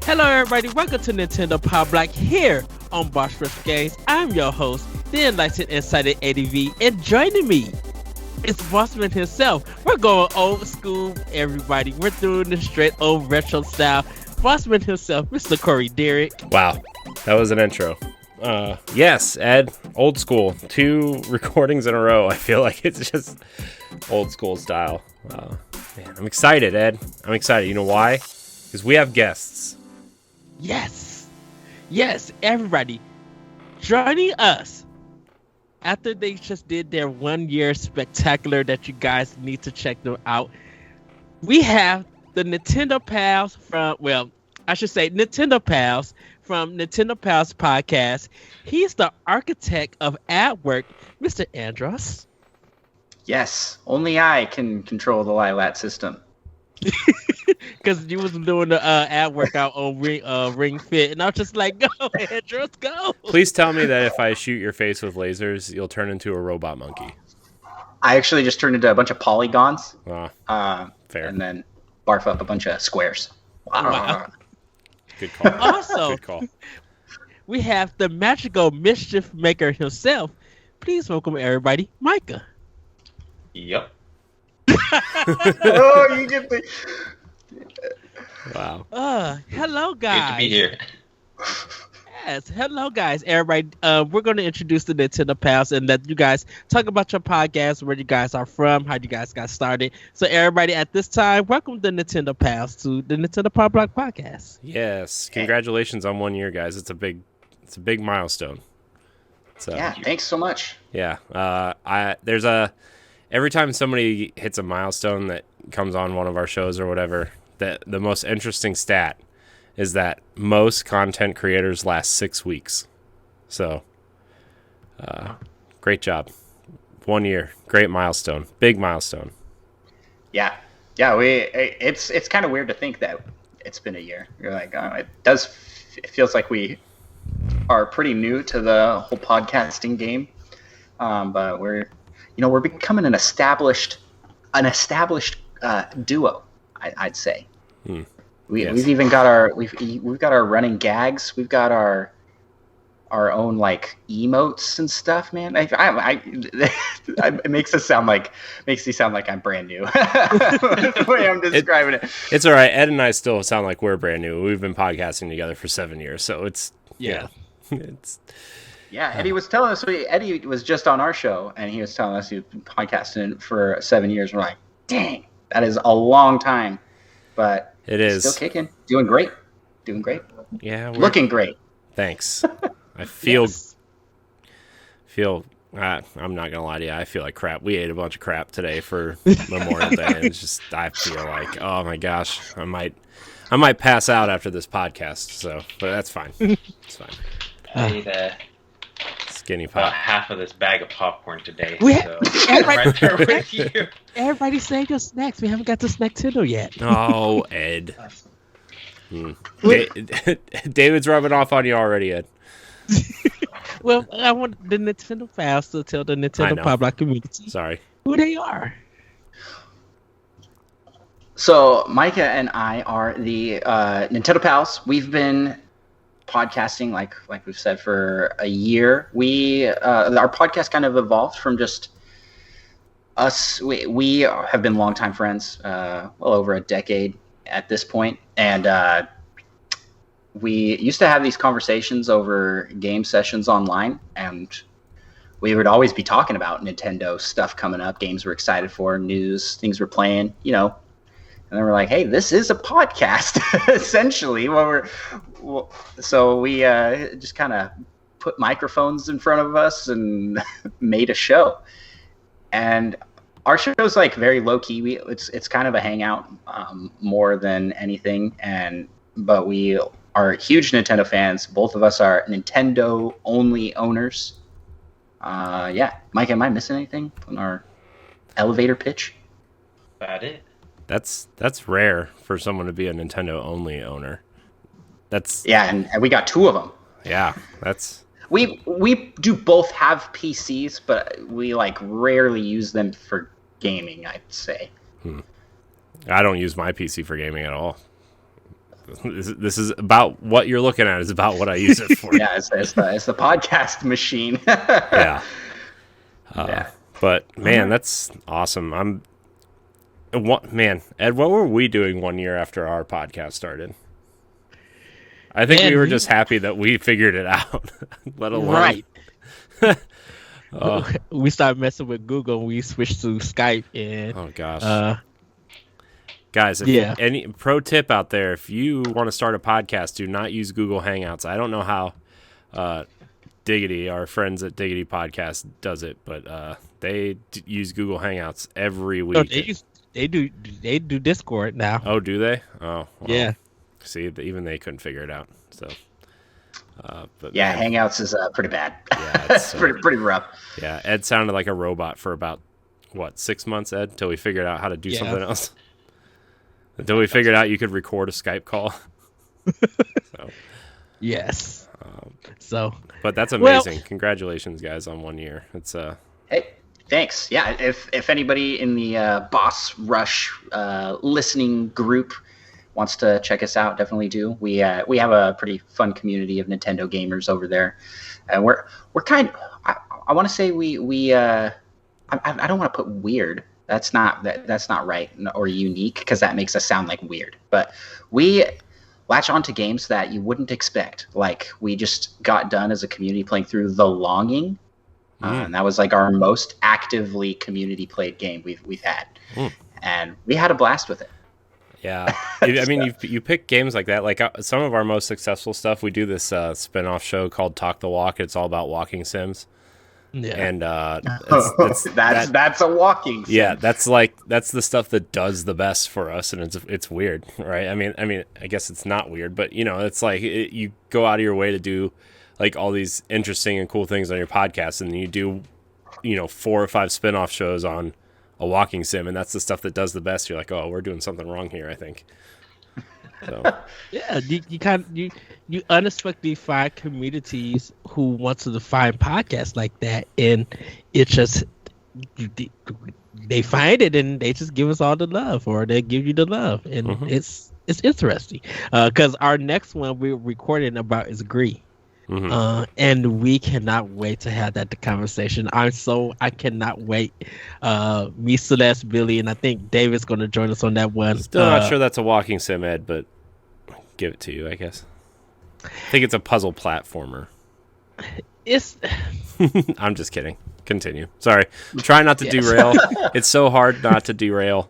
Hello everybody, welcome to Nintendo Pow Block here on Boss Rush Games. I'm your host, the enlightened, excited ADV, and joining me is Bossman himself. We're going old school, everybody. We're doing the straight old retro style. Bossman himself, Mr. Corey Derrick. Wow, that was an intro. Yes, Ed, old school. 2 recordings in a row. I feel like it's just old school style. Man, I'm excited, Ed. I'm excited. You know why? Because we have guests. Yes, everybody. Joining us after they just did their 1 year spectacular that you guys need to check them out. We have the Nintendo Pals Nintendo Pals from Nintendo Pals podcast. He's the architect of ad work, Mr. Andross. Yes, only I can control the Lilat system. Because you was doing the ad workout on Ring Fit, and I was just like, go, Andross, go. Please tell me that if I shoot your face with lasers, you'll turn into a robot monkey. I actually just turned into a bunch of polygons. Fair. And then barf up a bunch of squares. Wow. Good call. Also, Good call. We have the magical mischief maker himself. Please welcome everybody, Micah. Yep. Oh, you get the... Wow. Hello, guys. Good to be here. Yes, hello, guys. Everybody, we're going to introduce the Nintendo Pals and let you guys talk about your podcast, where you guys are from, how you guys got started. So, everybody, at this time, welcome the Nintendo Pals to the Nintendo Pow Block podcast. Yes, congratulations on 1 year, guys. It's a big milestone. So, Yeah, thanks so much. Yeah. Every time somebody hits a milestone that comes on one of our shows or whatever, the most interesting stat is that most content creators last 6 weeks. So, great job. 1 year, great milestone, big milestone. Yeah. It's kind of weird to think that it's been a year. You're like, oh, it feels like we are pretty new to the whole podcasting game, but we're becoming an established duo. I'd say. We've even got our running gags. We've got our own like emotes and stuff, man. It makes me sound like I'm brand new. The way I'm describing it. It's all right. Ed and I still sound like we're brand new. We've been podcasting together for 7 years, so it's Eddie was telling us. Eddie was just on our show, and he was telling us he'd been podcasting for 7 years. We're like, dang, that is a long time, but it is still kicking, doing great. Yeah, looking great. Thanks. I feel. I'm not gonna lie to you. I feel like crap. We ate a bunch of crap today for Memorial Day, and it's just I feel like, oh my gosh, I might pass out after this podcast. So, but that's fine. It's fine. I ate Skinny about pop. half of this bag of popcorn today. Everybody, Right there with you. everybody save your snacks. We haven't got to Snacktendo yet. Oh, Ed. David's rubbing off on you already, Ed. Well, I want the Nintendo Pals to tell the Nintendo Pow Block community Sorry. who they are. So Micah and I are the Nintendo Pals. We've been podcasting, like we've said, for a year. Our podcast kind of evolved from just us. We have been longtime friends, well over a decade at this point, and we used to have these conversations over game sessions online, and we would always be talking about Nintendo stuff coming up, games we're excited for, news, things we're playing, And then we're like, hey, this is a podcast, essentially. So we just kind of put microphones in front of us and made a show. And our show's like very low key. It's kind of a hangout more than anything. But we are huge Nintendo fans. Both of us are Nintendo only owners. Mike, am I missing anything on our elevator pitch? About it. That's rare for someone to be a Nintendo only owner. And we got 2 of them. Yeah, that's we do both have PCs, but we like rarely use them for gaming, I'd say. I don't use my PC for gaming at all. this is about what you're looking at is about what I use it for. Yeah, it's the podcast machine. Yeah. Yeah. But man, that's awesome. Ed, what were we doing 1 year after our podcast started? I think we were just happy that we figured it out. Let alone Right. We started messing with Google and we switched to Skype and oh gosh. Guys, any pro tip out there, if you want to start a podcast, do not use Google Hangouts. I don't know how Diggity, our friends at Diggity Podcast, does it, but they use Google Hangouts every week. No, they do Discord now. Oh, do they? Oh, well, yeah. See, even they couldn't figure it out. So, but yeah, man, Hangouts is pretty bad. Yeah, it's pretty rough. Yeah, Ed sounded like a robot for about 6 months, Ed, until we figured out how to do something else. Until we figured out you could record a Skype call. So, yes. But that's amazing. Congratulations, guys, on 1 year. It's Hey, thanks. Yeah, if anybody in the Boss Rush listening group wants to check us out, definitely do. We have a pretty fun community of Nintendo gamers over there, and we're kind. I want to say I don't want to put weird. That's not right or unique because that makes us sound like weird. But we latch onto games that you wouldn't expect. Like we just got done as a community playing through The Longing. And that was like our most actively community played game we've had, and we had a blast with it. Yeah, I mean, you pick games like that. Like some of our most successful stuff, we do this spin-off show called Talk the Walk. It's all about walking sims. Yeah, and that's a walking sim. Yeah, that's the stuff that does the best for us, and it's weird, right? I mean, I guess it's not weird, but it's like you go out of your way to do like all these interesting and cool things on your podcast, and then you do 4 or 5 spin-off shows on a walking sim, and that's the stuff that does the best. You're like, oh, we're doing something wrong here, I think. So yeah, you unexpectedly find communities who want to define podcasts like that, and it just they find it and they just give us all the love, or they give you the love, and it's interesting because our next one we're recording about is Gree. And we cannot wait to have that conversation. I cannot wait. Me, Celeste, Billy, and I think David's going to join us on that one. Still not sure that's a walking sim, Ed, but give it to you, I guess. I think it's a puzzle platformer. It's. I'm just kidding. Continue. Sorry. Try not to derail. It's so hard not to derail.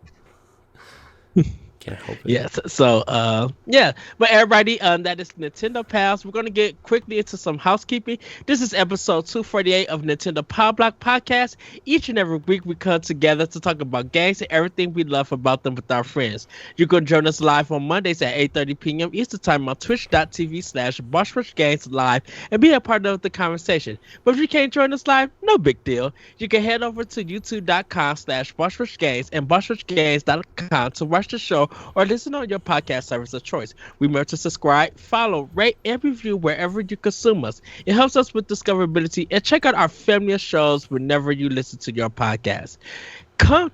Can't help it. Yes. So, but everybody, that is Nintendo Pals. We're going to get quickly into some housekeeping. This is episode 248 of Nintendo Pow Block podcast. Each and every week we come together to talk about games and everything we love about them with our friends. You can join us live on Mondays at 8:30 p.m. Eastern Time on twitch.tv/BossRushGames live and be a part of the conversation. But if you can't join us live, no big deal. You can head over to youtube.com/BossRushGames and BossRushGames.com to watch the show or listen on your podcast service of choice. Remember to subscribe, follow, rate, and review wherever you consume us. It helps us with discoverability, and check out our family of shows whenever you listen to your podcast. Come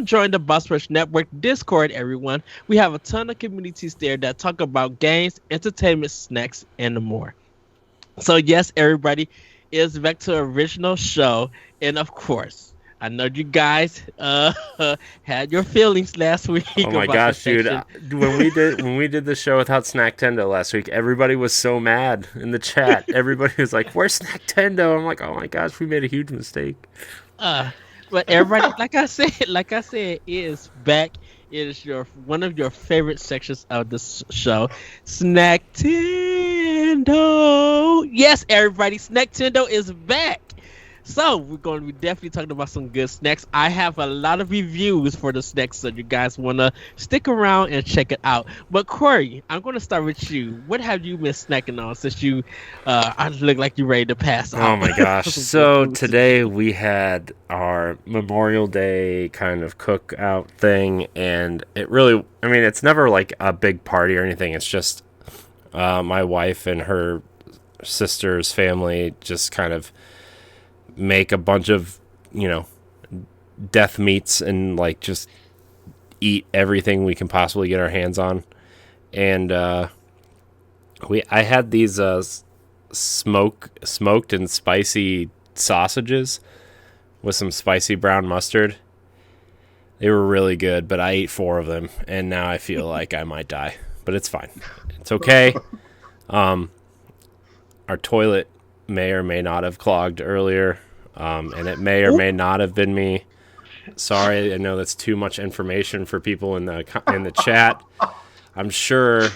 join the Boss Rush Network Discord, everyone. We have a ton of communities there that talk about games, entertainment, snacks, and more. So yes, everybody, is back to the original show, and of course, I know you guys had your feelings last week. Oh my gosh, dude! When we did the show without Snacktendo last week, everybody was so mad in the chat. Everybody was like, "Where's Snacktendo?" I'm like, "Oh my gosh, we made a huge mistake." But everybody, like I said, it is back. It is one of your favorite sections of the show, Snacktendo. Yes, everybody, Snacktendo is back. So we're going to be definitely talking about some good snacks. I have a lot of reviews for the snacks, so you guys want to stick around and check it out. But Corey, I'm going to start with you. What have you been snacking on since you look like you're ready to pass out? Oh my gosh. So today we had our Memorial Day kind of cookout thing, and it really, I mean, it's never like a big party or anything. It's just my wife and her sister's family just kind of make a bunch of, death meats and like just eat everything we can possibly get our hands on. and I had these smoked and spicy sausages with some spicy brown mustard. They were really good, but I ate 4 of them, and now I feel like I might die. But it's fine. It's okay. Our toilet may or may not have clogged earlier, and it may or may not have been me. Sorry, I know that's too much information for people in the chat. I'm sure,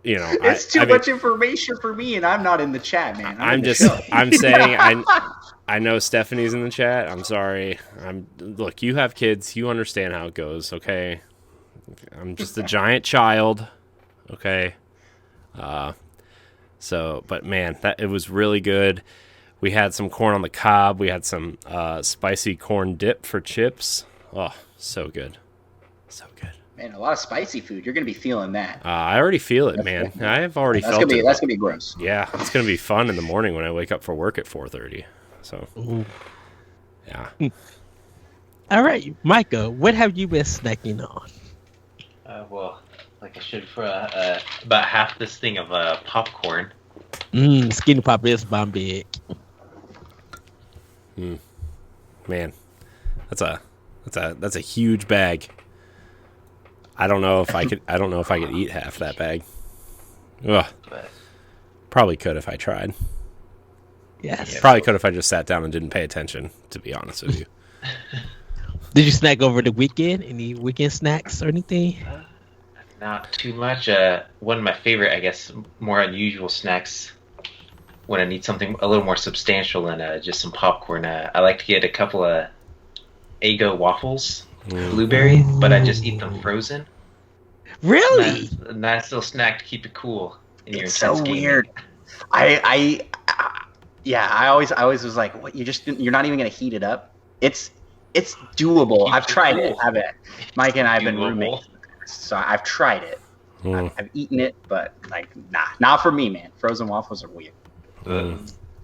it's too much information for me, and I'm not in the chat, man. I'm saying I know Stephanie's in the chat. I'm sorry. Look, you have kids. You understand how it goes, okay? I'm just a giant child, okay? But man, it was really good. We had some corn on the cob. We had some spicy corn dip for chips. Oh, so good. So good. Man, a lot of spicy food. You're going to be feeling that. I already feel it, man. I have already felt it. That's going to be gross. Yeah, it's going to be fun in the morning when I wake up for work at 4:30. So, yeah. All right, Micah, what have you been snacking on? Well, like I should for about half this thing of popcorn. Skinny Pop is bomb big. Man, that's a huge bag. I don't know if I could eat half that bag. Ugh. But Probably could if I tried. Yes. Probably could if I just sat down and didn't pay attention, to be honest with you. Did you snack over the weekend? Any weekend snacks or anything? not too much. One of my favorite, I guess, more unusual snacks when I need something a little more substantial than just some popcorn. I like to get a couple of Eggo waffles, blueberry, but I just eat them frozen. Really? A nice little snack to keep it cool. In your It's so intense gaming. weird. I always was like, what? You're not even gonna heat it up. It's doable. Keeps I've it tried cool. it. Mike and I have been Doable. roommates, so I've tried it. Mm. I've eaten it, but like, not for me, man. Frozen waffles are weird.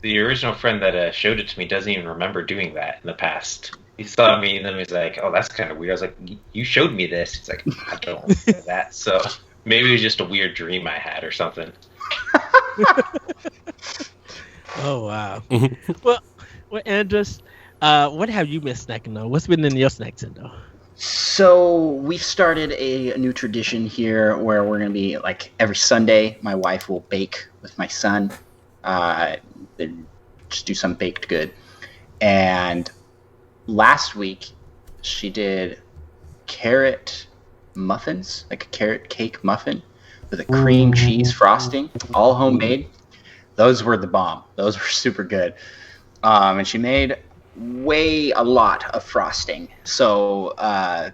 The original friend that showed it to me doesn't even remember doing that in the past. He saw me and then he was like, "Oh, that's kind of weird." I was like, "You showed me this." He's like, "I don't remember that." So maybe it was just a weird dream I had or something. Oh wow. well, Andross, what have you been snacking on? What's been in your Snacktendo? So we've started a new tradition here where we're gonna be like every Sunday. My wife will bake with my son. Just do some baked good. And last week she did carrot muffins, like a carrot cake muffin with a cream cheese frosting, all homemade. Those were the bomb. Those were super good. And she made a lot of frosting. So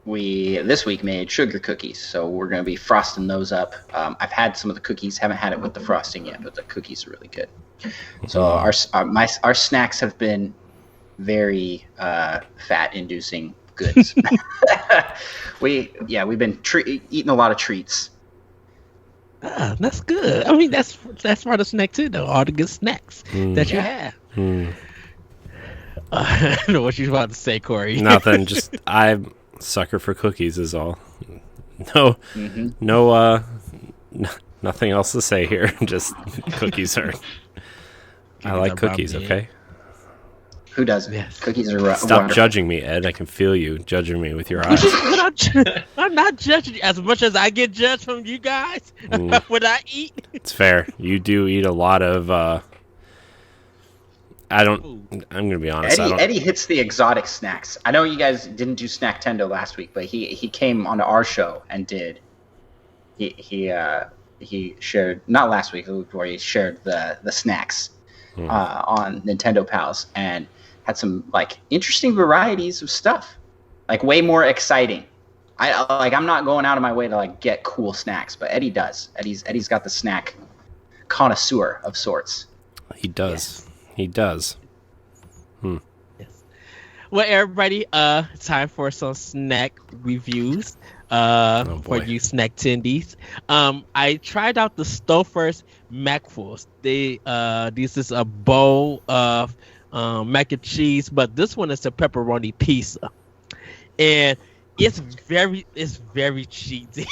we this week made sugar cookies. So we're going to be frosting those up. I've had some of the cookies, haven't had it with the frosting yet, but the cookies are really good. So our snacks have been very fat-inducing goods. We've been eating a lot of treats. Ah, that's good. I mean, that's part of snack too, though. All the good snacks that you have. I don't know what you're about to say, Corey. Nothing. Just I'm sucker for cookies is all. Nothing else to say here. Just cookies are. I like cookies. Okay. Who doesn't? Yes. Cookies are Stop wonderful. judging me, Ed. I can feel you judging me with your eyes. I'm not judging you as much as I get judged from you guys. What I eat. It's fair. You do eat a lot of. I'm gonna be honest. Eddie hits the exotic snacks. I know you guys didn't do Snacktendo last week, but he came onto our show and did. He shared, not last week, the week before, he shared the snacks on Nintendo Pals and had some like interesting varieties of stuff, like way more exciting. I'm not going out of my way to like get cool snacks, but Eddie does. Eddie's got the snack connoisseur of sorts. He does. Yes. He does. Yes. Well, everybody, it's time for some snack reviews. For you snack tendies. I tried out the Stouffer's McFuls. This is a bowl of mac and cheese, but this one is a pepperoni pizza. And It's very cheesy.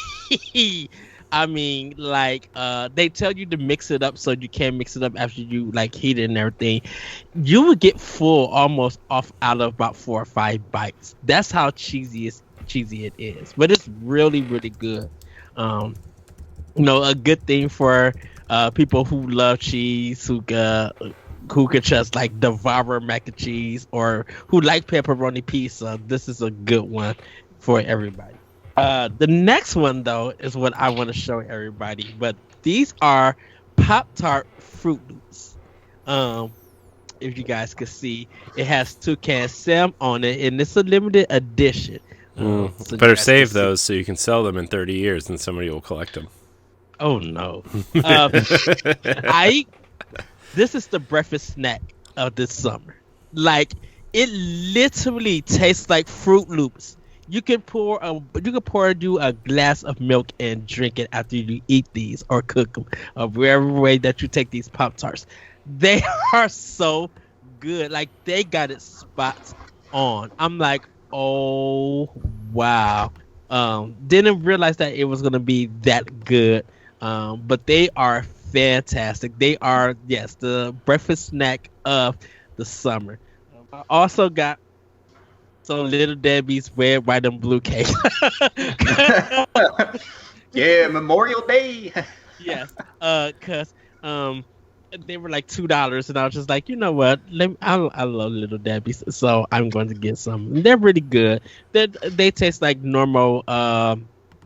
I mean, like, they tell you to mix it up so you can mix it up after you like heat it and everything. You would get full almost off out of about 4 or 5 bites. That's how cheesy it is. But it's really, really good. Um, a good thing for people who love cheese, who could just like devour mac and cheese, or who like pepperoni pizza. This is a good one for everybody. The next one though is what I want to show everybody, but these are Pop Tart Fruit Loops. Um, if you guys could see, it has Toucan Sam on it, and it's a limited edition. So you Better guys save can see. those so you can sell them in 30 years and somebody will collect them. Oh no! Uh, I This is the breakfast snack of this summer. Like, it literally tastes like Fruit Loops. You can pour you a glass of milk and drink it after you eat these or cook them, or wherever way that you take these Pop Tarts. They are so good. Like, they got it spot on. I'm like, oh wow. Didn't realize that it was gonna be that good. But they are fantastic. They are, yes, the breakfast snack of the summer. I also got some Little Debbie's red, white, and blue cake. Yeah, Memorial Day. Yes, cause they were like $2, and I was just like, you know what? I love Little Debbie's, so I'm going to get some. They're really good. They taste like normal.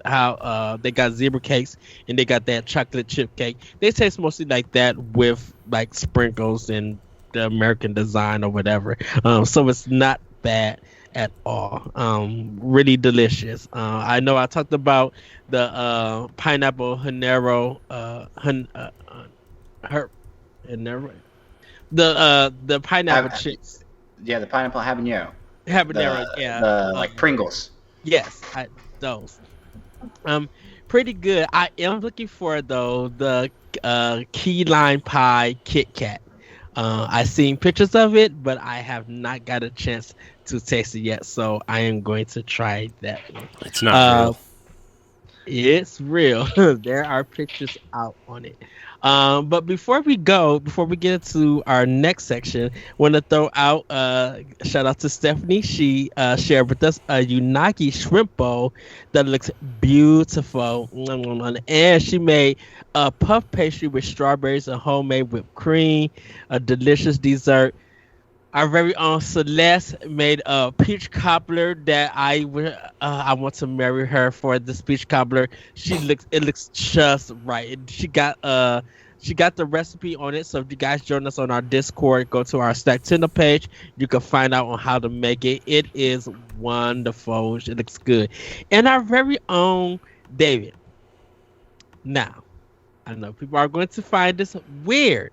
How they got zebra cakes and they got that chocolate chip cake. They taste mostly like that with like sprinkles and the American design or whatever. So it's not bad at all. Really delicious. I know I talked about the pineapple habanero, the pineapple chips. Yeah, the pineapple habanero. Habanero, yeah. Like Pringles. Yes, those. Pretty good. I am looking for though the key lime pie Kit Kat. I've seen pictures of it, but I have not got a chance to taste it yet. So I am going to try that one. It's not real. It's real. There are pictures out on it. But before we get into our next section, want to throw out shout out to Stephanie. She shared with us a unagi shrimp bowl that looks beautiful, and she made a puff pastry with strawberries and homemade whipped cream, a delicious dessert. Our very own Celeste made a peach cobbler that I want to marry her for this peach cobbler. It looks just right. She got the recipe on it. So if you guys join us on our Discord, go to our Snacktendo page. You can find out on how to make it. It is wonderful. It looks good. And our very own David. Now, I know people are going to find this weird,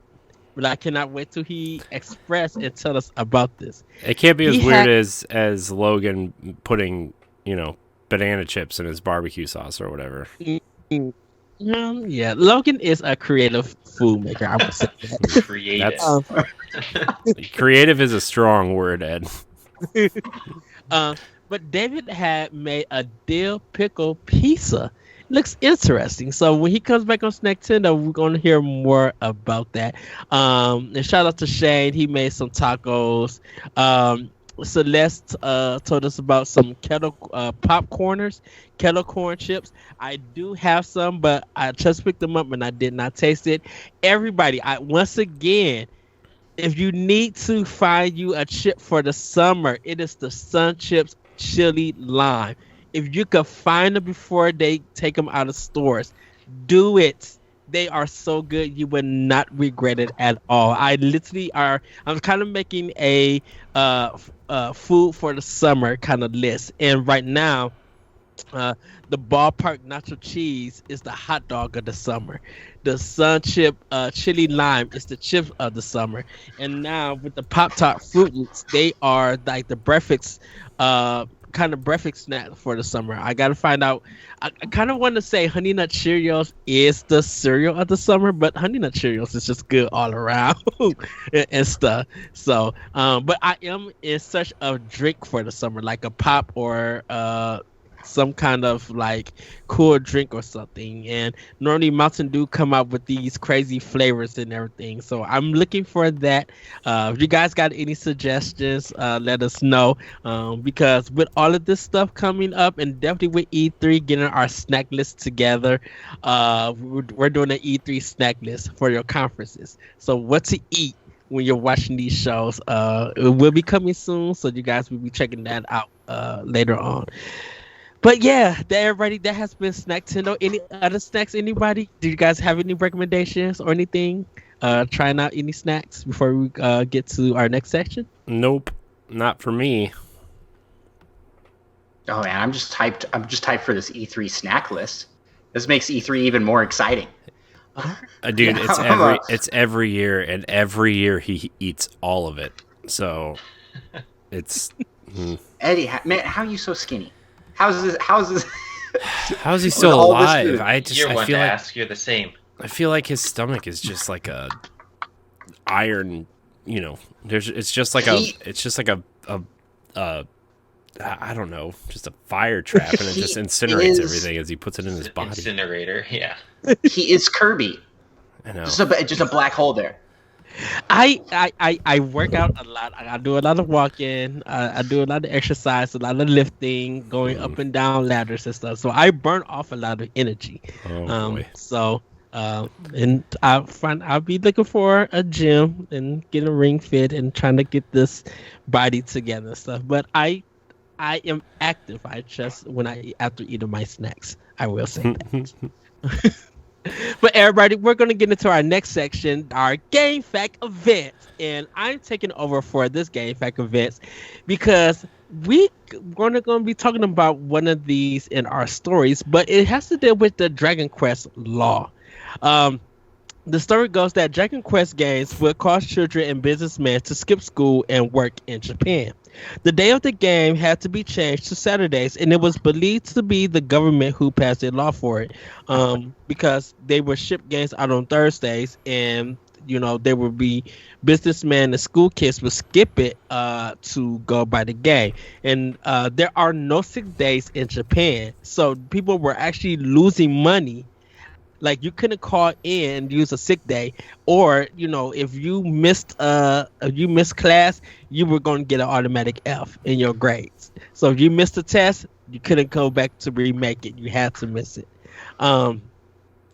but I cannot wait till he express and tell us about this. It can't be as weird as Logan putting, banana chips in his barbecue sauce or whatever. Yeah, Logan is a creative food maker. I would say that. Creative. Creative is a strong word, Ed. But David had made a dill pickle pizza. Looks interesting. So when he comes back on Snacktendo, we're going to hear more about that. And shout out to Shane. He made some tacos. Celeste told us about some kettle popcorners, kettle corn chips. I do have some, but I just picked them up and I did not taste it. Everybody, once again, if you need to find you a chip for the summer, it is the Sun Chips Chili Lime. If you could find them before they take them out of stores, do it. They are so good, you would not regret it at all. I'm kind of making a food for the summer kind of list. And right now, the ballpark nacho cheese is the hot dog of the summer. The Sun Chip Chili Lime is the chip of the summer. And now with the Pop-Tart Fruit Loops, they are like the breakfast kind of breakfast snack for the summer. I gotta find out. I kind of want to say Honey Nut Cheerios is the cereal of the summer, but Honey Nut Cheerios is just good all around and stuff. So, but I am in search of drink for the summer, like a pop or some kind of like cool drink or something. And normally Mountain Dew come out with these crazy flavors and everything. So I'm looking for that. If you guys got any suggestions, let us know. Because with all of this stuff coming up, and definitely with E3 getting our snack list together, we're doing an E3 snack list for your conferences. So what to eat when you're watching these shows. It will be coming soon, so you guys will be checking that out later on. But yeah, everybody, that has been Snacktendo. Any other snacks? Anybody? Do you guys have any recommendations or anything? Trying out any snacks before we get to our next section? Nope, not for me. Oh man, I'm just hyped for this E3 snack list. This makes E3 even more exciting. Dude, Yeah, it's every year, and every year he eats all of it. So it's Eddie, man, how are you so skinny? How's this? How is he With still all this alive? food. You're I one feel to like ask. You're the same. I feel like his stomach is just like a iron. You know, it's just like I don't know, just a fire trap, and it just incinerates everything as he puts it in his body. Incinerator, yeah. He is Kirby. I know. Just a black hole there. I work out a lot. I do a lot of walking. I do a lot of exercise, a lot of lifting, going up and down ladders and stuff. So I burn off a lot of energy. Oh boy. So and I'll be looking for a gym and get a ring fit and trying to get this body together and stuff. But I am active. I just after eating my snacks. I will say that. But everybody, we're going to get into our next section, our Game Fact events. And I'm taking over for this Game Fact events because we're going to be talking about one of these in our stories, but it has to deal with the Dragon Quest law. The story goes that Dragon Quest games would cause children and businessmen to skip school and work in Japan. The day of the game had to be changed to Saturdays, and it was believed to be the government who passed a law for it, because they would ship games out on Thursdays, and there would be businessmen and school kids would skip it to go by the game. And there are no sick days in Japan, so people were actually losing money. Like, you couldn't call in and use a sick day, or if you missed class, you were going to get an automatic F in your grades. So if you missed a test, you couldn't go back to remake it. You had to miss it. In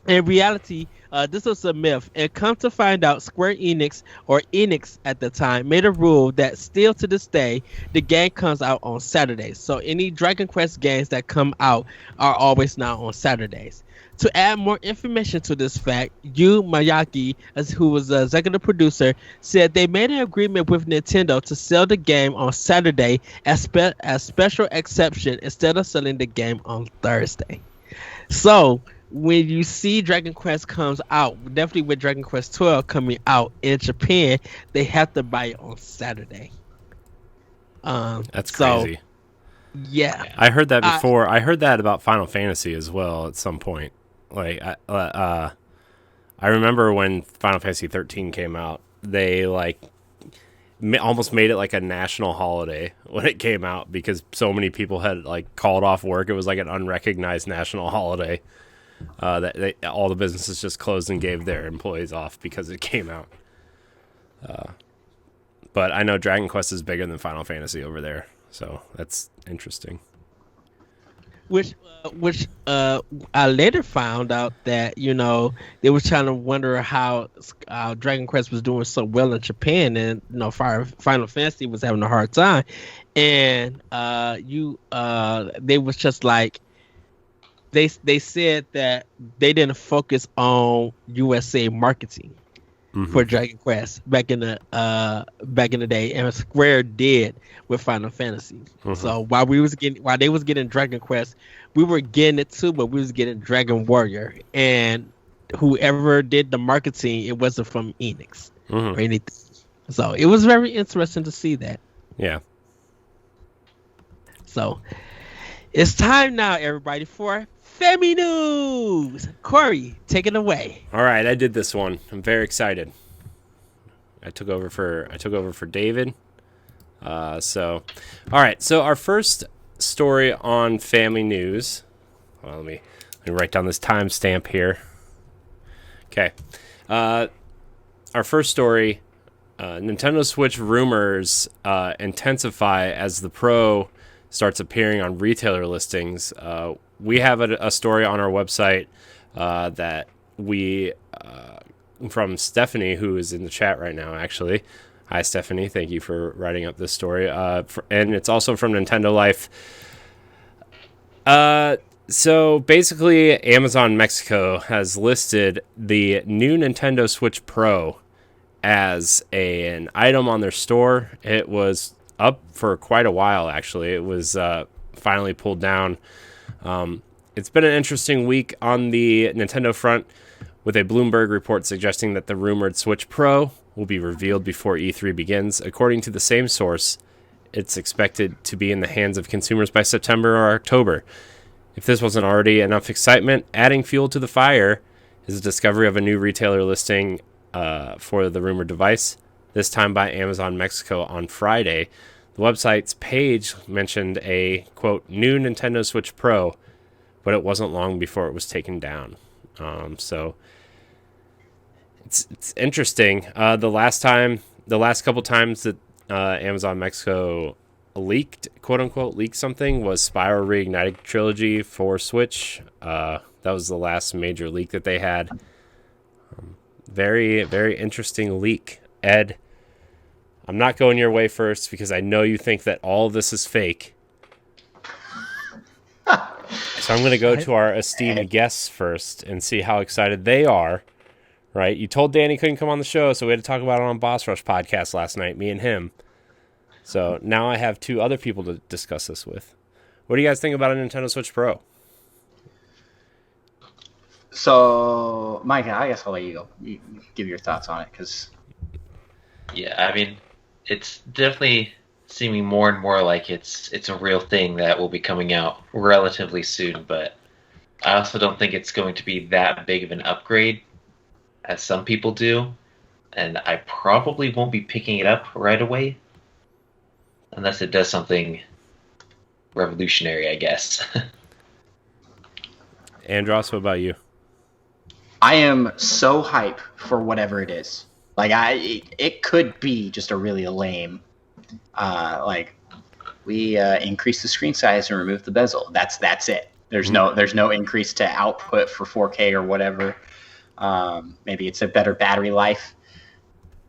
reality, this was a myth, and come to find out, Square Enix, or Enix at the time, made a rule that still to this day, the game comes out on Saturdays. So any Dragon Quest games that come out are always now on Saturdays. To add more information to this fact, Yu Miyake, who was the executive producer, said they made an agreement with Nintendo to sell the game on Saturday as special exception instead of selling the game on Thursday. So when you see Dragon Quest comes out, definitely with Dragon Quest 12 coming out in Japan, they have to buy it on Saturday. That's crazy. Yeah, I heard that before. I heard that about Final Fantasy as well at some point. Like, I remember when Final Fantasy 13 came out, they almost made it like a national holiday when it came out because so many people had called off work. It was like an unrecognized national holiday. That all the businesses just closed and gave their employees off because it came out. But I know Dragon Quest is bigger than Final Fantasy over there, so that's interesting. Which I later found out that they were trying to wonder how Dragon Quest was doing so well in Japan, and Final Fantasy was having a hard time, and they was just like they said that they didn't focus on USA marketing for Dragon Quest back in the day, and Square did with Final Fantasy. So while they was getting Dragon Quest, we were getting it too, but we was getting Dragon Warrior, and whoever did the marketing, it wasn't from Enix or anything. So it was very interesting to see that. Yeah. So it's time now, everybody, for Femi News. Corey, take it away. All right, I did this one. I'm very excited. I took over for David. All right. So our first story on Family News. Well, let me write down this timestamp here. Okay. Our first story, Nintendo Switch rumors intensify as the Pro starts appearing on retailer listings. We have a story on our website that we, from Stephanie, who is in the chat right now, actually. Hi, Stephanie. Thank you for writing up this story. And it's also from Nintendo Life. So basically, Amazon Mexico has listed the new Nintendo Switch Pro as an item on their store. It was up for quite a while, actually. It was finally pulled down. It's been an interesting week on the Nintendo front, with a Bloomberg report suggesting that the rumored Switch Pro will be revealed before E3 begins. According to the same source, it's expected to be in the hands of consumers by September or October. If this wasn't already enough excitement, adding fuel to the fire is the discovery of a new retailer listing for the rumored device, this time by Amazon Mexico on Friday. The website's page mentioned a, quote, new Nintendo Switch Pro, but it wasn't long before it was taken down. So it's interesting. The last couple times that Amazon Mexico quote unquote leaked something was Spyro Reignited Trilogy for Switch. That was the last major leak that they had. Very, very interesting leak. Ed, I'm not going your way first because I know you think that all of this is fake. So I'm going to go to our esteemed guests first and see how excited they are. Right? You told Dan he couldn't come on the show, so we had to talk about it on Boss Rush podcast last night, me and him. So now I have two other people to discuss this with. What do you guys think about a Nintendo Switch Pro? So, Micah, I guess I'll let you go. You give your thoughts on it, because... Yeah, I mean, it's definitely seeming more and more like it's a real thing that will be coming out relatively soon, but I also don't think it's going to be that big of an upgrade as some people do, and I probably won't be picking it up right away unless it does something revolutionary, I guess. Andross, what about you? I am so hype for whatever it is. Like, it could be just a really lame, we increase the screen size and remove the bezel. That's it. There's no increase to output for 4K or whatever. Maybe it's a better battery life.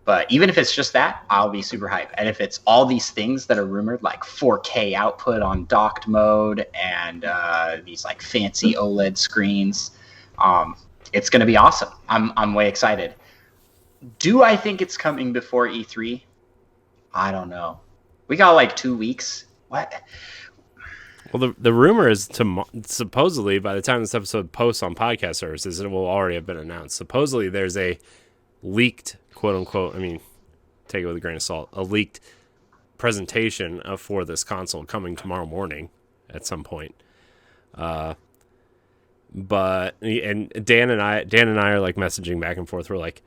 But even if it's just that, I'll be super hype. And if it's all these things that are rumored, like 4K output on docked mode and these like fancy OLED screens, it's going to be awesome. I'm way excited. Do I think it's coming before E3? I don't know. We got like 2 weeks. What? Well, the rumor is supposedly by the time this episode posts on podcast services, it will already have been announced. Supposedly there's a leaked, quote unquote, I mean, take it with a grain of salt, a leaked presentation for this console coming tomorrow morning at some point. But Dan and I are like messaging back and forth. We're like,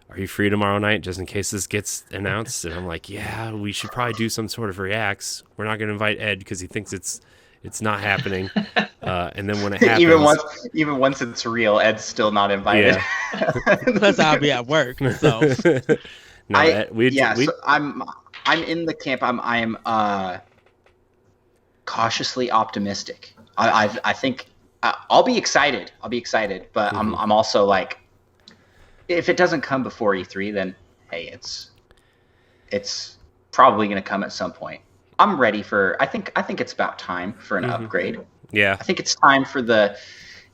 are you free tomorrow night just in case this gets announced? And I'm like, yeah, we should probably do some sort of reacts. We're not going to invite Ed because he thinks it's not happening. And then when it happens, even once it's real, Ed's still not invited. Yeah. Plus, I'll be at work. So So I'm in the camp. I am cautiously optimistic. I think I'll be excited. But I'm also like, if it doesn't come before E3, then hey, it's probably going to come at some point. I'm ready for. I think it's about time for an upgrade. Yeah, I think it's time for the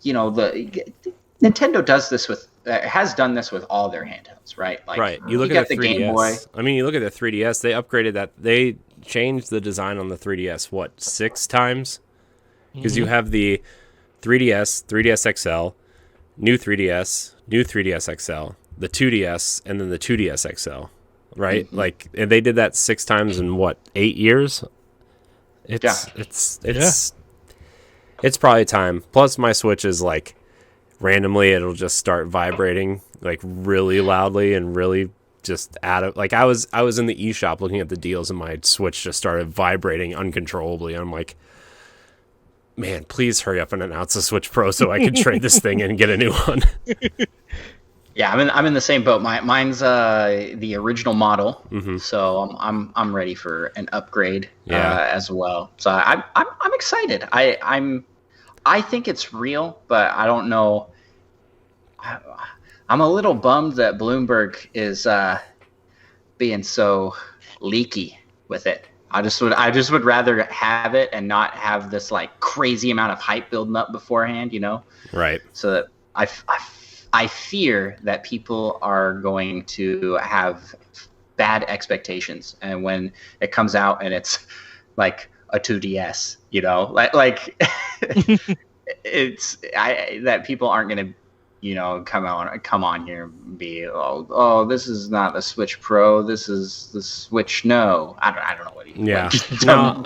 Nintendo does this with has done this with all their handhelds, right? Like, right. You look at the 3DS. Game Boy. I mean, you look at the 3DS. They upgraded that. They changed the design on the 3DS 6 times? Because you have the 3DS, 3DS XL, new 3DS, new 3DS XL, the 2DS, and then the 2DS XL, right? Mm-hmm. Like, and they did that 6 times in 8 years? It's probably time. Plus, my Switch is like randomly it'll just start vibrating like really loudly and really just out of like I was in the eShop looking at the deals and my Switch just started vibrating uncontrollably. I'm like, man, please hurry up and announce the Switch Pro so I can trade this thing and get a new one. Yeah, I'm in the same boat. Mine's the original model, so I'm ready for an upgrade as well. So I'm excited. I think it's real, but I don't know. I'm a little bummed that Bloomberg is being so leaky with it. I just would rather have it and not have this like crazy amount of hype building up beforehand, Right. So that I fear that people are going to have bad expectations, and when it comes out and it's like a 2DS, like that people aren't going to, come on here and be, oh, this is not the Switch Pro, this is the Switch No. I don't know what dumb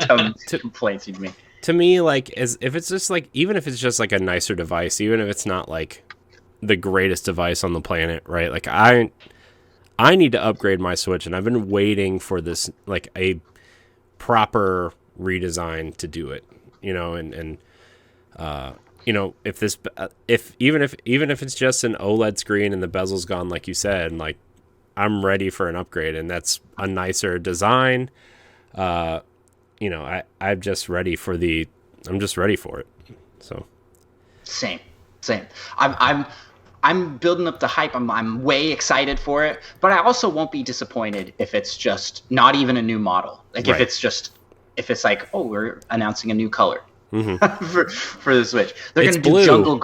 complaints you'd make. To me, like, if it's just like, even if it's just like a nicer device, even if it's not like the greatest device on the planet, right? Like I need to upgrade my Switch, and I've been waiting for this, like a proper redesign to do it, if it's just an OLED screen and the bezel's gone, like you said, like I'm ready for an upgrade, and that's a nicer design. I'm just ready for it. So same. I'm building up the hype. I'm way excited for it, but I also won't be disappointed if it's just not even a new model. Like right. if it's like, oh, we're announcing a new color for the Switch. They're going to do blue. jungle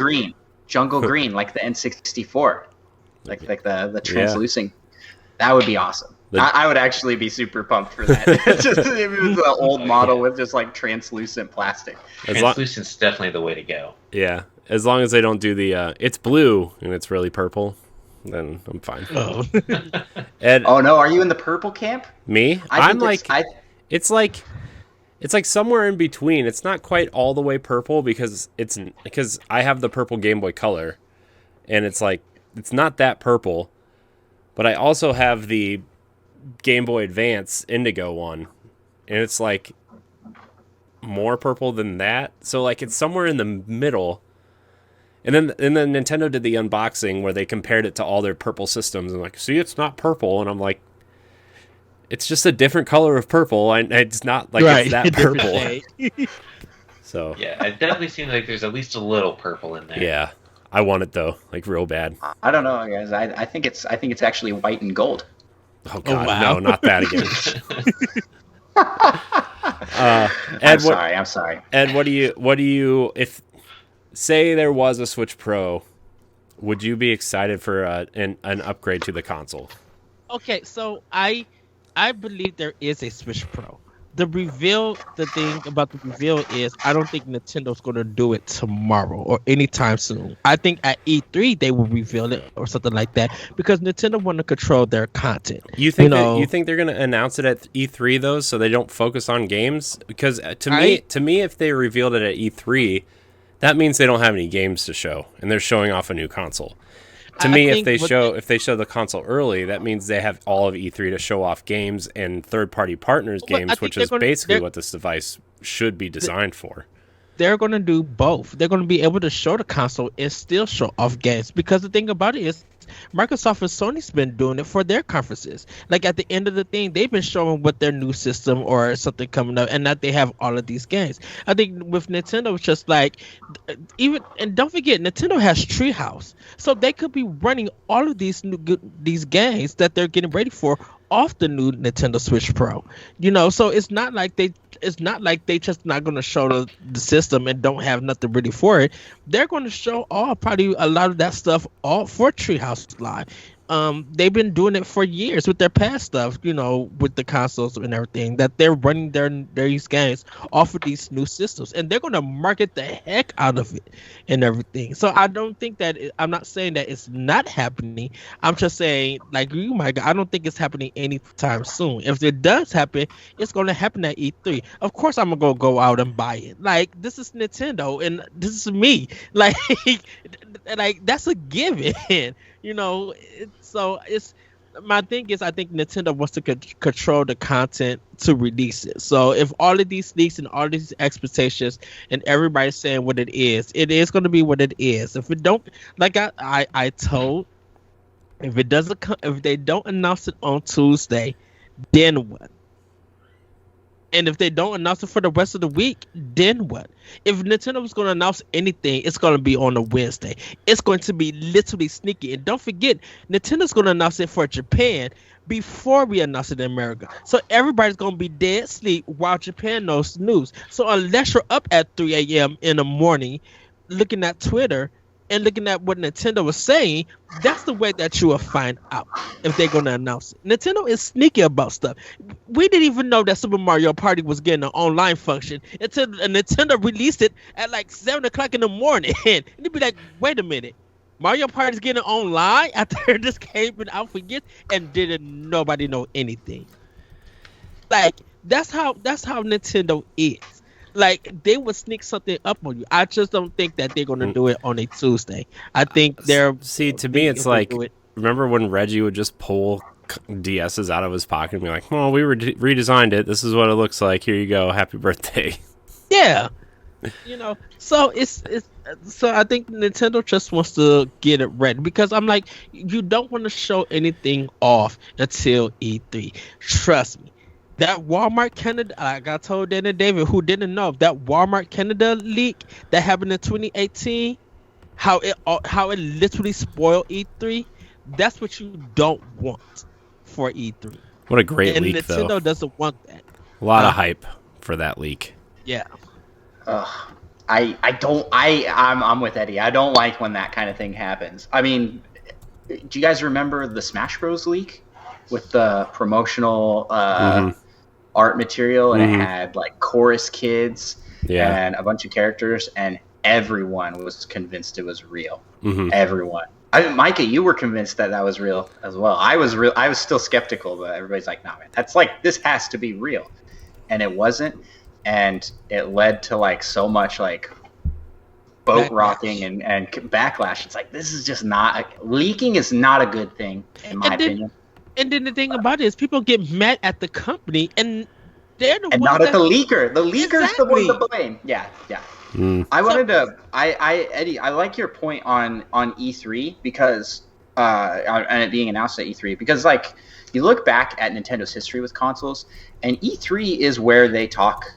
green, like the N64, like the translucent. Yeah. That would be awesome. I would actually be super pumped for that. Just if it was an old model with just like translucent plastic. Translucent's definitely the way to go. Yeah. As long as they don't do the it's blue and it's really purple, then I'm fine. Oh. Ed, oh no, are you in the purple camp? Me? It's like somewhere in between. It's not quite all the way purple because I have the purple Game Boy Color, and it's like it's not that purple, but I also have the Game Boy Advance Indigo one, and it's like more purple than that. So like it's somewhere in the middle. And then Nintendo did the unboxing where they compared it to all their purple systems and like, see, it's not purple. And I'm like, it's just a different color of purple. And it's not like It's that purple. So yeah, it definitely seems like there's at least a little purple in there. Yeah, I want it though, like real bad. I don't know, guys. I think it's actually white and gold. Oh God, wow. No, not that again. Ed, I'm sorry. Ed, what do you if say there was a Switch Pro, would you be excited for an upgrade to the console? Okay, so I believe there is a Switch Pro. The thing about the reveal is I don't think Nintendo's going to do it tomorrow or anytime soon. I think at E3 they will reveal it or something like that because Nintendo want to control their content. You think they're going to announce it at E3 though, so they don't focus on games? Because to me, if they revealed it at E3, that means they don't have any games to show, and they're showing off a new console. To me, if they show the console early, that means they have all of E3 to show off games and third-party partners games, which is basically what this device should be designed for. They're going to do both. They're going to be able to show the console and still show off games, because the thing about it is Microsoft and Sony's been doing it for their conferences. Like at the end of the thing, they've been showing what their new system or something coming up, and that they have all of these games. I think with Nintendo, it's just like and don't forget, Nintendo has Treehouse, so they could be running all of these games that they're getting ready for off the new Nintendo Switch Pro. So it's not like they just not going to show the system and don't have nothing ready for it. They're going to show probably a lot of that stuff all for Treehouse Live. They've been doing it for years with their past stuff, with the consoles and everything, that they're running these games off of these new systems, and they're going to market the heck out of it and everything. So I don't think I'm not saying that it's not happening. I'm just saying, like you, Micah, I don't think it's happening anytime soon. If it does happen, it's going to happen at E3. Of course, I'm going to go out and buy it. Like, this is Nintendo, and this is me. Like that's a given. So my thing is, I think Nintendo wants to control the content to release it. So if all of these leaks and all these expectations and everybody's saying what it is going to be what it is. If it don't, like I told, if it doesn't come, if they don't announce it on Tuesday, then what? And if they don't announce it for the rest of the week, then what? If Nintendo was going to announce anything, it's going to be on a Wednesday. It's going to be literally sneaky. And don't forget, Nintendo's going to announce it for Japan before we announce it in America. So everybody's going to be dead asleep while Japan knows the news. So unless you're up at 3 a.m. in the morning looking at Twitter and looking at what Nintendo was saying, that's the way that you will find out if they're going to announce it. Nintendo is sneaky about stuff. We didn't even know that Super Mario Party was getting an online function until Nintendo released it at like 7 o'clock in the morning. And it'd be like, wait a minute, Mario Party's getting online after this came out for years, and didn't nobody know anything. Like, that's how Nintendo is. Like, they would sneak something up on you. I just don't think that they're going to do it on a Tuesday. I think they're... See, to me, it's like, remember when Reggie would just pull DSs out of his pocket and be like, well, we redesigned it. This is what it looks like. Here you go. Happy birthday. Yeah. So so I think Nintendo just wants to get it ready, because I'm like, you don't want to show anything off until E3. Trust me. That Walmart Canada, I got told Dana David, who didn't know, that Walmart Canada leak that happened in 2018, how it literally spoiled E3. That's what you don't want for E3. What a great and leak, Nintendo though. doesn't want that. A lot of hype for that leak. Yeah. I'm with Eddie. I don't like when that kind of thing happens. I mean, do you guys remember the Smash Bros. Leak with the promotional art material, and it had like chorus kids and a bunch of characters, and everyone was convinced it was real. Everyone. Micah, you were convinced that was real as well. I was still skeptical, but everybody's like, "No, man, that's like, this has to be real," and it wasn't, and it led to like so much like boat rocking and backlash. It's like, this is just not leaking is not a good thing in my opinion. And then the thing about it is, people get mad at the company, and they're the ones not at the leaker. The leaker's exactly. the one to blame. Yeah. Eddie, I like your point on E3, because and it being announced at E3, because like, you look back at Nintendo's history with consoles, and E3 is where they talk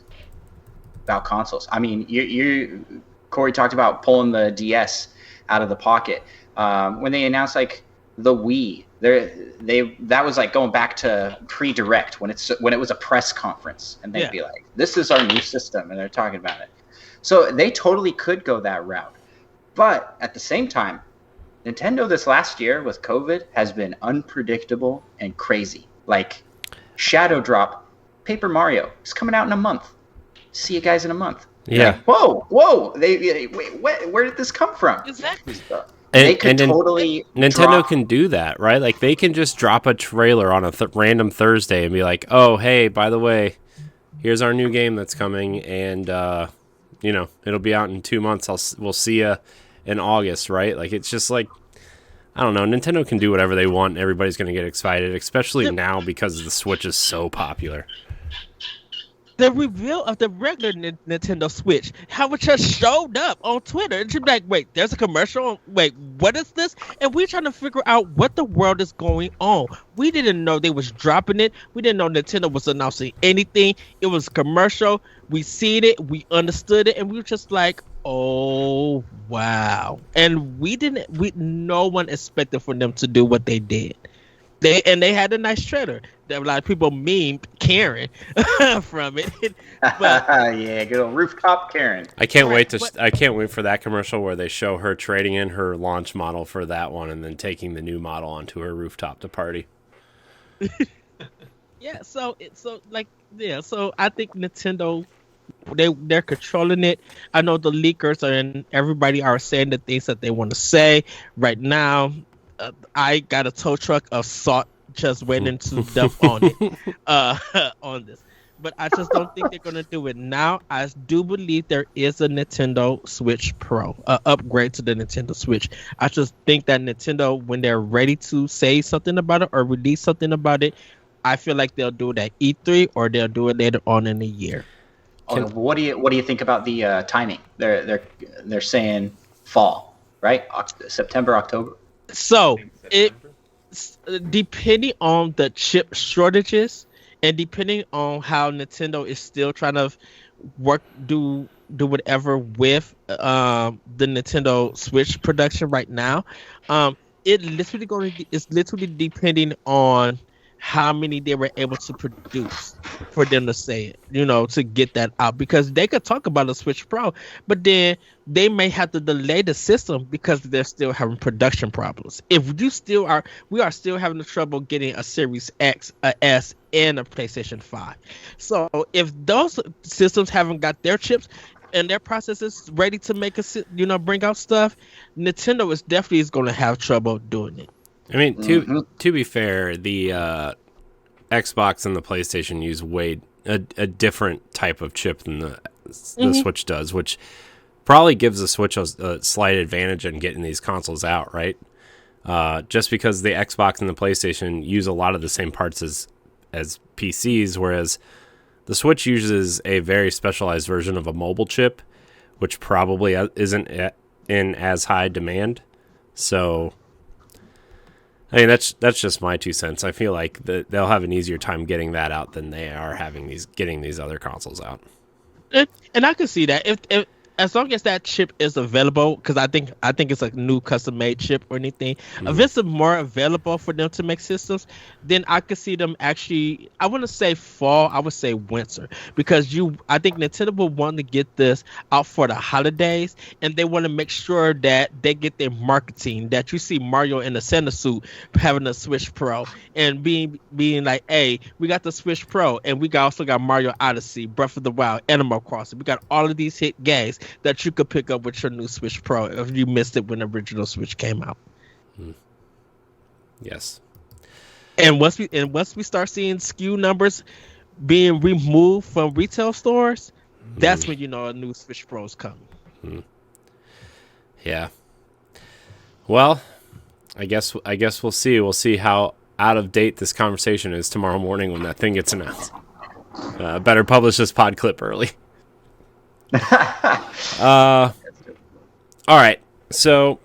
about consoles. I mean, Corey talked about pulling the DS out of the pocket when they announced like the Wii. That was like going back to pre-direct, when it was a press conference, and they'd be like, "This is our new system," and they're talking about it. So they totally could go that route, but at the same time, Nintendo this last year with COVID has been unpredictable and crazy. Like, Shadow Drop, Paper Mario is coming out in a month. See you guys in a month. Yeah. Like, whoa! Wait, where did this come from? Exactly. Nintendo can do that, right? Like, they can just drop a trailer on a random Thursday and be like, "Oh, hey, by the way, here's our new game that's coming, and it'll be out in 2 months. We'll see you in August," right? Like, it's just like, I don't know. Nintendo can do whatever they want. Everybody's going to get excited, especially now because the Switch is so popular. The reveal of the regular Nintendo Switch, how it just showed up on Twitter. And she'd be like, wait, there's a commercial? Wait, what is this? And we're trying to figure out what the world is going on. We didn't know they was dropping it. We didn't know Nintendo was announcing anything. It was a commercial. We seen it. We understood it. And we were just like, oh, wow. And no one expected for them to do what they did. They had a nice trailer. There were a lot of people memed Karen from it. But, yeah, good old rooftop Karen. I can't wait for that commercial where they show her trading in her launch model for that one and then taking the new model onto her rooftop to party. Yeah, so I think Nintendo, they're controlling it. I know the leakers and everybody are saying the things that they want to say right now. I got a tow truck of salt just waiting to dump on it on this, but I just don't think they're gonna do it now. I do believe there is a Nintendo Switch Pro, upgrade to the Nintendo Switch. I just think that Nintendo, when they're ready to say something about it or release something about it, I feel like they'll do it at E3 or they'll do it later on in the year. Okay, what do you think about the timing? They're saying fall, right? September, October. So it depending on the chip shortages and depending on how Nintendo is still trying to do whatever with the Nintendo Switch production right now, it's literally depending on how many they were able to produce for them to say it, to get that out, because they could talk about a Switch Pro, but then they may have to delay the system because they're still having production problems. We are still having the trouble getting a Series X, a S, and a PlayStation 5. So if those systems haven't got their chips and their processors ready to make bring out stuff, Nintendo is going to have trouble doing it. I mean, to be fair, the Xbox and the PlayStation use a different type of chip than the Switch does, which probably gives the Switch a slight advantage in getting these consoles out, right? Just because the Xbox and the PlayStation use a lot of the same parts as PCs, whereas the Switch uses a very specialized version of a mobile chip, which probably isn't in as high demand. So I mean, that's just my 2 cents. I feel like they'll have an easier time getting that out than they are getting these other consoles out. And I can see that if as long as that chip is available, because I think it's a new custom made chip or anything. If it's more available for them to make systems, then I could see them actually. I wouldn't say fall, I would say winter, because I think Nintendo will want to get this out for the holidays, and they want to make sure that they get their marketing. That you see Mario in the Santa suit having a Switch Pro and being like, hey, we got the Switch Pro, and we also got Mario Odyssey, Breath of the Wild, Animal Crossing. We got all of these hit games that you could pick up with your new Switch Pro if you missed it when the original Switch came out. Yes. And once we start seeing SKU numbers being removed from retail stores, that's when a new Switch Pro is coming. Yeah. Well, I guess we'll see. We'll see how out of date this conversation is tomorrow morning when that thing gets announced. Better publish this pod clip early. All right, so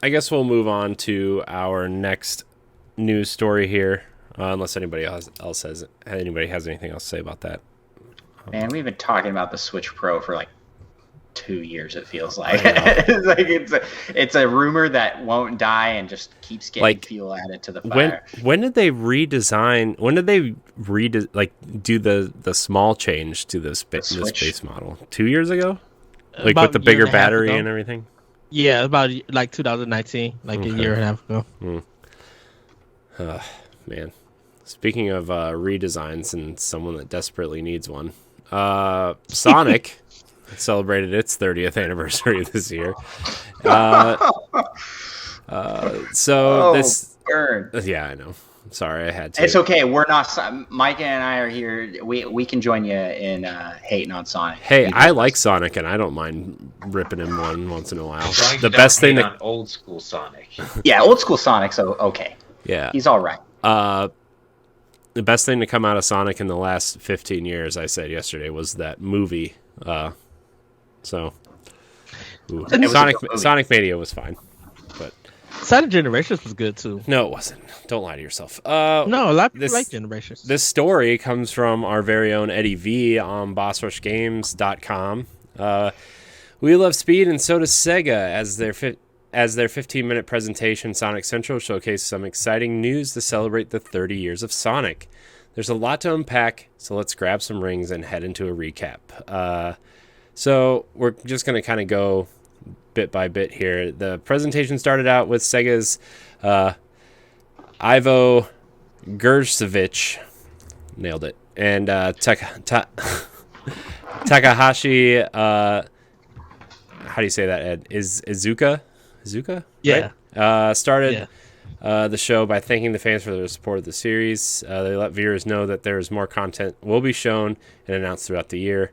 I guess we'll move on to our next news story here, unless anybody has anything else to say about that. Man, we've been talking about the Switch Pro for like 2 years. It feels like it's a rumor that won't die and just keeps getting fuel added to the fire. When did they redesign? When did they do the small change to the base model? 2 years ago, with the bigger battery and everything. Yeah, about 2019, a year and a half ago. Man, speaking of redesigns and someone that desperately needs one, Sonic celebrated its 30th anniversary this year. Burn. Yeah, I know. Sorry, I had to. It's okay. We're not. Micah and I are here. We can join you in hating on Sonic. Hey, I like Sonic, and I don't mind ripping him once in a while. The best thing on old school Sonic. Yeah, old school Sonic's okay. Yeah, he's all right. The best thing to come out of Sonic in the last 15 years, I said yesterday, was that movie. Sonic Mania was fine, but Sonic Generations was good too. No, it wasn't. Don't lie to yourself. No, a lot of people like Generations. This story comes from our very own Eddie V on BossRushGames.com. We love speed, and so does Sega. As their 15-minute presentation, Sonic Central showcased some exciting news to celebrate the 30 years of Sonic. There's a lot to unpack, so let's grab some rings and head into a recap. So we're just going to kind of go bit by bit here. The presentation started out with Sega's Ivo Gershevich, nailed it, and Takahashi, how do you say that, Ed? Izuka? Yeah. Right? Started the show by thanking the fans for their support of the series. They let viewers know that there's more content will be shown and announced throughout the year.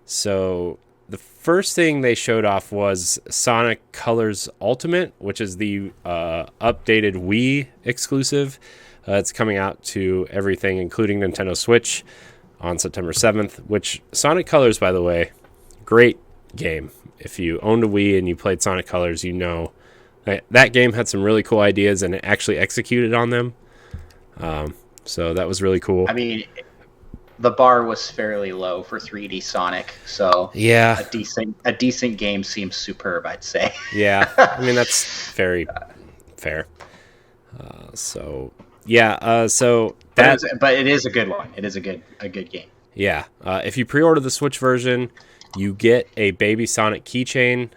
So the first thing they showed off was Sonic Colors Ultimate, which is the updated Wii exclusive. It's coming out to everything, including Nintendo Switch, on September 7th, which Sonic Colors, by the way, great game. If you owned a Wii and you played Sonic Colors, you know that game had some really cool ideas and it actually executed on them. So that was really cool. I mean, the bar was fairly low for 3D Sonic, so yeah, a decent game seems superb, I'd say. Yeah, I mean that's very fair. So but it is a good one. It is a good game. Yeah, if you pre-order the Switch version, you get a Baby Sonic keychain,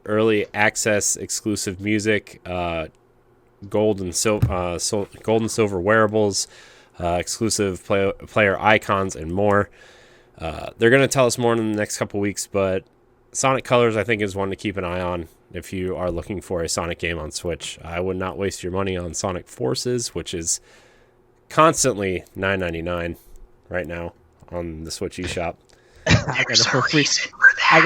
early access exclusive music, gold and silver wearables, exclusive player icons, and more. They're going to tell us more in the next couple weeks, but Sonic Colors, I think, is one to keep an eye on if you are looking for a Sonic game on Switch. I would not waste your money on Sonic Forces, which is constantly $9.99 right now on the Switch eShop. I got it for free. I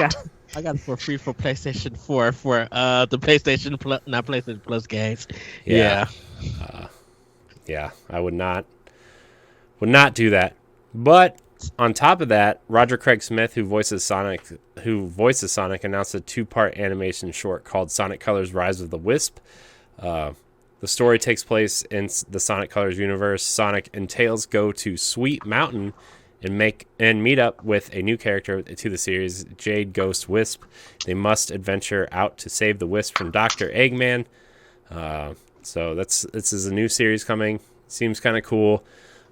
got it for free for PlayStation 4 for the PlayStation Plus, not PlayStation Plus games. Yeah. Yeah, I would not do that. But on top of that, Roger Craig Smith, who voices Sonic, announced a 2-part animation short called Sonic Colors: Rise of the Wisp. The story takes place in the Sonic Colors universe. Sonic and Tails go to Sweet Mountain and meet up with a new character to the series, Jade Ghost Wisp. They must adventure out to save the Wisp from Dr. Eggman. So this is a new series coming. Seems kind of cool.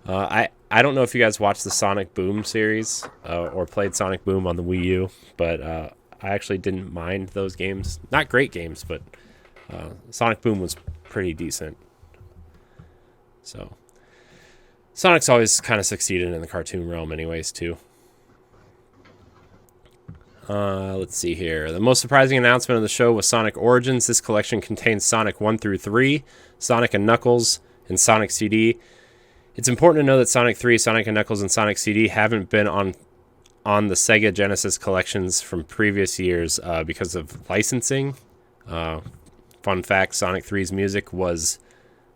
I don't know if you guys watched the Sonic Boom series or played Sonic Boom on the Wii U, but I actually didn't mind those games. Not great games, but Sonic Boom was pretty decent. So Sonic's always kind of succeeded in the cartoon realm anyways, too. Let's see here. The most surprising announcement of the show was Sonic Origins. This collection contains Sonic 1 through 3, Sonic and Knuckles, and Sonic CD. It's important to know that Sonic 3, Sonic and Knuckles, and Sonic CD haven't been on the Sega Genesis collections from previous years because of licensing. Fun fact, Sonic 3's music was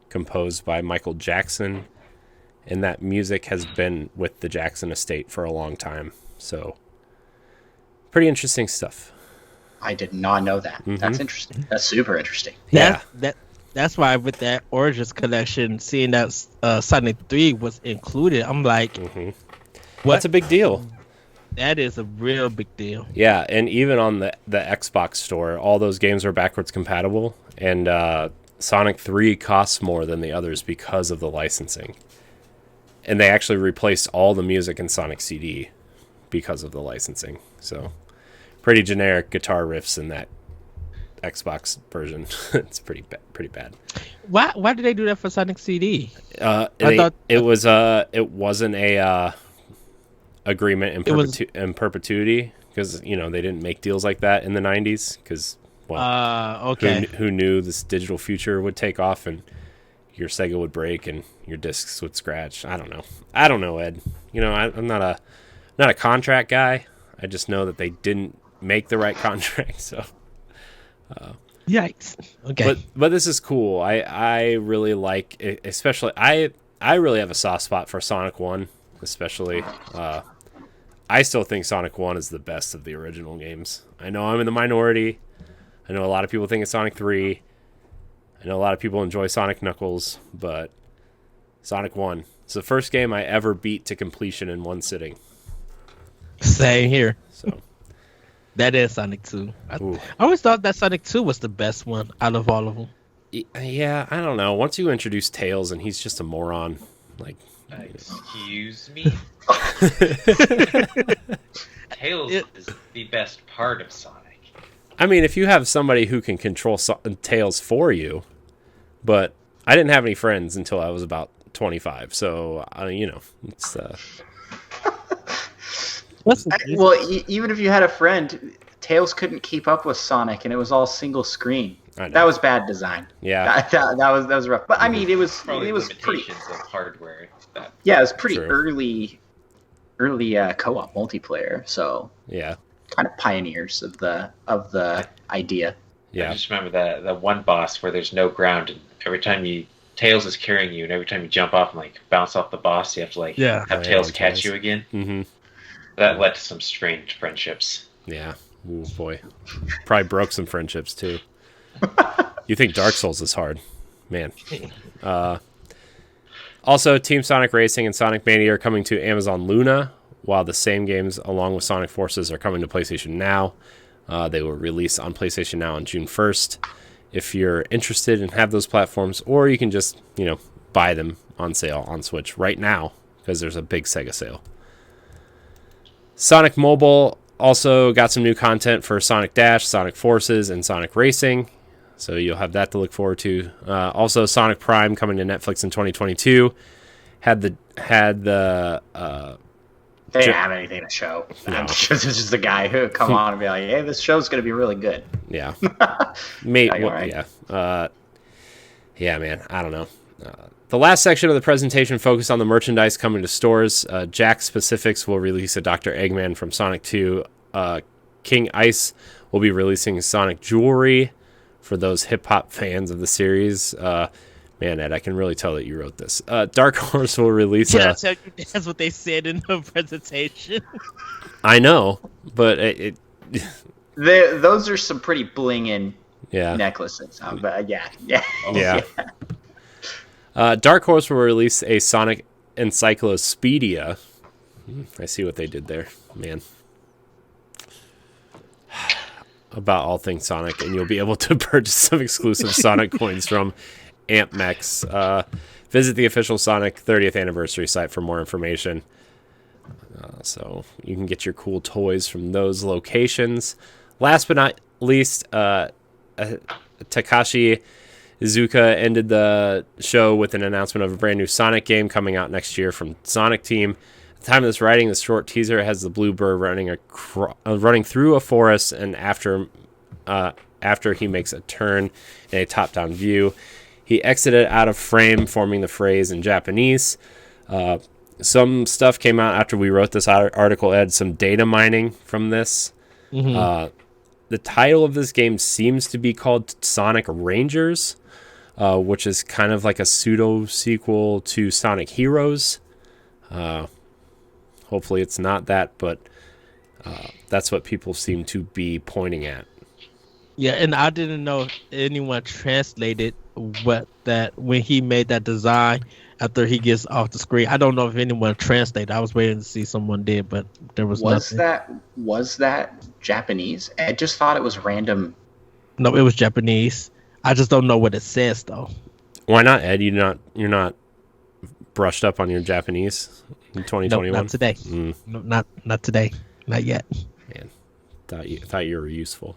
composed by Michael Jackson, and that music has been with the Jackson estate for a long time. So, pretty interesting stuff. I did not know that. Mm-hmm. That's interesting. That's super interesting. Yeah. That's why with that Origins collection, seeing that Sonic 3 was included, I'm like, what? That's a big deal. That is a real big deal. Yeah, and even on the Xbox store, all those games are backwards compatible, and Sonic 3 costs more than the others because of the licensing. And they actually replaced all the music in Sonic CD because of the licensing. So, pretty generic guitar riffs in that Xbox version. It's pretty bad. Why did they do that for Sonic CD? It wasn't a agreement in perpetuity, because they didn't make deals like that in the 90s, because okay. Who knew this digital future would take off and your Sega would break and your discs would scratch. I don't know, Ed. I'm not a contract guy. I just know that they didn't make the right contract, so yikes. Okay. But this is cool. I really like it, especially I really have a soft spot for Sonic 1, especially. I still think Sonic 1 is the best of the original games. I know I'm in the minority. I know a lot of people think it's Sonic 3. I know a lot of people enjoy Sonic Knuckles, but Sonic 1. It's the first game I ever beat to completion in one sitting. Same here. So that is Sonic 2. I always thought that Sonic 2 was the best one out of all of them. Yeah, I don't know. Once you introduce Tails and he's just a moron, like... Excuse me? Tails is the best part of Sonic. I mean, if you have somebody who can control Tails for you, but I didn't have any friends until I was about 25, so, it's... Well, even if you had a friend, Tails couldn't keep up with Sonic, and it was all single screen. I know. That was bad design. Yeah. That was rough. But I mean, it was Probably pretty. limitations of hardware. That Yeah, it was pretty True. early co-op multiplayer. So Yeah. kind of pioneers of the idea. I Yeah. just remember that one boss where there's no ground, and every time Tails is carrying you, and every time you jump off and like bounce off the boss, you have to like Yeah. have Oh, yeah, Tails on catch Tails. you again. Mm-hmm. That led to some strange friendships. Yeah. Ooh, boy. Probably broke some friendships, too. You think Dark Souls is hard. Man. Also, Team Sonic Racing and Sonic Mania are coming to Amazon Luna, while the same games, along with Sonic Forces, are coming to PlayStation Now. They will release on PlayStation Now on June 1st. If you're interested and have those platforms, or you can just, buy them on sale on Switch right now, because there's a big Sega sale. Sonic Mobile also got some new content for Sonic Dash, Sonic Forces, and Sonic Racing. So you'll have that to look forward to. Also, Sonic Prime coming to Netflix in 2022. Had the They didn't have anything to show. No. It's just the guy who would come on and be like, "Hey, this show's gonna be really good." yeah, you're right. yeah, man. I don't know. The last section of the presentation focused on the merchandise coming to stores. Jack Specifics will release a Dr. Eggman from Sonic 2. King Ice will be releasing Sonic jewelry for those hip-hop fans of the series. Man, Ed, I can really tell that you wrote this. Dark Horse will release Can I tell you that's what they said in the presentation? I know, but Those are some pretty bling-in yeah. necklaces. But yeah. Yeah. Dark Horse will release a Sonic Encyclopedia. I see what they did there, man. About all things Sonic, and you'll be able to purchase some exclusive Sonic coins from AmpMex. Visit the official Sonic 30th anniversary site for more information. So you can get your cool toys from those locations. Last but not least, Takashi Iizuka ended the show with an announcement of a brand new Sonic game coming out next year from Sonic Team. At the time of this writing, the short teaser has the blue bird running through a forest, and after he makes a turn in a top-down view, he exited out of frame, forming the phrase in Japanese. Some stuff came out after we wrote this article, Ed, some data mining from this. Mm-hmm. The title of this game seems to be called Sonic Rangers, which is kind of like a pseudo-sequel to Sonic Heroes. Hopefully it's not that, but that's what people seem to be pointing at. Yeah, and I didn't know if anyone translated when he made that design after he gets off the screen. I don't know if anyone translated. I was waiting to see someone did, but there was nothing. Was that Japanese? I just thought it was random. No, it was Japanese. I just don't know what it says though. Why not, Ed? You're not brushed up on your Japanese in 2021? No, not today. No, not today. Not yet. Man, thought you were useful.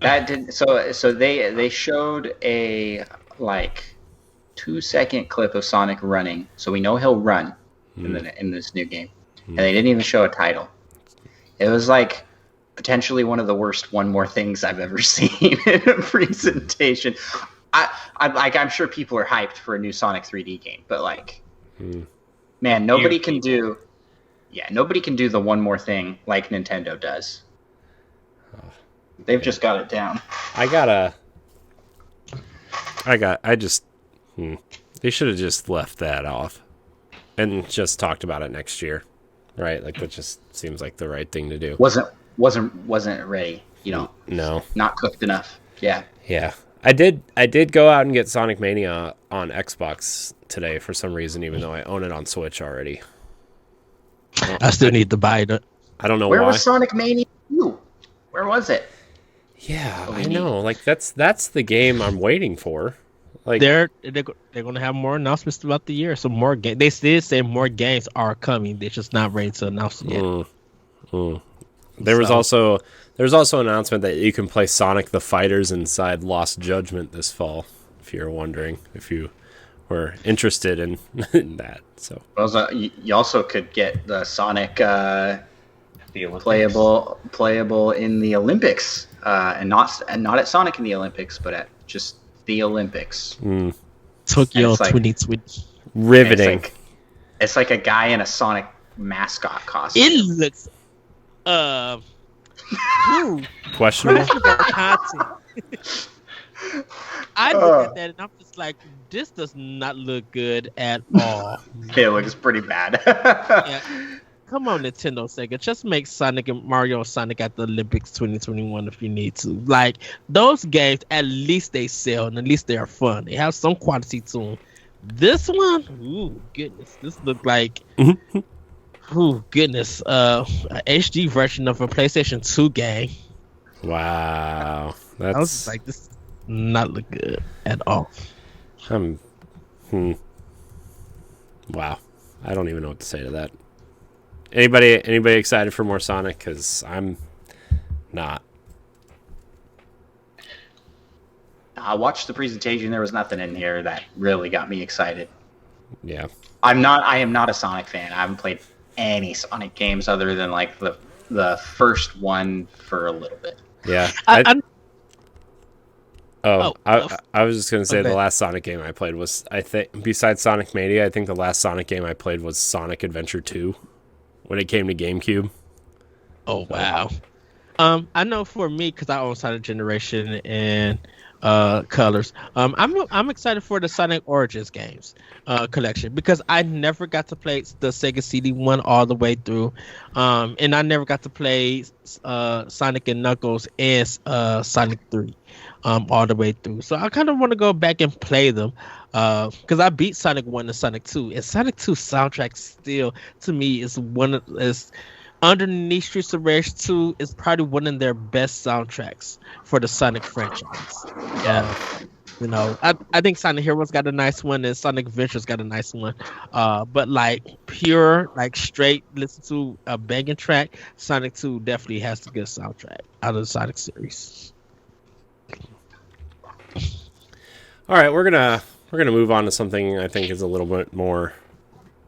That didn't. So they showed a 2-second clip of Sonic running, so we know he'll run in this new game, and they didn't even show a title. It was potentially one of the worst "one more things" I've ever seen in a presentation. I'm sure people are hyped for a new Sonic 3D game, but man, nobody can do the one more thing like Nintendo does. They've just got it down. They should have just left that off and just talked about it next year, right? That just seems like the right thing to do. Wasn't ready, No, not cooked enough. Yeah. I did go out and get Sonic Mania on Xbox today for some reason, even though I own it on Switch already. I still need to buy it. I don't know why. Where was Sonic Mania 2? Where was it? Yeah, I know. That's the game I'm waiting for. They're going to have more announcements throughout the year. So more games. They did say more games are coming. They're just not ready to announce it yet. There's also an announcement that you can play Sonic the Fighters inside Lost Judgment this fall. If you're wondering, if you were interested in that, so you also could get the Sonic the playable in the Olympics and not at Sonic in the Olympics, but at just the Olympics. Tokyo It's like- 2020. Riveting. It's like a guy in a Sonic mascot costume. It looks Questionable. questionable content. I look at that and I'm just like, this does not look good at all. It looks pretty bad. Yeah. Come on, Nintendo, Sega, just make Sonic and Mario and Sonic at the Olympics 2021 if you need to. Like, those games, at least they sell and at least they are fun. They have some quality to them. This one, ooh, goodness, this look like, ooh, goodness, a HD version of a PlayStation 2 game. Wow. I was just like, this does not look good at all. Wow. I don't even know what to say to that. Anybody excited for more Sonic? Because I'm not. I watched the presentation. There was nothing in here that really got me excited. Yeah. I am not a Sonic fan. I haven't played any Sonic games other than like the first one for a little bit. Yeah. I was just gonna say okay. the last Sonic game I played was, I think, besides Sonic Mania, I think the last Sonic game I played was Sonic Adventure 2 when it came to GameCube. Oh wow. I know for me, because I own Sonic Generation and Colors. I'm excited for the Sonic Origins games collection because I never got to play the Sega CD one all the way through, and I never got to play Sonic and Knuckles and Sonic 3 all the way through. So I kind of want to go back and play them because I beat Sonic 1 and Sonic 2, and Sonic 2 soundtrack still to me is underneath Streets of Rage 2 is probably one of their best soundtracks for the Sonic franchise. Yeah, you know, I think Sonic Heroes got a nice one and Sonic Adventures got a nice one. But like pure, like straight listen to a banging track, Sonic 2 definitely has the good soundtrack out of the Sonic series. All right, we're gonna move on to something I think is a little bit more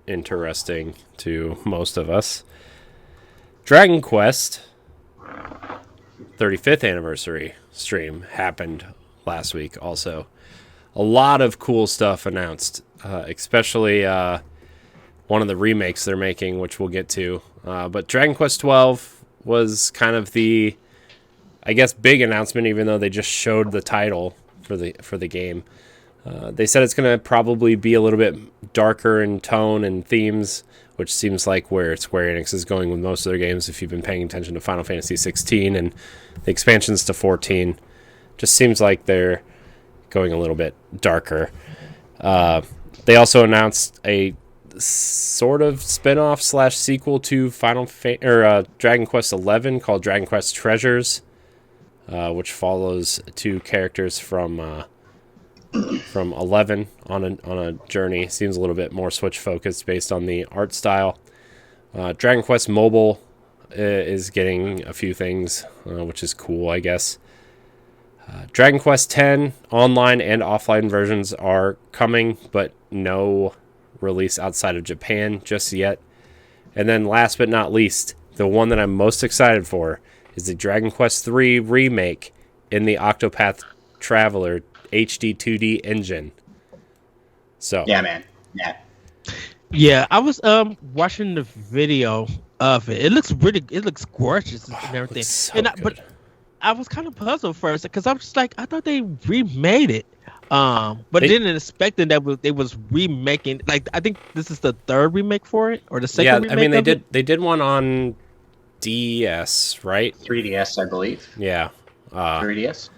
interesting to most of us. Dragon Quest 35th anniversary stream happened last week. Also, a lot of cool stuff announced, especially one of the remakes they're making, which we'll get to. But Dragon Quest 12 was kind of the, I guess, big announcement, even though they just showed the title for the game. They said it's going to probably be a little bit darker in tone and themes, which seems like where Square Enix is going with most of their games. If you've been paying attention to Final Fantasy 16 and the expansions to 14, just seems like they're going a little bit darker. They also announced a sort of spin-off / sequel to Dragon Quest 11 called Dragon Quest Treasures, which follows two characters from 11 on a journey. Seems a little bit more Switch focused based on the art style. Dragon Quest Mobile is getting a few things, which is cool, I guess. Dragon Quest X online and offline versions are coming, but no release outside of Japan just yet. And then last but not least, the one that I'm most excited for is the Dragon Quest III remake in the Octopath Traveler HD 2D engine. So Yeah, man. Yeah, I was watching the video of it. It looks gorgeous and everything. looks so And good. but I was kind of puzzled first because I was just like, I thought they remade it. But didn't expect that they was remaking. Like, I think this is the third remake for it, or the second. Yeah, remake I mean they did one on DS, right? 3DS, I believe. Yeah, 3DS.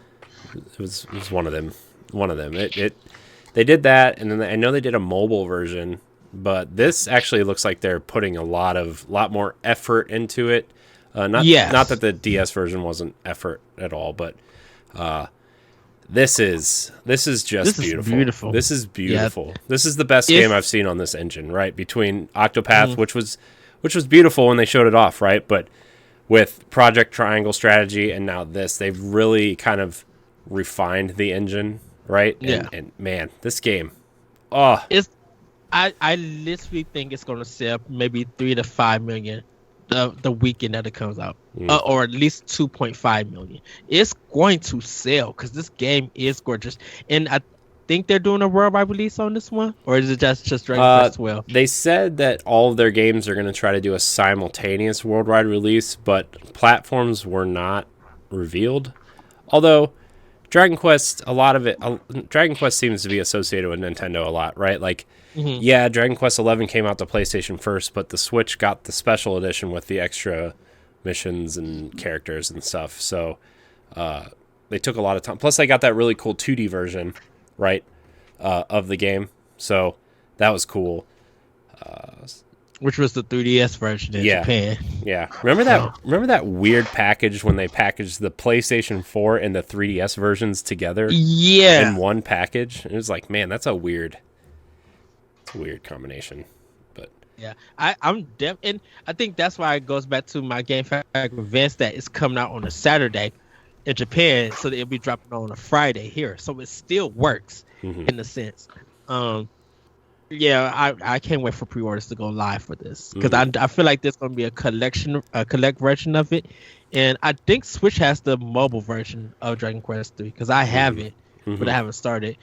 it was one of them. They did that, and then I know they did a mobile version, but this actually looks like they're putting a lot more effort into it. Not that the DS version wasn't effort at all, but this is just beautiful. This is beautiful. Yeah. This is the best game I've seen on this engine, right? Between Octopath, which was beautiful when they showed it off, right? But with Project Triangle Strategy and now this, they've really kind of refined the engine, right? Yeah. And man, this game, I literally think it's gonna sell maybe 3 to 5 million the weekend that it comes out, or at least 2.5 million. It's going to sell because this game is gorgeous, and I think they're doing a worldwide release on this one, or is it just Dragon Quest 12? They said that all of their games are going to try to do a simultaneous worldwide release, but platforms were not revealed. Although Dragon Quest, Dragon Quest seems to be associated with Nintendo a lot, right? Like, yeah, Dragon Quest 11 came out to PlayStation first, but the Switch got the special edition with the extra missions and characters and stuff. So they took a lot of time. Plus, they got that really cool 2D version, right, of the game. So that was cool. Which was the 3DS version in Japan. Yeah. Remember that weird package when they packaged the PlayStation 4 and the 3DS versions together? Yeah. In one package? It was like, man, that's a weird combination. But yeah, and I think that's why it goes back to my Game Fact events that it's coming out on a Saturday in Japan, so that it'll be dropping on a Friday here. So it still works in a sense. Yeah, I can't wait for pre-orders to go live for this because I feel like there's going to be a collect version of it, and I think Switch has the mobile version of Dragon Quest 3 because I have it, but I haven't started.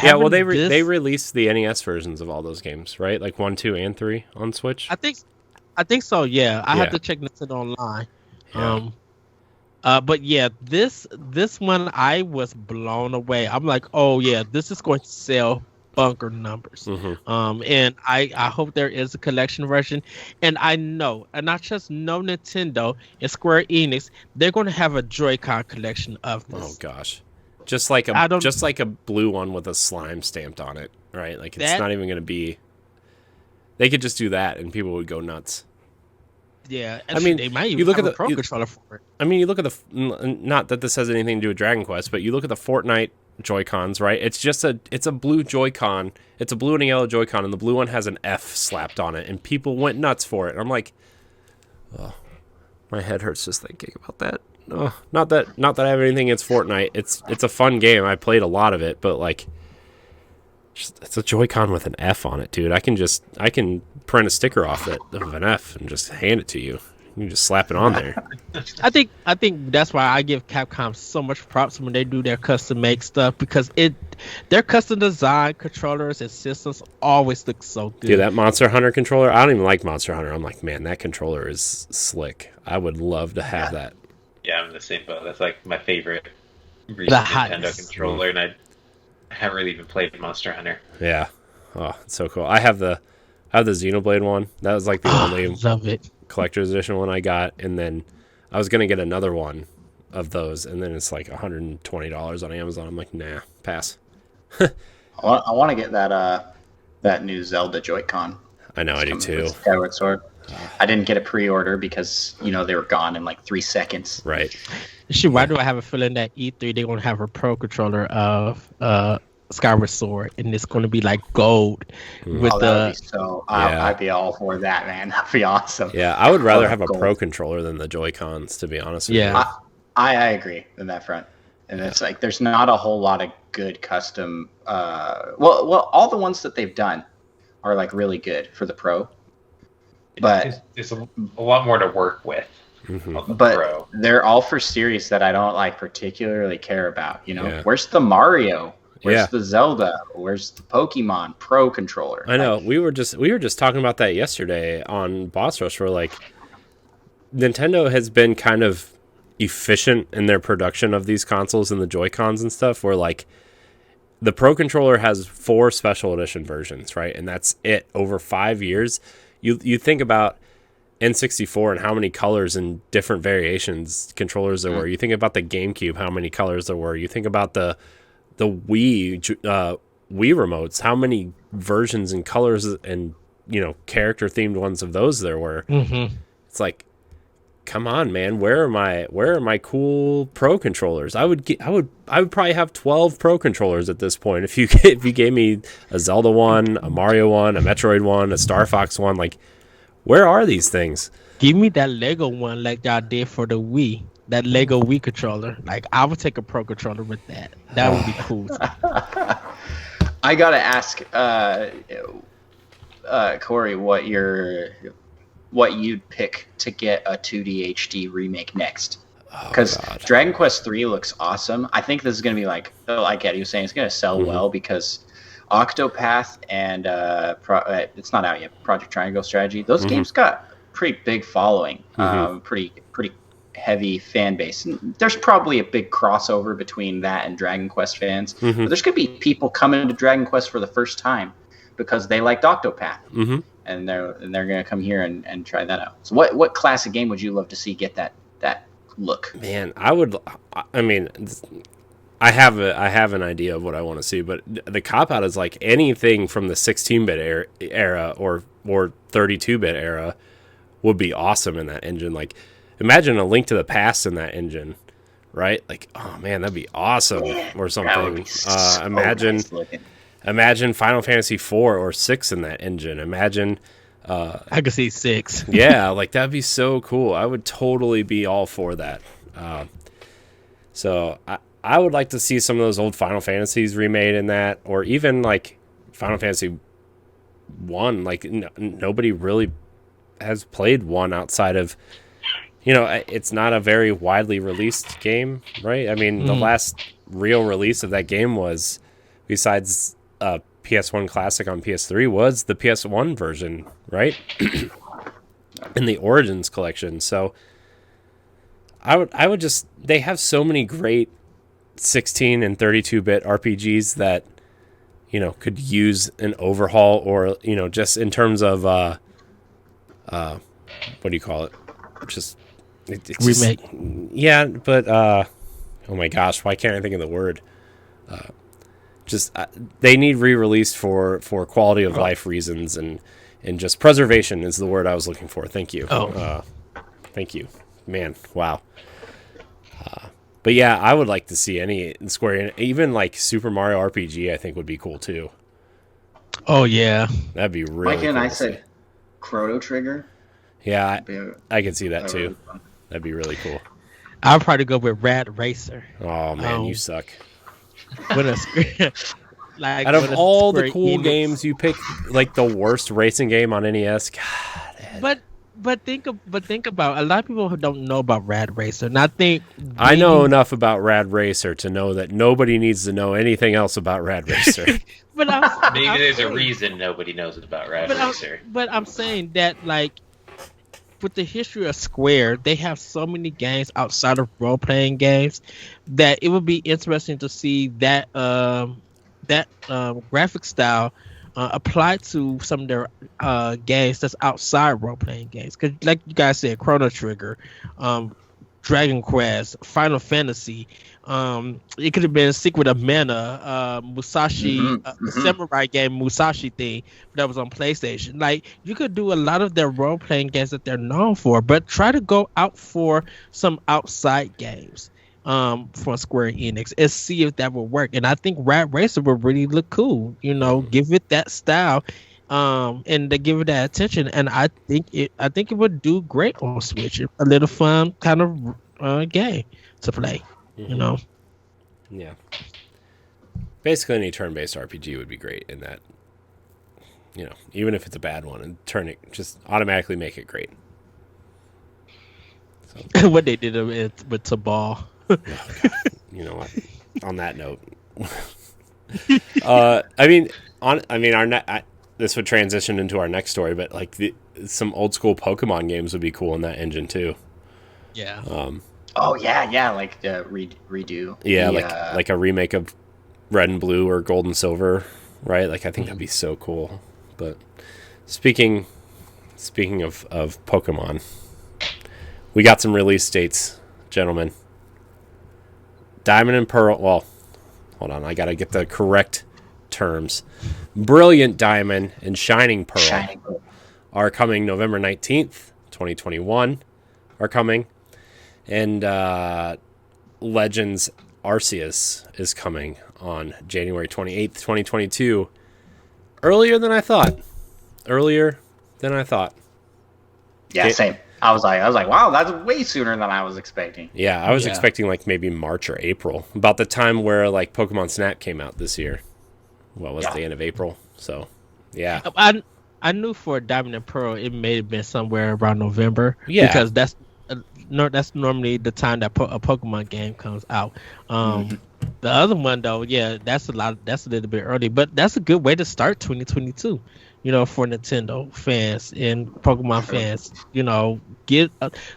Yeah, well, they released the NES versions of all those games, right? Like 1, 2, and 3 on Switch. I think so. Yeah, I have to check Nintendo online. Yeah. But yeah, this one I was blown away. I'm like, oh yeah, this is going to sell bunker numbers. And I hope there is a collection version. And I know, and not just know Nintendo and Square Enix, they're going to have a Joy-Con collection of this. Oh gosh, just like a blue one with a slime stamped on it, right? Like it's not even going to be. They could just do that, and people would go nuts. Yeah, I mean, they might even you look have at a Pro Controller for it. I mean, you look at not that this has anything to do with Dragon Quest, but you look at the Fortnite Joy-Cons, right? It's a blue Joy-Con. It's a blue and a yellow Joy-Con, and the blue one has an F slapped on it, and people went nuts for it. And I'm like, oh, my head hurts just thinking about that. Oh, not that I have anything against Fortnite. It's a fun game. I played a lot of it, but like, it's a Joy-Con with an F on it, dude. I can print a sticker off it of an F and just hand it to you. You can just slap it on there. I think that's why I give Capcom so much props when they do their custom make stuff, because their custom design controllers and systems always look so good. Dude, that Monster Hunter controller, I don't even like Monster Hunter. I'm like, man, that controller is slick. I would love to have that. Yeah, I'm in the same boat. That's like my favorite recent Nintendo controller, and I haven't really even played Monster Hunter. Yeah. Oh, it's so cool. I have the Xenoblade one. That was like the only love it. collector's edition one I got, and then I was gonna get another one of those, and then it's like $120 on Amazon. I'm like, nah, pass. I want to get that new Zelda Joy-Con. I know, I do too. Skyward Sword. I didn't get a pre-order because they were gone in like 3 seconds. Right. Shit, why do I have a feeling that E3 they're gonna have a Pro Controller of Skyward Sword, and it's going to be like gold with I'd be all for that, man. That'd be awesome. Yeah, I would rather have a Pro Controller than the Joy-Cons, to be honest with you. I agree in that front. And it's like there's not a whole lot of good custom well all the ones that they've done are like really good for the Pro. But it's a lot more to work with. But Pro. They're all for series that I don't like particularly care about. Yeah. Where's the Mario? Where's the Zelda? Where's the Pokemon Pro Controller? I know. We were just talking about that yesterday on Boss Rush. We're like, Nintendo has been kind of efficient in their production of these consoles and the Joy-Cons and stuff, where like the Pro Controller has 4 special edition versions, right? And that's it. Over 5 years, you think about N64 and how many colors and different variations controllers there were. You think about the GameCube, how many colors there were. You think about the Wii remotes, how many versions and colors and character themed ones of those there were. It's like, come on, man, where are my cool Pro controllers? I would probably have 12 Pro controllers at this point if you gave me a Zelda one, a Mario one, a Metroid one, a Star Fox one. Like, where are these things? Give me that Lego one like y'all did for the Wii. That Lego Wii controller. Like, I would take a Pro Controller with that. That would be cool. I gotta ask Corey what your what you'd pick to get a 2D HD remake next. Oh, Because God. Dragon Quest 3 looks awesome. I think this is going to be like Eddie was saying, it's going to sell well because Octopath and it's not out yet. Project Triangle Strategy. Those games got pretty big following, pretty heavy fan base. And there's probably a big crossover between that and Dragon Quest fans. But there's going to be people coming to Dragon Quest for the first time because they liked Octopath, and they're going to come here and try that out. So what classic game would you love to see get that look? Man, I mean, I have an idea of what I want to see, but the cop out is like anything from the 16-bit era or 32-bit era would be awesome in that engine. Like, imagine A Link to the Past in that engine, right? Like, oh man, that'd be awesome, or something. Imagine Final Fantasy 4 or 6 in that engine. Imagine. I could see 6. Yeah, like that'd be so cool. I would totally be all for that. So I would like to see some of those old Final Fantasies remade in that, or even like Final Fantasy 1. Like nobody really has played 1 outside of, it's not a very widely released game, right? I mean, the last real release of that game was, besides PS1 Classic on PS3, was the PS1 version, right? In the Origins collection. So I would just, they have so many great 16 and 32-bit RPGs that, could use an overhaul, or, just in terms of, what do you call it? It's remake. Yeah, but, oh my gosh, why can't I think of the word? They need re-released for quality of life reasons, and just preservation is the word I was looking for. Thank you. Thank you, man. Wow. But yeah, I would like to see any Square, even like Super Mario RPG. I think would be cool too. Oh yeah, that'd be really. Mike and cool I said Chrono Trigger. Yeah, I could see that too. That'd be really cool. I'll probably go with Rad Racer. Oh man, you suck. Out of all the cool games, you pick like the worst racing game on NES. God, Ed. But think about, a lot of people who don't know about Rad Racer, and I know enough about Rad Racer to know that nobody needs to know anything else about Rad Racer. Maybe there's a reason nobody knows about Rad Racer. But I'm saying that, like, with the history of Square, they have so many games outside of role-playing games that it would be interesting to see that graphic style applied to some of their games that's outside role-playing games. Because, like you guys said, Chrono Trigger, Dragon Quest, Final Fantasy. It could have been Secret of Mana, Musashi, samurai game Musashi thing that was on PlayStation. Like, you could do a lot of their role-playing games that they're known for, but try to go out for some outside games from Square Enix and see if that will work. And I think Rad Racer would really look cool. Give it that style, and to give it that attention. And I think it would do great on Switch. A little fun kind of game to play. Yeah. Basically, any turn-based RPG would be great in that. Even if it's a bad one, and just automatically make it great. So. What they did with Tabal. You know what? On that note, this would transition into our next story, but like some old school Pokemon games would be cool in that engine too. Yeah. Oh yeah, like the redo. Yeah, like a remake of Red and Blue or Gold and Silver, right? Like I think that'd be so cool. But speaking of Pokemon, we got some release dates, gentlemen. Diamond and Pearl. Well, hold on, I gotta get the correct terms. Brilliant Diamond and Shining Pearl are coming November 19th, 2021. Are coming. And Legends Arceus is coming on January 28th, 2022. Earlier than I thought. Yeah, same. I was like, wow, that's way sooner than I was expecting. Yeah, I was expecting like maybe March or April. About the time where like Pokemon Snap came out this year. What was the end of April? So, yeah. I I knew for Diamond and Pearl it may have been somewhere around November. Yeah. Because that's normally the time that a Pokemon game comes out. The other one though, yeah, that's a little bit early, but that's a good way to start 2022. For Nintendo fans and Pokemon fans,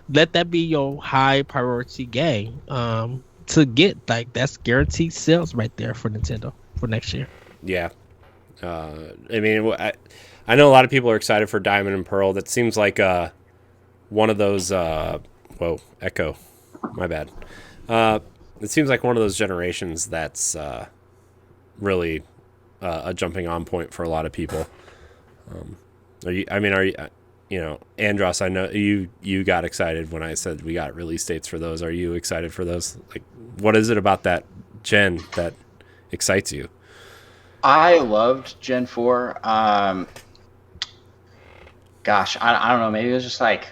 let that be your high priority game. To get that's guaranteed sales right there for Nintendo for next year. Yeah. I mean, I know a lot of people are excited for Diamond and Pearl. That seems like one of those. Whoa, echo. My bad. It seems like one of those generations that's really a jumping on point for a lot of people. Are you? Andross? I know you got excited when I said we got release dates for those. Are you excited for those? Like, what is it about that gen that excites you? I loved Gen 4. Gosh, I don't know. Maybe it was just like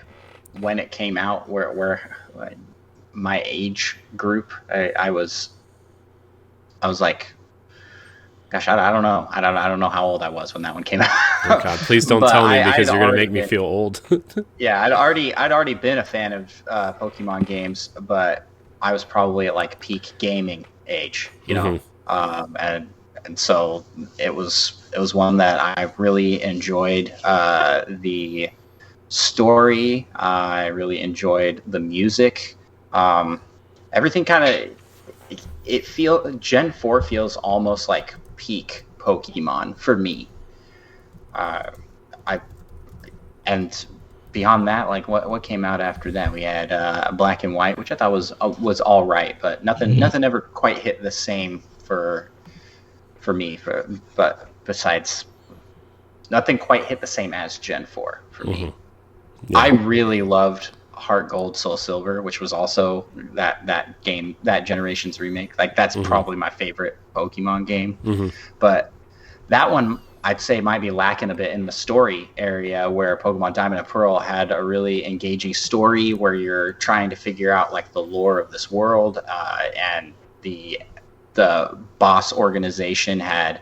when it came out, where like, my age group, I was like, gosh, I don't know. I don't know how old I was when that one came out. Oh God, please don't tell me because you're gonna make me feel old. Yeah, I'd already been a fan of Pokemon games, but I was probably at like peak gaming age, and so it was one that I really enjoyed. The story, I really enjoyed the music. Everything kind of Gen 4 feels almost like peak Pokemon for me. And beyond that, like what came out after that, we had Black and White, which I thought was all right, but nothing ever quite hit the same for me. But besides, nothing quite hit the same as Gen 4 for me. Yeah. I really loved Heart Gold, Soul Silver, which was also that game, that generation's remake. Like that's probably my favorite Pokemon game. But that one I'd say might be lacking a bit in the story area, where Pokemon Diamond and Pearl had a really engaging story where you're trying to figure out like the lore of this world, and the boss organization had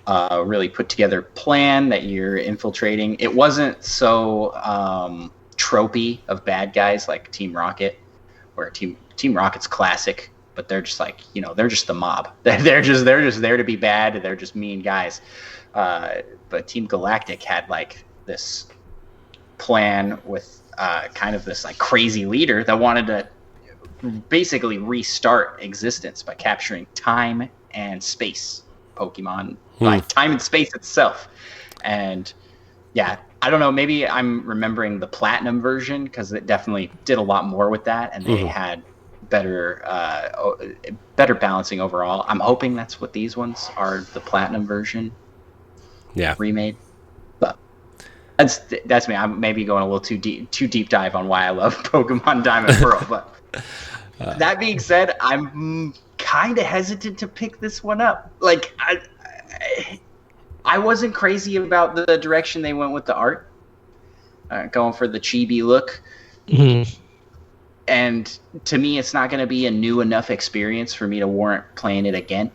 a really put together plan that you're infiltrating. It wasn't so tropey of bad guys like Team Rocket, where Team Rocket's classic, but they're just like, they're just the mob. They're just there to be bad. They're just mean guys. But Team Galactic had like this plan with kind of this like crazy leader that wanted to basically restart existence by capturing time and space Pokemon, like time and space itself. And yeah, I don't know, maybe I'm remembering the Platinum version because it definitely did a lot more with that, and they had better balancing overall. I'm hoping that's what these ones are, the Platinum version. Yeah, remade. But that's me. I'm maybe going a little too deep dive on why I love Pokemon Diamond and Pearl. But that being said, I'm kind of hesitant to pick this one up. Like I wasn't crazy about the direction they went with the art, going for the chibi look. And to me, it's not going to be a new enough experience for me to warrant playing it again.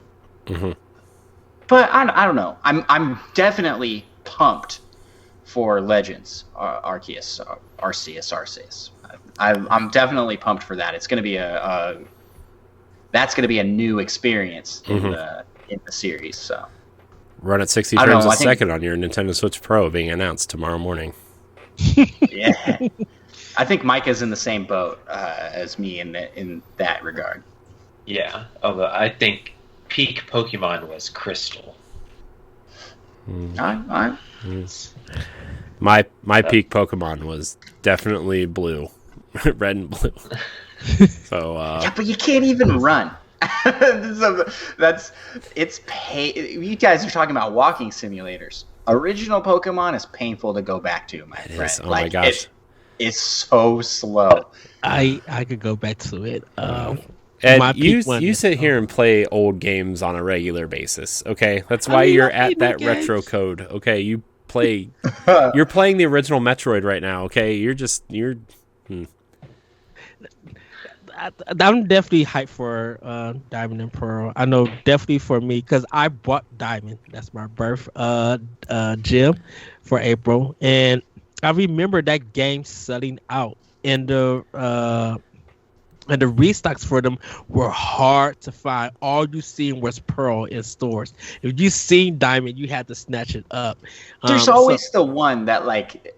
But I don't know. I'm definitely pumped for Legends Arceus. I'm definitely pumped for that. It's going to be that's going to be a new experience in the series. So run at 60 frames a second on your Nintendo Switch Pro being announced tomorrow morning. Yeah, I think Micah's in the same boat as me in that regard. Yeah, although I think peak Pokemon was Crystal. My peak Pokemon was definitely Blue, Red and Blue. So yeah, but you can't even run. So you guys are talking about walking simulators. Original Pokemon is painful to go back to, my friend. Oh my gosh, it's so slow. I could go back to it. Ed, you sit here and play old games on a regular basis, okay? That's why you're at that retro code, okay? You're playing the original Metroid right now, okay? I'm definitely hyped for Diamond and Pearl. I know definitely for me, because I bought Diamond. That's my birth gem for April, and I remember that game selling out, and the restocks for them were hard to find. All you seen was Pearl in stores. If you seen Diamond, you had to snatch it up. There's always the one that, like,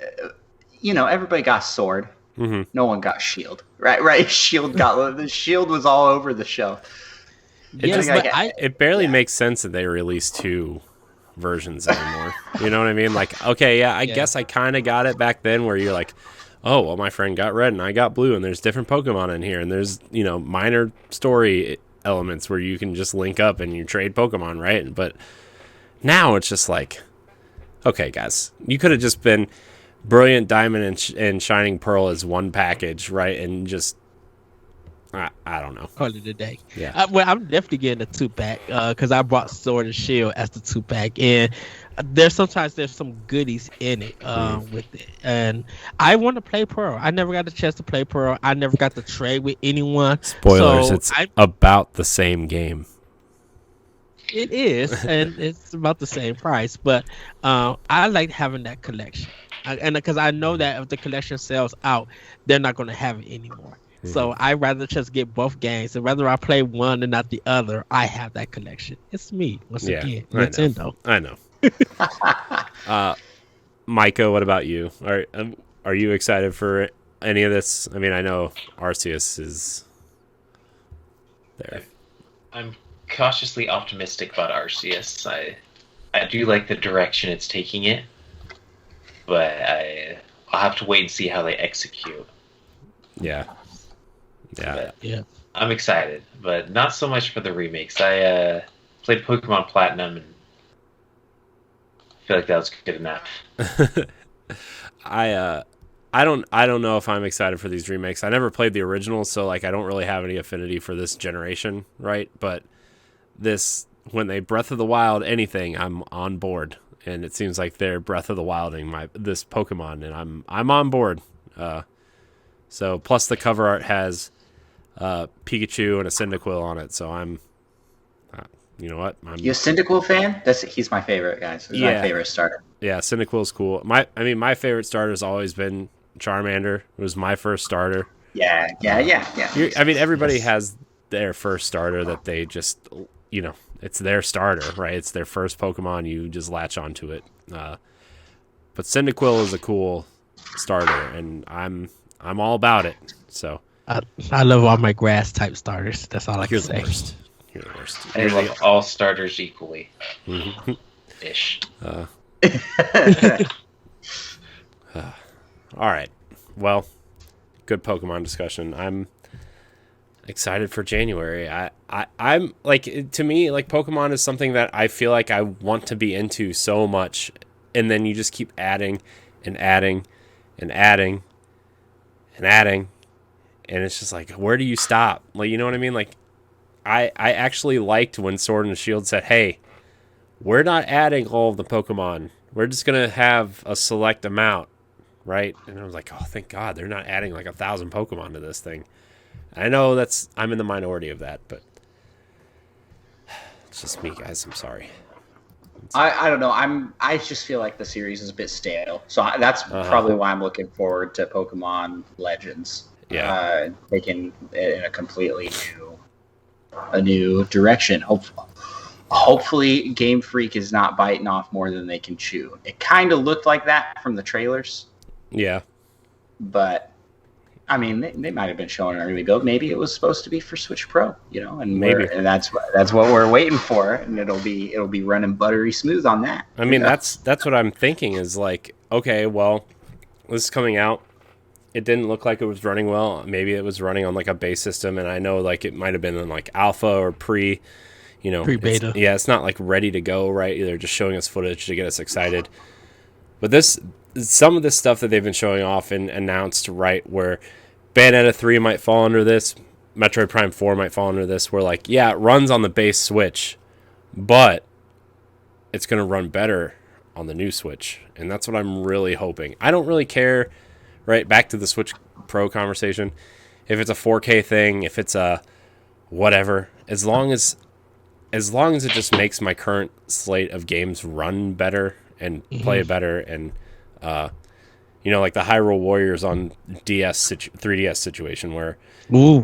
everybody got Sword. Mm-hmm. No one got Shield. Right. The Shield was all over the shelf. It barely makes sense that they release 2 versions anymore. You know what I mean? Like, okay, I guess I kind of got it back then, where you're like, oh, well, my friend got red and I got blue, and there's different Pokemon in here, and there's, minor story elements where you can just link up and you trade Pokemon, right? But now it's just like, okay, guys, you could have just been Brilliant Diamond and Shining Pearl as one package, right? And just, I don't know. Call it a day. Yeah. I'm definitely getting a 2-pack because I brought Sword and Shield as the 2-pack, and there's some goodies in it with it. And I want to play Pearl. I never got the chance to play Pearl. I never got to trade with anyone. Spoilers, so it's about the same game. It is, and it's about the same price. But I like having that collection, and because I know that if the collection sells out, they're not going to have it anymore. So I'd rather just get both games. And whether I play one and not the other, I have that collection. It's me, once again, Nintendo. I know. Micah, what about you? Are you excited for any of this? I mean, I know Arceus is there. I'm cautiously optimistic about Arceus. I do like the direction it's taking it, but I'll have to wait and see how they execute. Yeah. I'm excited, but not so much for the remakes. I played Pokemon Platinum and feel like that was good enough. I don't know if I'm excited for these remakes. I never played the original, so like I don't really have any affinity for this generation, right? But when they Breath of the Wild anything, I'm on board, and it seems like they're Breath of the Wilding this Pokemon, and I'm on board. So plus the cover art has Pikachu and a Cyndaquil on it, so I'm you know what? You a Cyndaquil fan? He's my favorite, guys. He's my favorite starter. Yeah, Cyndaquil's cool. My favorite starter has always been Charmander. It was my first starter. Yeah. I mean, everybody has their first starter that they just, it's their starter, right? It's their first Pokemon. You just latch onto it. But Cyndaquil is a cool starter, and I'm all about it. So I love all my grass type starters. That's all I can say. You're the worst. I love all starters equally. Ish. All right. Well, good Pokemon discussion. I'm excited for January. I'm like, to me, like, Pokemon is something that I feel like I want to be into so much, and then you just keep adding and adding and adding and adding, and it's just like, where do you stop? Like, you know what I mean? Like, I actually liked when Sword and Shield said, hey, we're not adding all of the Pokemon. We're just going to have a select amount, right? And I was like, oh, thank God, they're not adding like 1,000 Pokemon to this thing. I know I'm in the minority of that, but it's just me, guys. I'm sorry. I don't know. I just feel like the series is a bit stale. So that's probably why I'm looking forward to Pokemon Legends. Yeah. Taking it in a completely new direction. Hopefully Game Freak is not biting off more than they can chew. It kind of looked like that from the trailers. Yeah. But I mean, they might have been showing it. Here we go. Maybe it was supposed to be for Switch Pro, and maybe, and that's what we're waiting for, and it'll be running buttery smooth on that. I mean, that's what I'm thinking is like, okay, well, this is coming out. It didn't look like it was running well. Maybe it was running on like a base system, and I know like it might have been in like alpha or pre-beta. It's not like ready to go, right? They're just showing us footage to get us excited. But some of this stuff that they've been showing off and announced, right, where Bayonetta 3 might fall under this, Metroid Prime 4 might fall under this, where like, yeah, it runs on the base Switch, but it's going to run better on the new Switch. And that's what I'm really hoping. I don't really care, right, back to the Switch Pro conversation, if it's a 4K thing, if it's a whatever, as long as it just makes my current slate of games run better and play it better. And like the Hyrule Warriors on 3DS situation where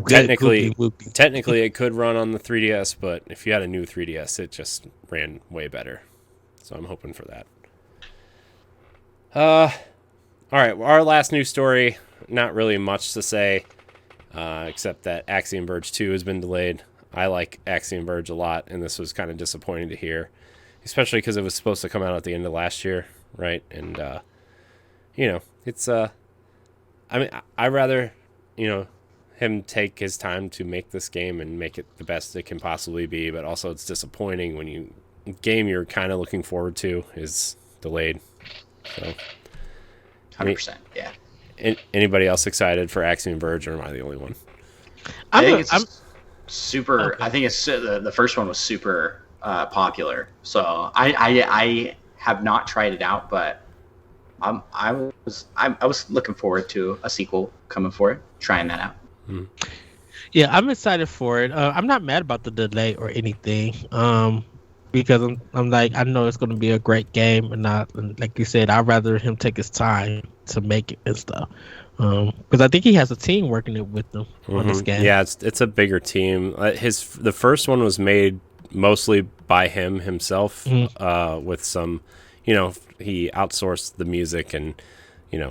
technically it could run on the 3DS, but if you had a new 3DS, it just ran way better. So I'm hoping for that. All right, our last news story, not really much to say, except that Axiom Verge 2 has been delayed. I like Axiom Verge a lot, and this was kind of disappointing to hear, especially because it was supposed to come out at the end of last year, right? And, it's, I mean, I'd rather, him take his time to make this game and make it the best it can possibly be, but also it's disappointing when game you're kind of looking forward to is delayed. So 100%, yeah. Anybody else excited for Axiom Verge, or am I the only one? I think it's super. Okay. I think it's the first one was super popular. So I have not tried it out, but I was looking forward to a sequel coming for it, trying that out. Mm. Yeah, I'm excited for it. I'm not mad about the delay or anything. Because I'm like, I know it's going to be a great game, and like you said, I'd rather him take his time to make it and stuff. Because I think he has a team working it with him on this game. Yeah, it's a bigger team. The first one was made mostly by himself, with some, he outsourced the music and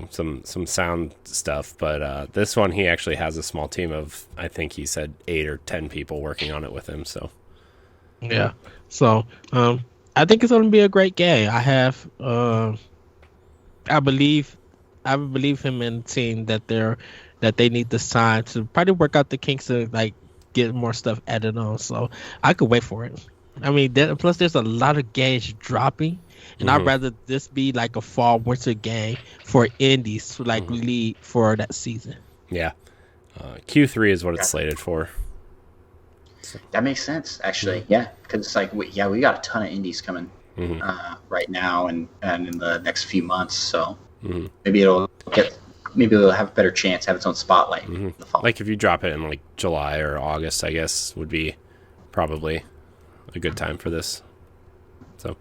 some sound stuff. But this one, he actually has a small team of, I think he said 8 or 10 people working on it with him. So yeah. So, I think it's going to be a great game. I believe him and the team that they need this time to probably work out the kinks to like get more stuff added on. So I could wait for it. I mean, plus there's a lot of games dropping, and I'd rather this be like a fall winter game for indies to like lead for that season. Yeah, Q3 is what it's slated for. That makes sense, actually. Yeah, because it's like we got a ton of indies coming right now and in the next few months. So maybe it'll have a better chance, have its own spotlight in the fall. Like if you drop it in like July or August, I guess would be probably a good time for this. So,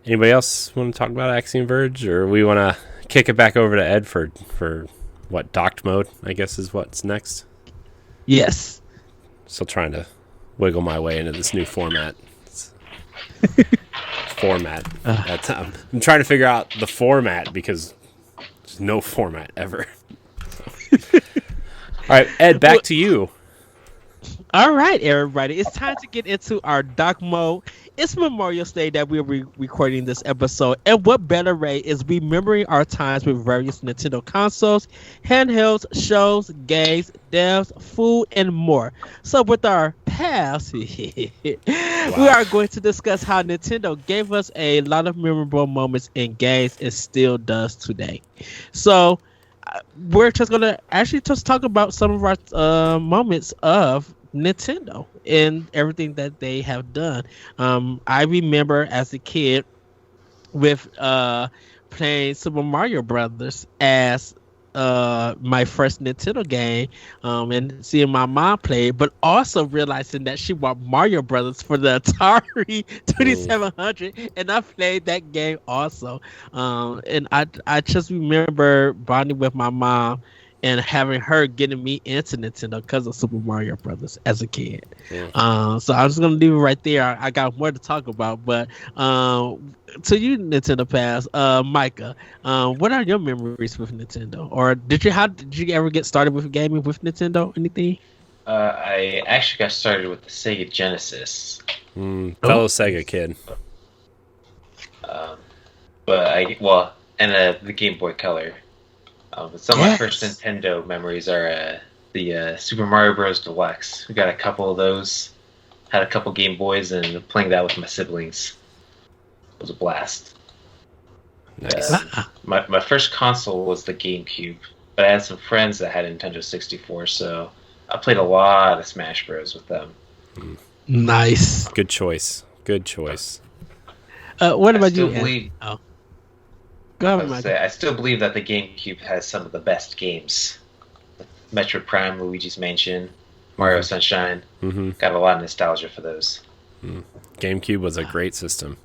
anybody else want to talk about Axiom Verge, or we want to kick it back over to Ed for what docked mode? I guess is what's next. Yes. Still trying to wiggle my way into this new format. I'm trying to figure out the format because there's no format ever. All right, Ed, back to you. All right, everybody. It's time to get into our doc mode. It's Memorial Day that we're recording this episode, and what better way is remembering our times with various Nintendo consoles, handhelds, shows, games, devs, food, and more. So with our pals, we are going to discuss how Nintendo gave us a lot of memorable moments in games and still does today. So we're just going to actually just talk about some of our moments of Nintendo and everything that they have done. I remember as a kid with playing Super Mario Brothers as my first Nintendo game, and seeing my mom play it, but also realizing that she bought Mario Brothers for the Atari 2700, and I played that game also. And I just remember bonding with my mom and having her getting me into Nintendo because of Super Mario Brothers as a kid. So I'm just gonna leave it right there. I got more to talk about, but to you, Nintendo Pass, Micah, what are your memories with Nintendo? Or did you ever get started with gaming with Nintendo? Anything? I actually got started with the Sega Genesis. Fellow Sega kid. And the Game Boy Color. Some of my first Nintendo memories are the Super Mario Bros. Deluxe. We got a couple of those. Had a couple Game Boys, and playing that with my siblings was a blast. Nice. My first console was the GameCube, but I had some friends that had Nintendo 64, so I played a lot of Smash Bros. With them. Nice. Good choice. What about you? Go ahead, I still believe that the GameCube has some of the best games. Metroid Prime, Luigi's Mansion, Mario Sunshine. Got a lot of nostalgia for those. GameCube was a great system.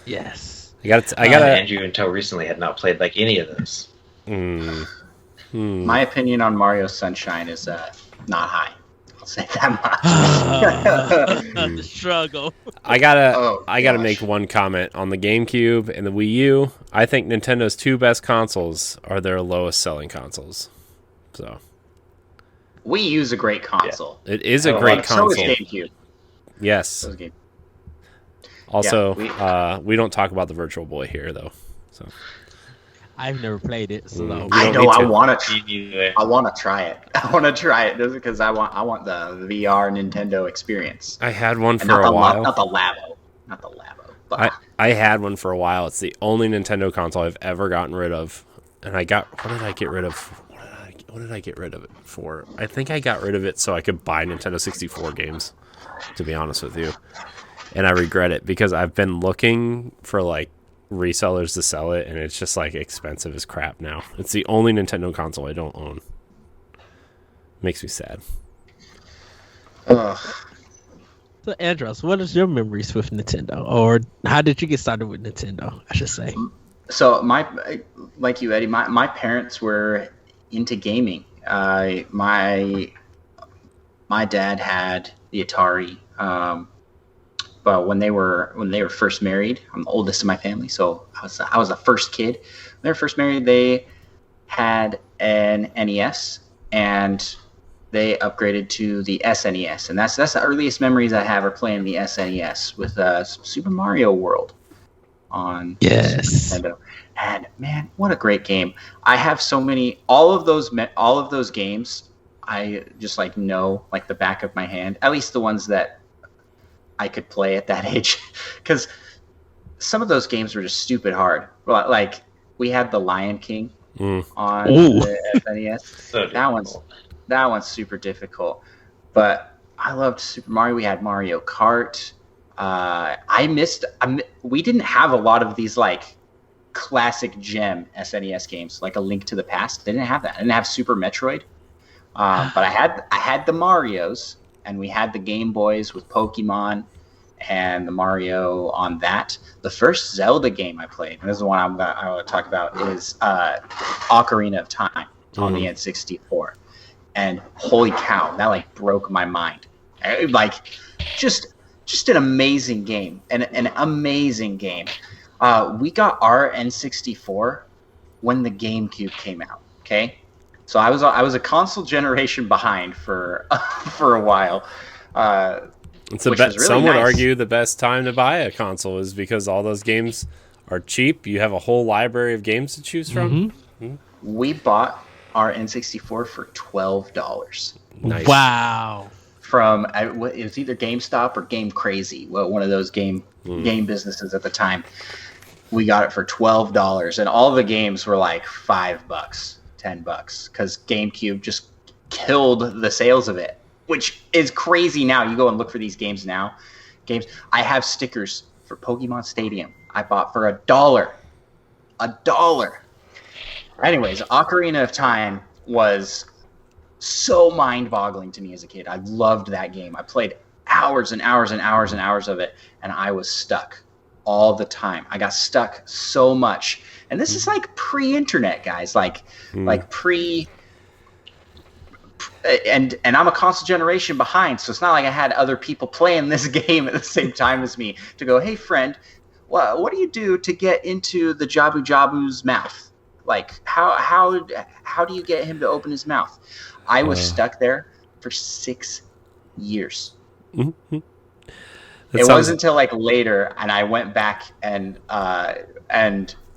Yes. I gotta. Andrew until recently had not played like any of those. My opinion on Mario Sunshine is not high. I'll say that much. The struggle. I gotta Oh, gosh. make one comment on the GameCube and the Wii U. I think Nintendo's two best consoles are their lowest selling consoles. So Wii U's a great console. it is a great console. So is GameCube. Yes. So is GameCube. Also, Yeah, we don't talk about the Virtual Boy here though. So I've never played it, so no. I know. I want to. Either. I want to try it. I want to try it just because I want the VR Nintendo experience. I had one And for a while. Not the Labo. But I had one for a while. It's the only Nintendo console I've ever gotten rid of. And what did I get rid of? What did I get rid of it for? I think I got rid of it so I could buy Nintendo 64 games, to be honest with you. And I regret it because I've been looking for like resellers to sell it, and it's just like expensive as crap now. It's the only Nintendo console I don't own. Makes me sad. ugh. So, Andross, what is your memories with Nintendo? Or how did you get started with Nintendo, I should say? So like you, Eddie, my parents were into gaming. My dad had the Atari. But when they were first married, I'm the oldest in my family, so I was the first kid. When they were first married, they had an NES, and they upgraded to the SNES, and that's the earliest memories I have are playing the SNES with Super Mario World on Yes. Super Nintendo. And man, what a great game! I have so many. All of those games, I just like know like the back of my hand. At least the ones that I could play at that age, because some of those games were just stupid hard. Like we had the Lion King on the SNES. So That one's super difficult. But I loved Super Mario. We had Mario Kart. We didn't have a lot of these like classic gem SNES games, like A Link to the Past. They didn't have that. I didn't have Super Metroid. But I had the Marios. And we had the Game Boys with Pokemon and the Mario on that. The first Zelda game I played, and this is the one I want to talk about, is Ocarina of Time on the N64. And holy cow, that like broke my mind. Like just an amazing game, an amazing game. We got our N64 when the GameCube came out. Okay. So I was a console generation behind for a while. It's really some would argue the best time to buy a console is because all those games are cheap. You have a whole library of games to choose from. Mm-hmm. We bought our N64 for $12. Nice. Wow. From it was either GameStop or Game Crazy, one of those game businesses at the time. We got it for $12, and all the games were like $5. $10 because GameCube just killed the sales of it, which is crazy now. You go and look for these games now. I have stickers for Pokemon Stadium I bought for $1. Anyways, Ocarina of Time was so mind-boggling to me as a kid. I loved that game. I played hours and hours and hours and hours of it, and I was stuck all the time. I got stuck so much. And this is like pre-internet, guys. Like pre. And I'm a console generation behind, so it's not like I had other people playing this game at the same time as me to go, hey friend, what do you do to get into the Jabu Jabu's mouth? Like how do you get him to open his mouth? I was stuck there for 6 years. Mm-hmm. It wasn't until like later, and I went back and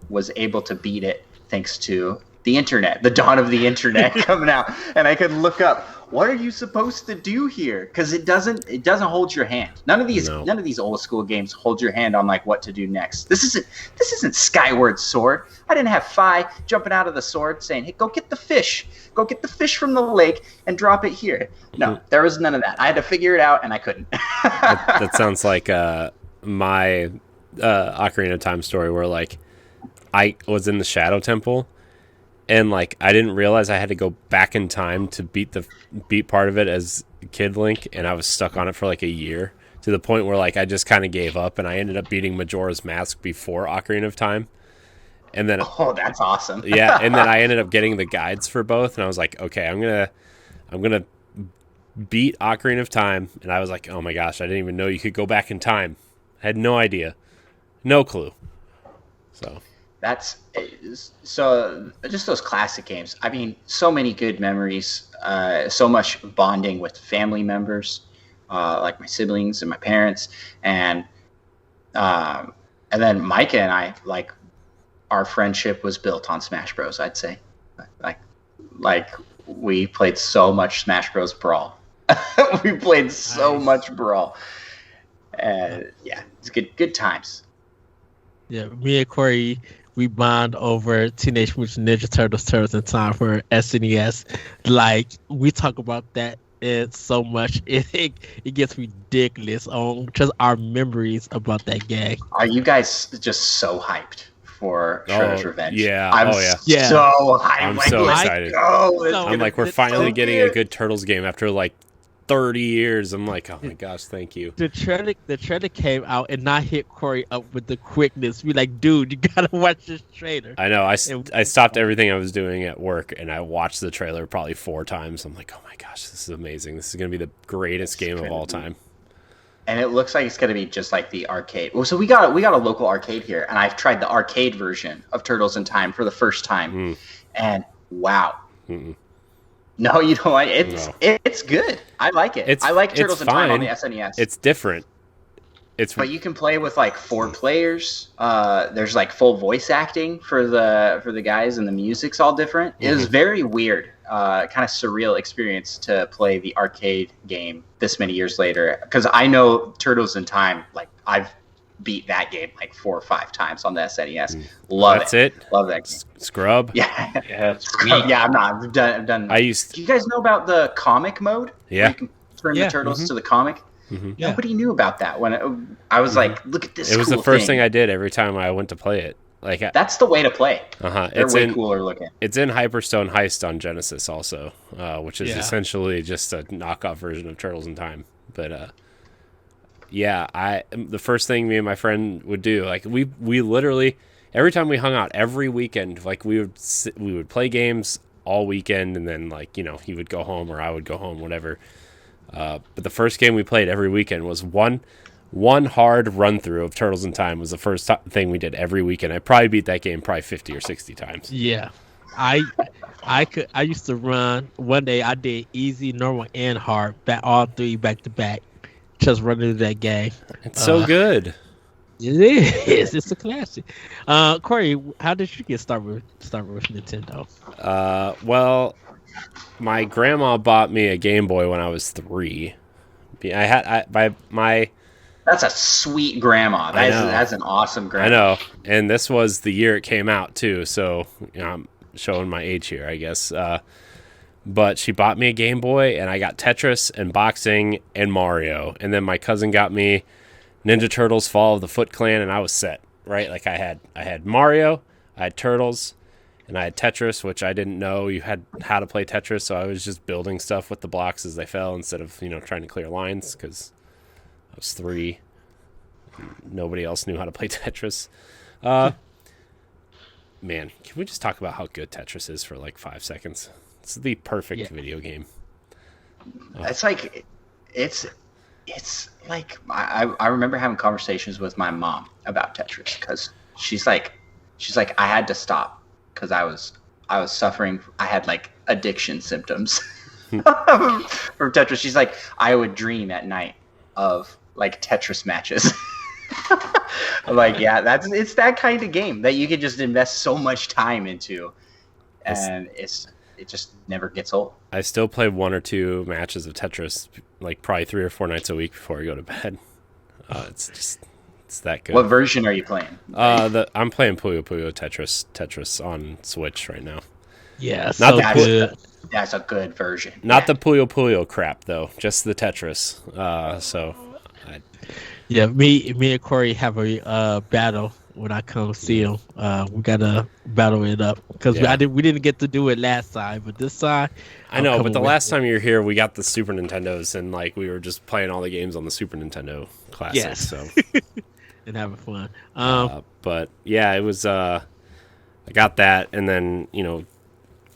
was able to beat it thanks to the internet, the dawn of the internet coming out, and I could look up what are you supposed to do here, because it doesn't hold your hand. None of these old school games hold your hand on like what to do next. This isn't Skyward Sword. I didn't have Fi jumping out of the sword saying, hey, go get the fish from the lake and drop it here. No, there was none of that. I had to figure it out, and I couldn't. that sounds like my Ocarina of Time story, where like I was in the Shadow Temple, and like I didn't realize I had to go back in time to beat part of it as Kid Link, and I was stuck on it for like a year to the point where like I just kind of gave up, and I ended up beating Majora's Mask before Ocarina of Time. And then that's awesome. yeah, and then I ended up getting the guides for both, and I was like, okay, I'm gonna beat Ocarina of Time, and I was like, oh my gosh, I didn't even know you could go back in time. I had no idea, no clue. So just those classic games. I mean, so many good memories, so much bonding with family members, like my siblings and my parents, and then Micah and I, like, our friendship was built on Smash Bros. I'd say, like we played so much Smash Bros. Brawl. We played so much Brawl, and yeah, it's good times. Yeah, me and Corey, we bond over Teenage Mutant Ninja Turtles, Turtles in Time for SNES. Like, we talk about that so much, it gets ridiculous on just our memories about that game. Are you guys just so hyped for Shredder's Revenge? Yeah. I'm so hyped. I'm so excited. I'm like, we're finally getting a good Turtles game after like 30 years. I'm like, oh my gosh, thank you. The trailer came out and I hit Corey up with the quickness. Be like, dude, you gotta watch this trailer. I know. I stopped everything I was doing at work and I watched the trailer probably 4 times. I'm like, oh my gosh, this is amazing. This is gonna be the greatest game of all time. And it looks like it's gonna be just like the arcade. Well, so we got a local arcade here, and I've tried the arcade version of Turtles in Time for the first time, and wow. Mm-mm. No, you don't like it. It's good. I like it. I like Turtles in Time on the SNES. It's different. But you can play with like 4 players. There's like full voice acting for the guys, and the music's all different. It was very weird, kind of surreal experience to play the arcade game this many years later. Because I know Turtles in Time, like I've beat that game like 4 or 5 times on the SNES. Love it. Love that game. Scrub. Yeah. it's sweet. Yeah, I'm not. I've done. Do you guys know about the comic mode? Yeah. Where you can turn the turtles to the comic. Yeah. Nobody knew about that when I was like, look at this. It was the first thing I did every time I went to play it. Like that's the way to play. They're way cooler looking. It's in Hyperstone Heist on Genesis also, which is essentially just a knockoff version of Turtles in Time. But the first thing me and my friend would do, like we literally every time we hung out every weekend, like we would play games all weekend, and then like he would go home or I would go home, whatever. But the first game we played every weekend was one hard run through of Turtles in Time. Was the first thing we did every weekend. I probably beat that game probably 50 or 60 times. Yeah, I used to run. One day I did easy, normal, and hard, all 3 back to back. Just running that game. It's so good. It is. It's a classic. Corey, how did you get started with Nintendo? Well, my grandma bought me a Game Boy when I was 3. That's a sweet grandma. That's an awesome grandma. I know. And this was the year it came out too, so I'm showing my age here, I guess. But she bought me a Game Boy, and I got Tetris and boxing and Mario. And then my cousin got me Ninja Turtles Fall of the Foot Clan, and I was set, right? Like I had Mario, I had Turtles, and I had Tetris, which I didn't know you had how to play Tetris, so I was just building stuff with the blocks as they fell instead of trying to clear lines, because I was 3. Nobody else knew how to play Tetris. Man, can we just talk about how good Tetris is for like 5 seconds? It's the perfect video game. It's like it's like I remember having conversations with my mom about Tetris, because she's like I had to stop because I was suffering. I had like addiction symptoms from Tetris. She's like, I would dream at night of like Tetris matches. I'm like, yeah, it's that kind of game that you can just invest so much time into, and it just never gets old. I still play 1 or 2 matches of Tetris, like probably 3 or 4 nights a week before I go to bed. It's that good. What version are you playing? I'm playing Puyo Puyo Tetris on Switch right now. Yeah, good. That's a good version. Not the Puyo Puyo crap though, just the Tetris. Me and Corey have a battle when I come see him. We gotta battle it up because we didn't get to do it last time, but this time I know. But the last time you were here, we got the Super Nintendos, and like we were just playing all the games on the Super Nintendo Classic. Yes. So and having fun. But yeah, it was. I got that, and then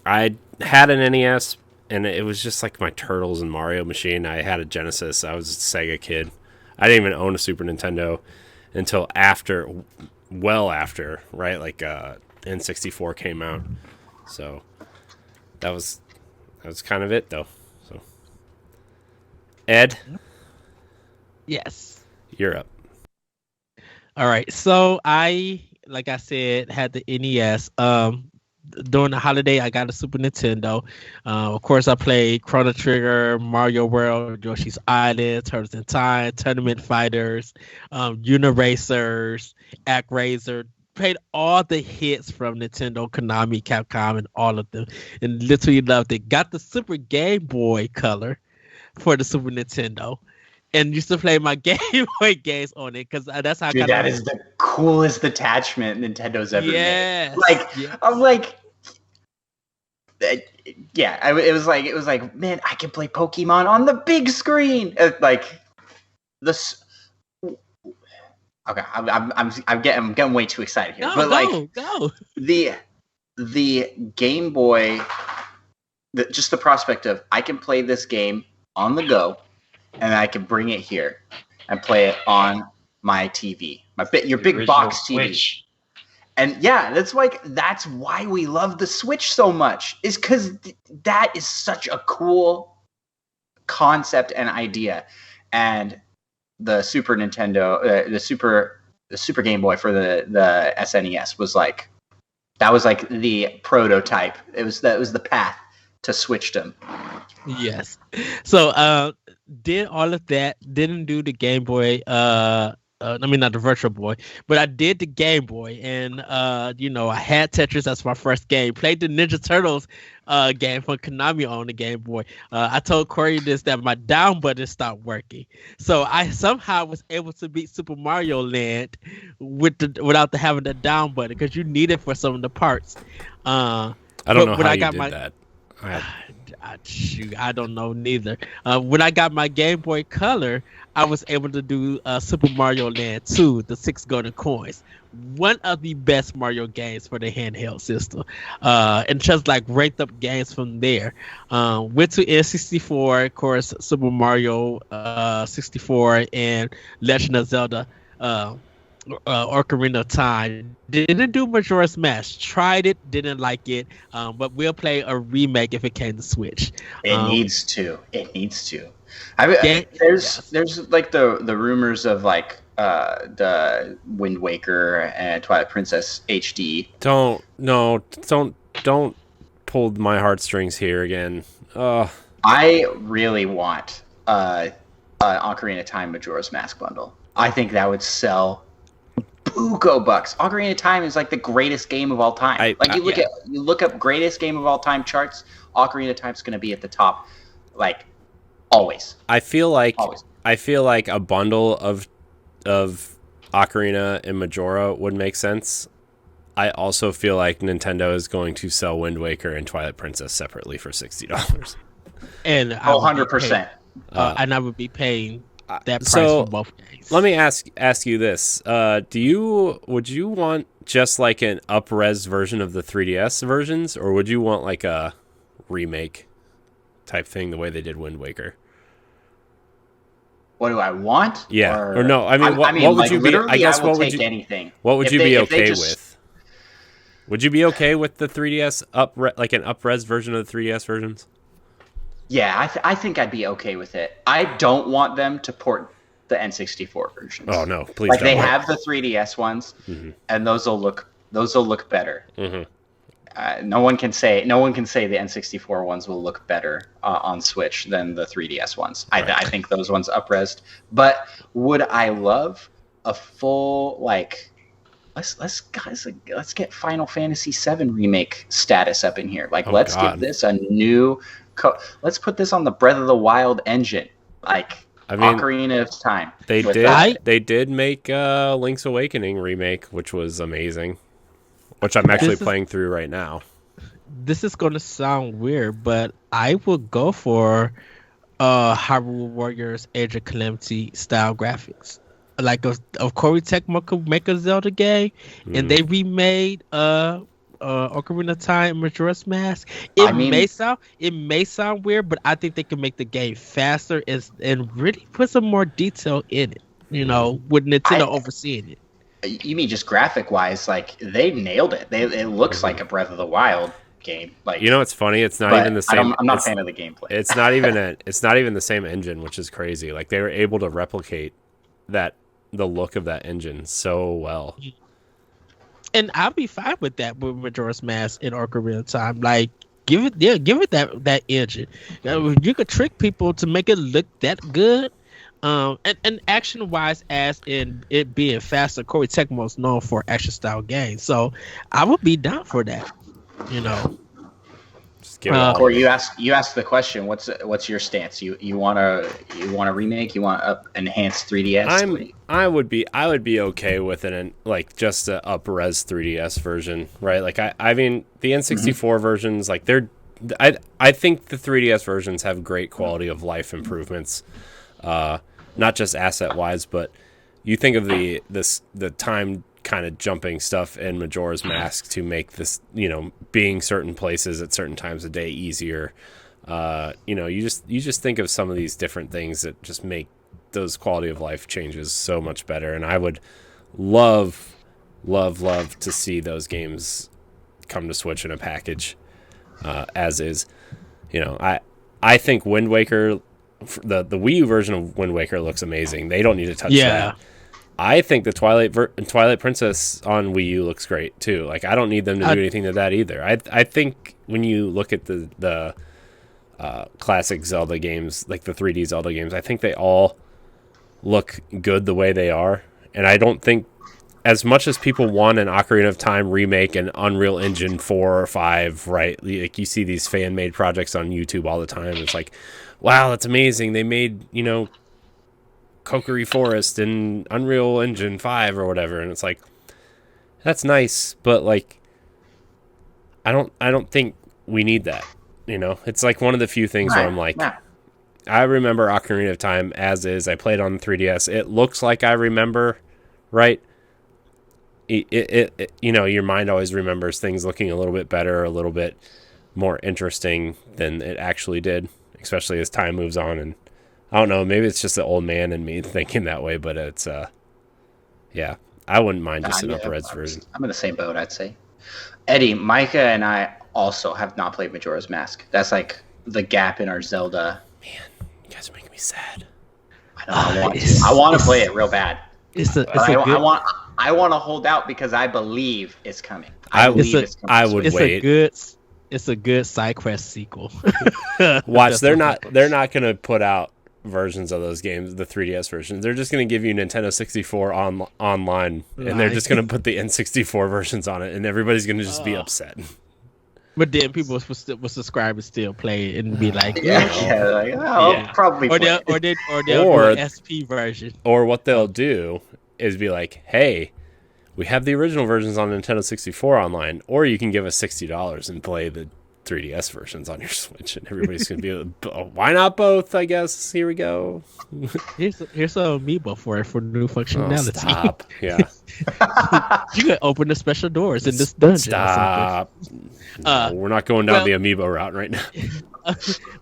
I had an NES, and it was just like my Turtles and Mario machine. I had a Genesis. I was a Sega kid. I didn't even own a Super Nintendo until well after, right? Like N64 came out. So that was kind of it, though. So Ed, yes, you're up. All right. So like I said, had the NES. During the holiday, I got a Super Nintendo. Of course, I played Chrono Trigger, Mario World, Yoshi's Island, Turtles in Time, Tournament Fighters, Uniracers, ActRaiser. Played all the hits from Nintendo, Konami, Capcom, and all of them, and literally loved it. Got the Super Game Boy Color for the Super Nintendo, and used to play my Game Boy games on it because that's how. Dude, that is the coolest attachment Nintendo's ever made. Yes. I'm like, yeah. It was like, man, I can play Pokemon on the big screen. Like this. Okay, I'm getting way too excited here. Go. The Game Boy, just the prospect of I can play this game on the go, and I can bring it here and play it on my TV, your big box TV. Switch. And yeah, that's why we love the Switch so much, is because that is such a cool concept and idea. And the Super Nintendo, the Super Game Boy for the SNES was like the prototype. It was the path to Switchdom. Yes. So did all of that. Didn't do the Game Boy. Not the Virtual Boy, but I did the Game Boy, and I had Tetris. That's my first game. Played the Ninja Turtles game from Konami on the Game Boy. I told Corey that my down button stopped working, so I somehow was able to beat Super Mario Land without having the down button, because you need it for some of the parts. I don't know how you did that. I don't know neither. When I got my Game Boy Color, I was able to do Super Mario Land 2, the 6 golden coins. One of the best Mario games for the handheld system. And just like ranked up games from there. Went to N64, of course, Super Mario 64 and Legend of Zelda Ocarina of Time. Didn't do Majora's Mask. Tried it, didn't like it. But we'll play a remake if it came to Switch. It needs to. There's like the rumors of like the Wind Waker and Twilight Princess HD. Don't pull my heartstrings here again. I really want an Ocarina of Time Majora's Mask bundle. I think that would sell buco bucks. Ocarina of Time is like the greatest game of all time. You look up greatest game of all time charts, Ocarina of Time's going to be at the top, like always. I feel like a bundle of Ocarina and Majora would make sense. I also feel like Nintendo is going to sell Wind Waker and Twilight Princess separately for $60. And 100%. And I would be paying that price so for both games. Let me ask you this: would you want just like an up-res version of the 3DS versions, or would you want like a remake type thing, the way they did Wind Waker? What do I want? Yeah, or no? I mean, what would you be? I guess what would you? Anything. What would you be okay with? Would you be okay with the 3DS like an up-res version of the 3DS versions? Yeah, I think I'd be okay with it. I don't want them to port the N64 versions. Oh no, please! Like, they have the 3DS ones, and those will look better. Mm-hmm. No one can say the N64 ones will look better on Switch than the 3DS ones. Right. I think those ones up-resed. But would I love a full, like, let's get Final Fantasy VII remake status up in here. Like, let's give this a new. Let's put this on the Breath of the Wild engine, like Ocarina of Time. They did make Link's Awakening remake, which was amazing. which I'm actually This is- playing through right now. This is gonna sound weird, but I would go for Hyrule Warriors Age of Calamity style graphics. Like of Corey Tech make a Zelda game, and they remade Ocarina of Time and Majora's Mask. It may sound weird, but I think they can make the game faster and really put some more detail in it. You know, with Nintendo overseeing it. You mean just graphic wise? Like they nailed it. It looks like a Breath of the Wild game. Like, you know, it's funny. It's not even the same. I'm not a fan of the gameplay. It's not even the same engine, which is crazy. Like they were able to replicate the look of that engine so well. And I'll be fine with that with Majora's Mask and Ocarina of Time. Like, give it that engine. You could trick people to make it look that good. And action wise, as in it being faster, Koei Tecmo is known for action style games. So I would be down for that. You know. Just give it all. Corey, you asked the question. What's your stance? You want a remake? You want enhanced 3DS? I would be okay with just a up-res 3DS version, right? Like I mean the N64 versions, like I think the 3DS versions have great quality of life improvements, not just asset wise, but you think of the time kind of jumping stuff in Majora's Mask to make this, you know, being certain places at certain times of day easier. You know, you just think of some of these different things that just make those quality of life changes so much better. And I would love to see those games come to Switch in a package, as is. You know, I think Wind Waker, the Wii U version of Wind Waker looks amazing. They don't need to touch that. I think the Twilight Princess on Wii U looks great too. Like I don't need them to do anything to that either. I think when you look at the classic Zelda games, like the 3D Zelda games, I think they all look good the way they are. And I don't think, as much as people want an Ocarina of Time remake and Unreal Engine 4 or 5, right? Like you see these fan-made projects on YouTube all the time. It's like, wow, that's amazing. They made, you know, Kokiri Forest in Unreal Engine 5 or whatever, and it's like, that's nice, but like I don't think we need that. You know, it's like one of the few things where I'm like, I remember Ocarina of Time as is. I played on the 3DS. It looks like I remember, right? It you know, your mind always remembers things looking a little bit better, a little bit more interesting than it actually did, especially as time moves on. And I don't know, maybe it's just the old man in me thinking that way, but it's, yeah, I wouldn't mind just an up-res version. I'm in the same boat, I'd say. Eddie, Micah, and I also have not played Majora's Mask. That's like the gap in our Zelda. Man, you guys are making me sad. I want to play it real bad. I want to hold out because I believe it's coming. I would wait. It's a good side quest sequel. Watch, they're not going to put out versions of those games, the 3DS versions. They're just going to give you Nintendo 64 online, and they're just going to put the N64 versions on it, and everybody's going to just be upset. But then people will subscribe and still play it and be like, probably. Or they'll do an SP version. Or what they'll do is be like, hey, we have the original versions on Nintendo 64 online, or you can give us $60 and play the 3DS versions on your Switch, and everybody's going to be why not both, I guess. Here we go. Here's a amiibo for new functionality. Oh, stop. Yeah. You can open the special doors in this dungeon. Stop. No, we're not going down the amiibo route right now.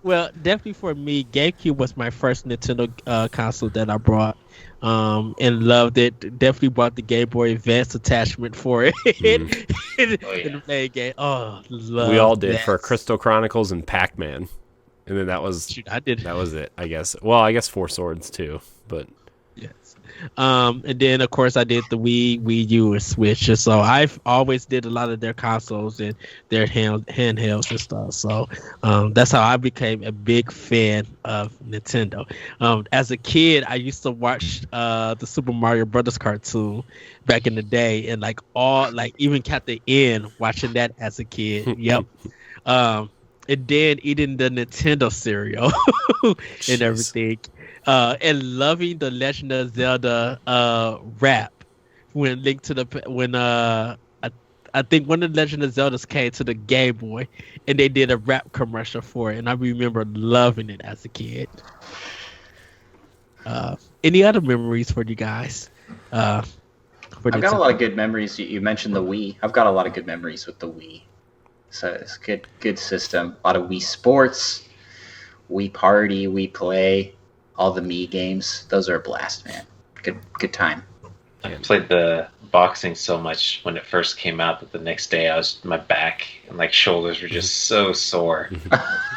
Well, definitely for me, GameCube was my first Nintendo console that I brought. And loved it. Definitely bought the Game Boy Advance attachment for it in the play game. Oh, love we all did that. For Crystal Chronicles and Pac-Man, and then that was I did. That was it, I guess. Well, I guess Four Swords too, but yes. And then of course I did the Wii U and Switch. So I've always did a lot of their consoles and their handhelds and stuff. So that's how I became a big fan of Nintendo. As a kid, I used to watch the Super Mario Brothers cartoon back in the day, and even Captain N watching that as a kid. Yep. And then eating the Nintendo cereal and everything. And loving the Legend of Zelda rap when I think one of the Legend of Zeldas came to the Game Boy, and they did a rap commercial for it, and I remember loving it as a kid. Any other memories for you guys? I've got a lot of good memories. You mentioned the Wii. I've got a lot of good memories with the Wii. So it's a good system. A lot of Wii Sports, Wii Party, Wii Play, all the Mii games. Those are a blast, man. Good time. I played the boxing so much when it first came out that the next day my back and like shoulders were just so sore.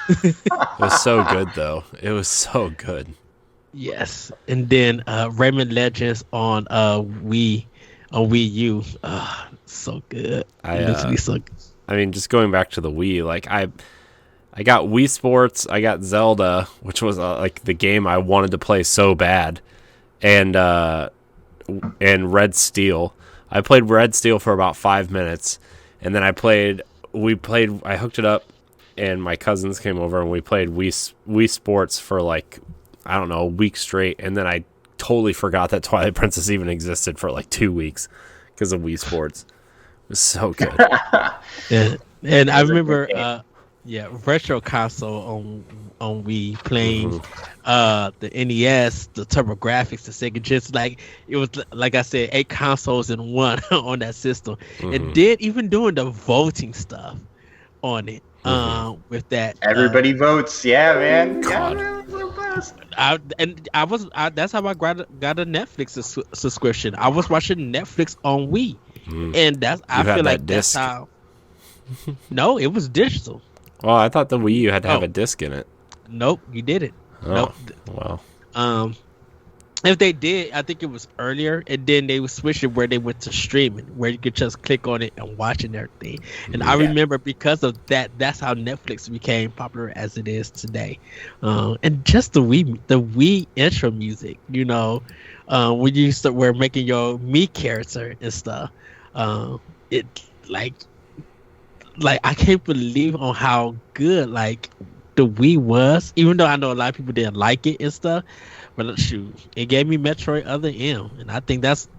It was so good though. It was so good. Yes, and then Rayman Legends on Wii U. So good. Literally so good. I mean, just going back to the Wii, like I got Wii Sports, I got Zelda, which was like the game I wanted to play so bad, and Red Steel. I played Red Steel for about 5 minutes, and then I hooked it up, and my cousins came over, and we played Wii Sports for like, I don't know, a week straight, and then I totally forgot that Twilight Princess even existed for like 2 weeks because of Wii Sports. It was so good. and I remember, Retro Console on Wii playing the NES, the TurboGrafx, the Sega Genesis. Like it was, like I said, 8 consoles in one on that system. And then even doing the voting stuff on it. With that, everybody votes. Yeah, man. God. That's how I got a Netflix subscription. I was watching Netflix on Wii, and I feel like that's how. No, it was digital. Well, I thought the Wii U had to have a disc in it. Nope, you didn't. Oh, nope. Well. If they did, I think it was earlier, and then they would switch it where they went to streaming, where you could just click on it and watch and everything. And I remember because of that, that's how Netflix became popular as it is today. And just the Wii intro music, when you were making your Mii character and stuff, it like I can't believe on how good like the Wii was, even though I know a lot of people didn't like it and stuff. But shoot, it gave me Metroid Other M, and I think that's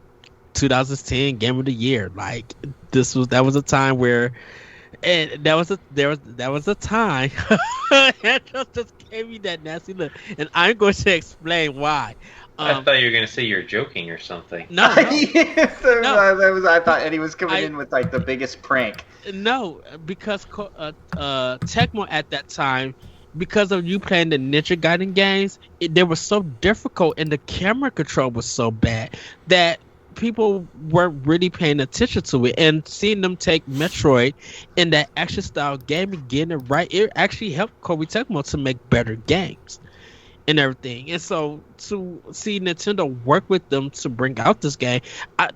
2010 Game of the Year. Like that was a time where, and that was a time Andross just gave me that nasty look, and I'm going to explain why. I thought you were going to say you're joking or something. No. I thought Eddie was coming in with like the biggest prank. No, because Tecmo at that time, because of you playing the Ninja Gaiden games, they were so difficult and the camera control was so bad that people weren't really paying attention to it. And seeing them take Metroid in that action style game and getting it right, it actually helped Koei Tecmo to make better games and everything. And so to see Nintendo work with them to bring out this game,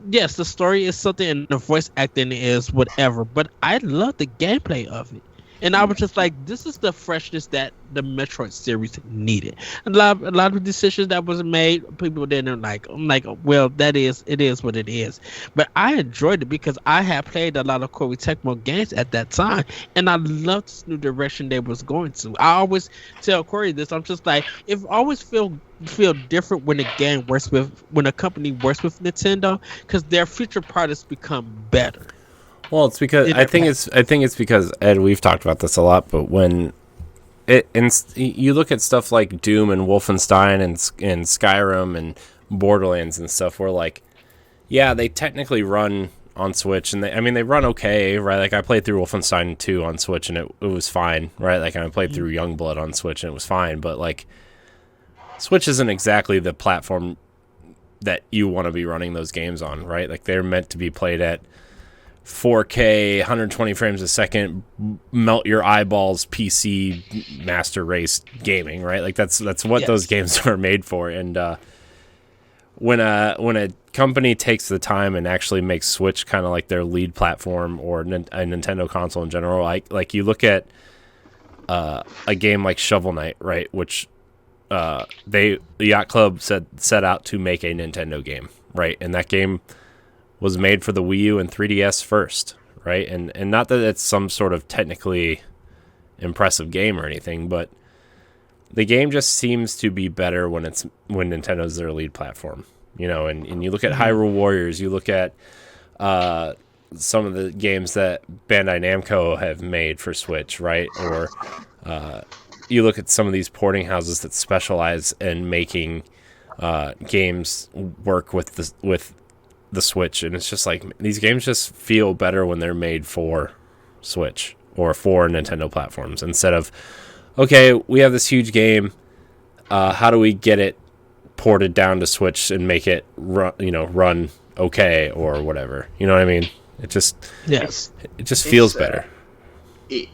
yes, the story is something and the voice acting is whatever, but I love the gameplay of it. And I was just like, this is the freshness that the Metroid series needed. A lot of decisions that was made, people didn't like. I'm like, well, it is what it is. But I enjoyed it because I had played a lot of Koei Tecmo games at that time, and I loved this new direction they was going to. I always tell Corey this. I'm just like, it always feel different when a company works with Nintendo, because their future products become better. Well, it's because I think it's because, Ed, we've talked about this a lot, but when you look at stuff like Doom and Wolfenstein and Skyrim and Borderlands and stuff, where like, yeah, they technically run on Switch, and they run okay, right? Like I played through Wolfenstein 2 on Switch and it was fine, right? Like I played through Youngblood on Switch and it was fine, but like Switch isn't exactly the platform that you want to be running those games on, right? Like they're meant to be played at 4K, 120 frames a second, melt your eyeballs, PC master race gaming, right? Like that's what those games are made for. And when a company takes the time and actually makes Switch kind of like their lead platform, or a Nintendo console in general, like you look at a game like Shovel Knight, right? Which the Yacht Club set out to make a Nintendo game, right? And that game was made for the Wii U and 3DS first, right? And not that it's some sort of technically impressive game or anything, but the game just seems to be better when Nintendo's their lead platform, and you look at Hyrule Warriors, you look at some of the games that Bandai Namco have made for Switch, right? Or you look at some of these porting houses that specialize in making games work with the Switch, and it's just like these games just feel better when they're made for Switch or for Nintendo platforms, instead of, okay, we have this huge game, how do we get it ported down to Switch and make it run okay or whatever, you know what I mean? It just feels better.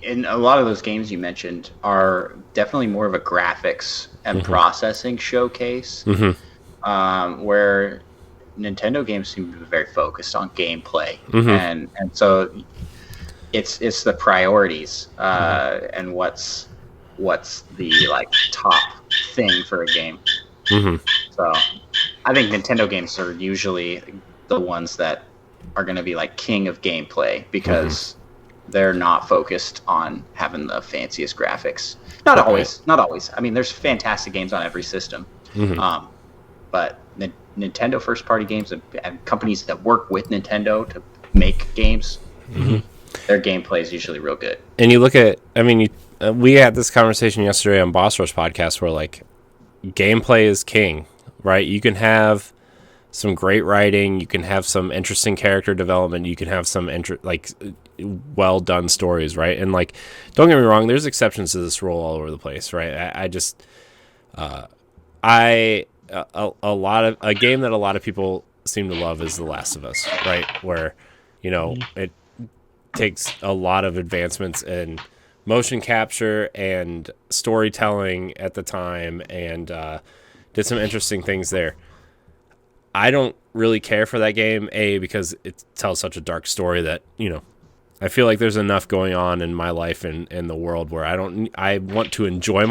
And a lot of those games you mentioned are definitely more of a graphics and processing showcase, where Nintendo games seem to be very focused on gameplay, and so it's the priorities and what's the like top thing for a game. So I think Nintendo games are usually the ones that are going to be like king of gameplay, because they're not focused on having the fanciest graphics. Not always. I mean, there's fantastic games on every system. But Nintendo first-party games and companies that work with Nintendo to make games, their gameplay is usually real good. And you look at, I mean, we had this conversation yesterday on Boss Rush podcast where, like, gameplay is king, right? You can have some great writing, you can have some interesting character development, you can have some well done stories, right? And like, don't get me wrong, there's exceptions to this rule all over the place, right? A game that a lot of people seem to love is The Last of Us, right? Where, it takes a lot of advancements in motion capture and storytelling at the time, and did some interesting things there. I don't really care for that game, because it tells such a dark story that, I feel like there's enough going on in my life and in the world where I want to enjoy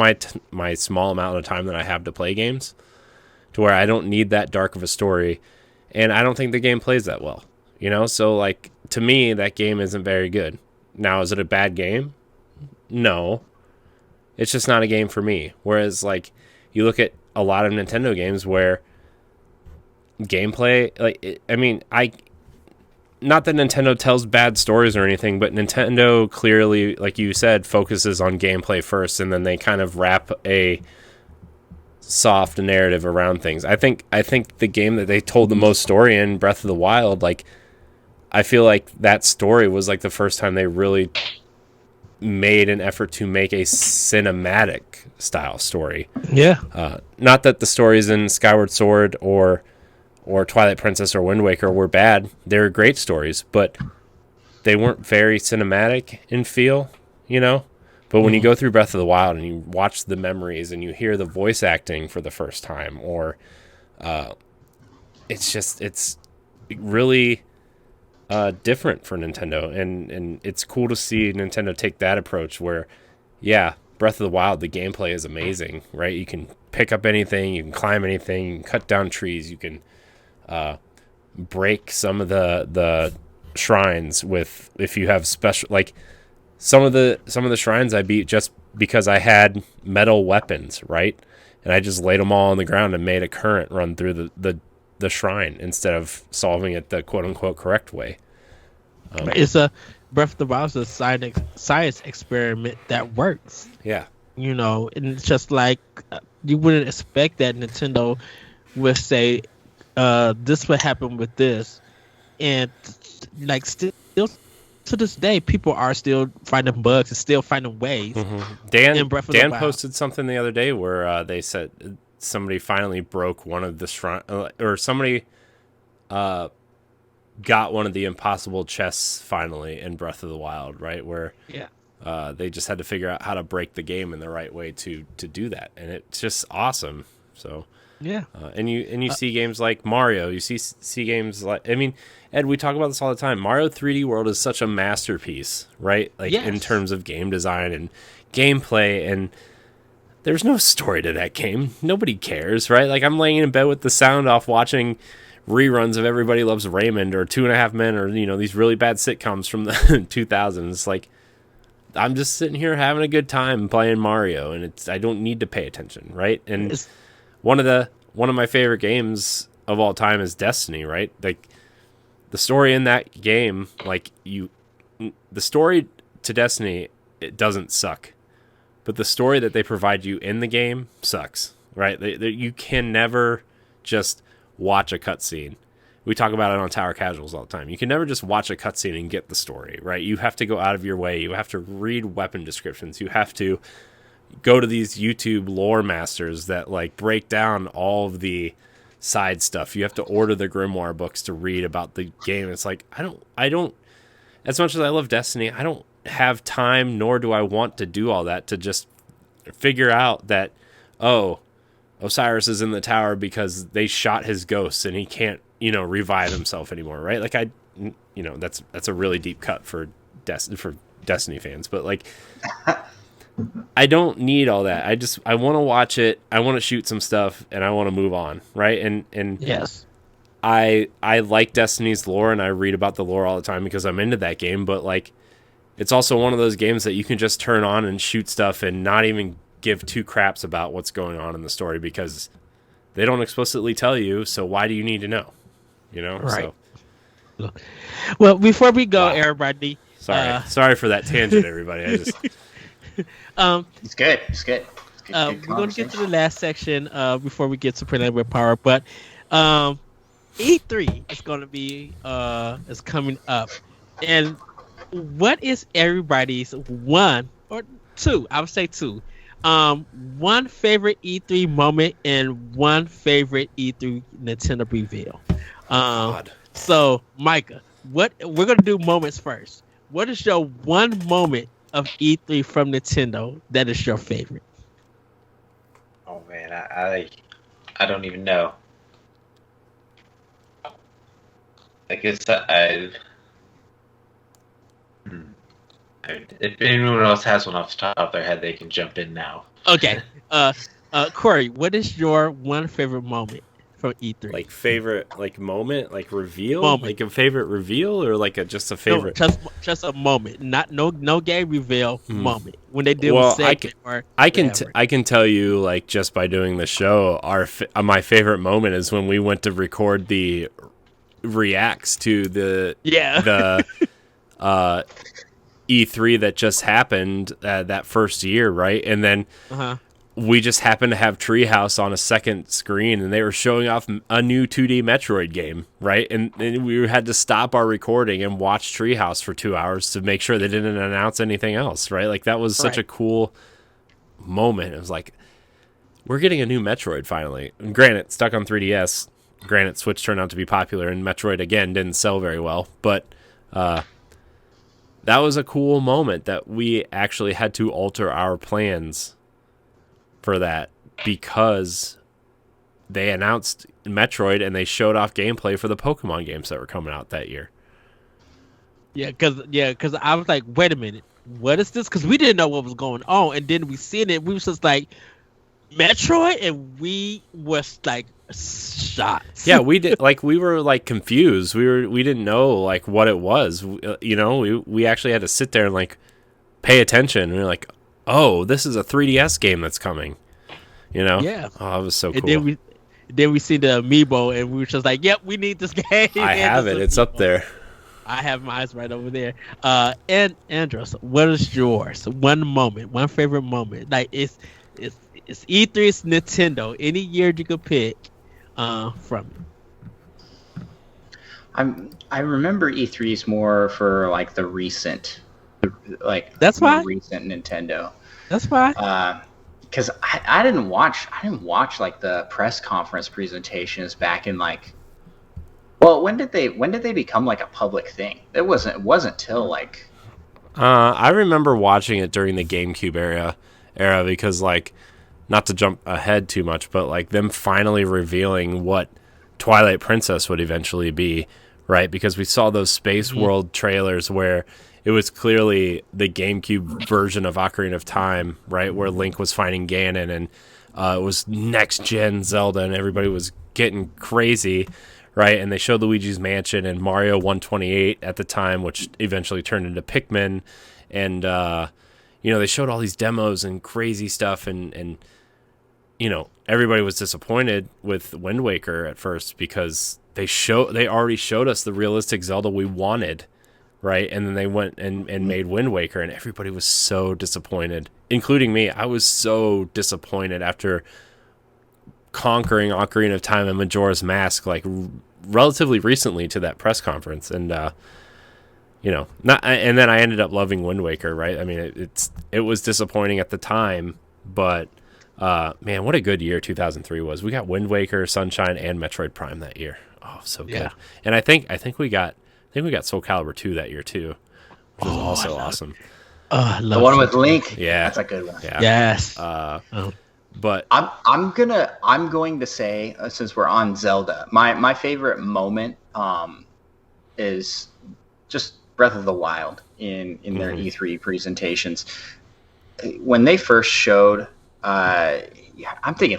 my small amount of time that I have to play games, to where I don't need that dark of a story, and I don't think the game plays that well, so like, to me, that game isn't very good. Now, is it a bad game? No, it's just not a game for me. Whereas, like, you look at a lot of Nintendo games where gameplay, not that Nintendo tells bad stories or anything, but Nintendo clearly, like you said, focuses on gameplay first, and then they kind of wrap a soft narrative around things. I think the game that they told the most story in, Breath of the Wild, like, I feel like that story was like the first time they really made an effort to make a cinematic style story. Yeah. Not that the stories in Skyward Sword or Twilight Princess or Wind Waker were bad. They were great stories, but they weren't very cinematic in feel, But when you go through Breath of the Wild and you watch the memories and you hear the voice acting for the first time, or it's really different for Nintendo, and it's cool to see Nintendo take that approach where, yeah, Breath of the Wild, the gameplay is amazing, right? You can pick up anything, you can climb anything, you can cut down trees, you can break some of the shrines if you have special, like, some of the shrines I beat just because I had metal weapons, right? And I just laid them all on the ground and made a current run through the shrine instead of solving it the quote unquote correct way. It's a Breath of the Wild is a science experiment that works. Yeah. And it's just like, you wouldn't expect that Nintendo would say, this would happen with this, and like, still to this day, people are still finding bugs and still finding ways. Dan posted something the other day where they said somebody finally broke one of the shrine, or somebody got one of the impossible chests finally in Breath of the Wild, right? Where they just had to figure out how to break the game in the right way to do that, and it's just awesome. So yeah, and you see games like Mario, you see games like, I mean, Ed, we talk about this all the time. Mario 3D World is such a masterpiece, right? Like, in terms of game design and gameplay, and there's no story to that game. Nobody cares, right? Like, I'm laying in bed with the sound off watching reruns of Everybody Loves Raymond or Two and a Half Men, or, these really bad sitcoms from the 2000s. Like, I'm just sitting here having a good time playing Mario, and I don't need to pay attention, right? And one of my favorite games of all time is Destiny, right? Like, the story in that game, like the story to Destiny, it doesn't suck, but the story that they provide you in the game sucks, right? You can never just watch a cutscene. We talk about it on Tower Casuals all the time. You can never just watch a cutscene and get the story, right? You have to go out of your way. You have to read weapon descriptions. You have to go to these YouTube lore masters that like break down all of the side stuff. You have to order the Grimoire books to read about the game. It's like, I don't, as much as I love Destiny, I don't have time, nor do I want to do all that to just figure out that, oh, Osiris is in the tower because they shot his ghost and he can't, revive himself anymore, right? Like that's a really deep cut for Destiny fans, but like I don't need all that. I want to watch it. I want to shoot some stuff and I want to move on, right? And yes, I like Destiny's lore and I read about the lore all the time because I'm into that game, but like it's also one of those games that you can just turn on and shoot stuff and not even give two craps about what's going on in the story because they don't explicitly tell you, so why do you need to know? Right. So. Well, before we go, Wow. everybody. Sorry for that tangent, everybody. I just It's good. It's good. We're going to get to the last section before we get to Predator with Power, but E3 is going to be is coming up, and what is everybody's one or two? I would say two. One favorite E3 moment and one favorite E3 Nintendo reveal. So, Micah, we're gonna do moments first. What is your one moment of E3 from Nintendo that is your favorite? Oh man, I don't even know. I guess if anyone else has one off the top of their head, they can jump in now. Okay. Corey, what is your one favorite moment from E3? like favorite like moment, like reveal, Moment. like a favorite reveal, or like just a favorite. No, just a moment, not no game reveal moment when they do Well, segment I can tell you, like, just by doing the show, my favorite moment is when we went to record the reacts to the E3 that just happened that first year, right? And then we just happened to have Treehouse on a second screen, and they were showing off a new 2D Metroid game, right? And we had to stop our recording and watch Treehouse for 2 hours to make sure they didn't announce anything else, right? Like, that was such a cool moment. It was like, we're getting a new Metroid finally. And granted, stuck on 3DS. Granted, Switch turned out to be popular, and Metroid, again, didn't sell very well. But that was a cool moment that we actually had to alter our plans for that because they announced Metroid and they showed off gameplay for the Pokemon games that were coming out that year. Yeah, because I was like, wait a minute, what is this? Because we didn't know what was going on, and then we seen it. We was just like, Metroid, and we was like shocked. Yeah, we did. Like, we were like confused. We didn't know like what it was. We actually had to sit there and like pay attention. And we were like, oh, this is a 3DS game that's coming. Yeah. Oh, it was so And cool. then we see the amiibo, and we were just like, yep, we need this game. I have it. It's up there. I have mine right over there. And Andross, what is yours? One moment, one favorite moment. Like, it's E3, it's Nintendo. Any year you could pick from it. I remember E3s more for like the recent, That's fine. recent Nintendo. That's fine. Because I didn't watch like the press conference presentations back in like. Well, when did they become like a public thing? It wasn't till like. I remember watching it during the GameCube era because, like, not to jump ahead too much, but like them finally revealing what Twilight Princess would eventually be, right? Because we saw those Space World trailers where it was clearly the GameCube version of Ocarina of Time, right? Where Link was fighting Ganon, and it was next-gen Zelda, and everybody was getting crazy, right? And they showed Luigi's Mansion and Mario 128 at the time, which eventually turned into Pikmin. And, they showed all these demos and crazy stuff. And everybody was disappointed with Wind Waker at first because they already showed us the realistic Zelda we wanted, right? And then they went and made Wind Waker, and everybody was so disappointed, including me. I was so disappointed after conquering Ocarina of Time and Majora's Mask like relatively recently to that press conference, and and then I ended up loving Wind Waker, right? I mean, it was disappointing at the time, but man, what a good year 2003 was. We got Wind Waker, Sunshine, and Metroid Prime that year. Oh, so good. Yeah. And I think we got Soul Calibur 2 that year too, which was also awesome. The one with Link. Yeah, that's a good one. Yeah. Yes. But I'm going to say, since we're on Zelda, my favorite moment is just Breath of the Wild in their E3 presentations. When they first showed, I'm thinking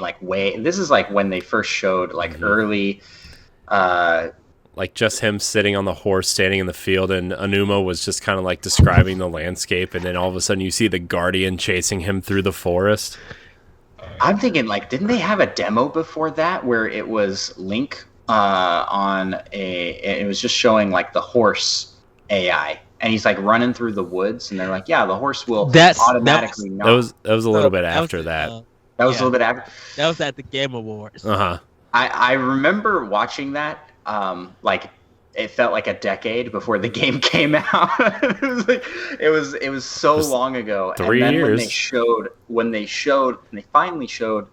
this is like when they first showed early, like just him sitting on the horse, standing in the field, and Anuma was just kind of like describing the landscape, and then all of a sudden you see the Guardian chasing him through the forest. I'm thinking, didn't they have a demo before that where it was Link it was just showing the horse AI, and he's running through the woods, and they're like, yeah, the horse will automatically know. That was a little bit after that. That was a little bit after. That was at the Game Awards. I remember watching that. It felt like a decade before the game came out. it was so long ago. 3 and then years. when they finally showed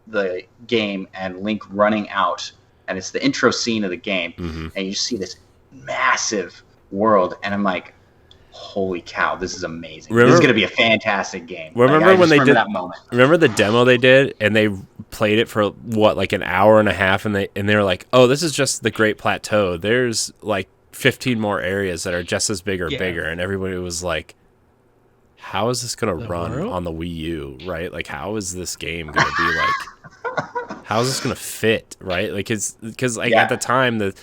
the game and Link running out, and it's the intro scene of the game, and you see this massive world, and I'm like, holy cow, this is amazing. This is going to be a fantastic game. Remember when they did that moment? Remember the demo they did, and they played it for an hour and a half, and they were like, oh, this is just the Great Plateau. There's 15 more areas that are just as big or bigger, and everybody was like, how is this going to run on the Wii U, right? How is this game going to be how is this going to fit, right? Because at the time the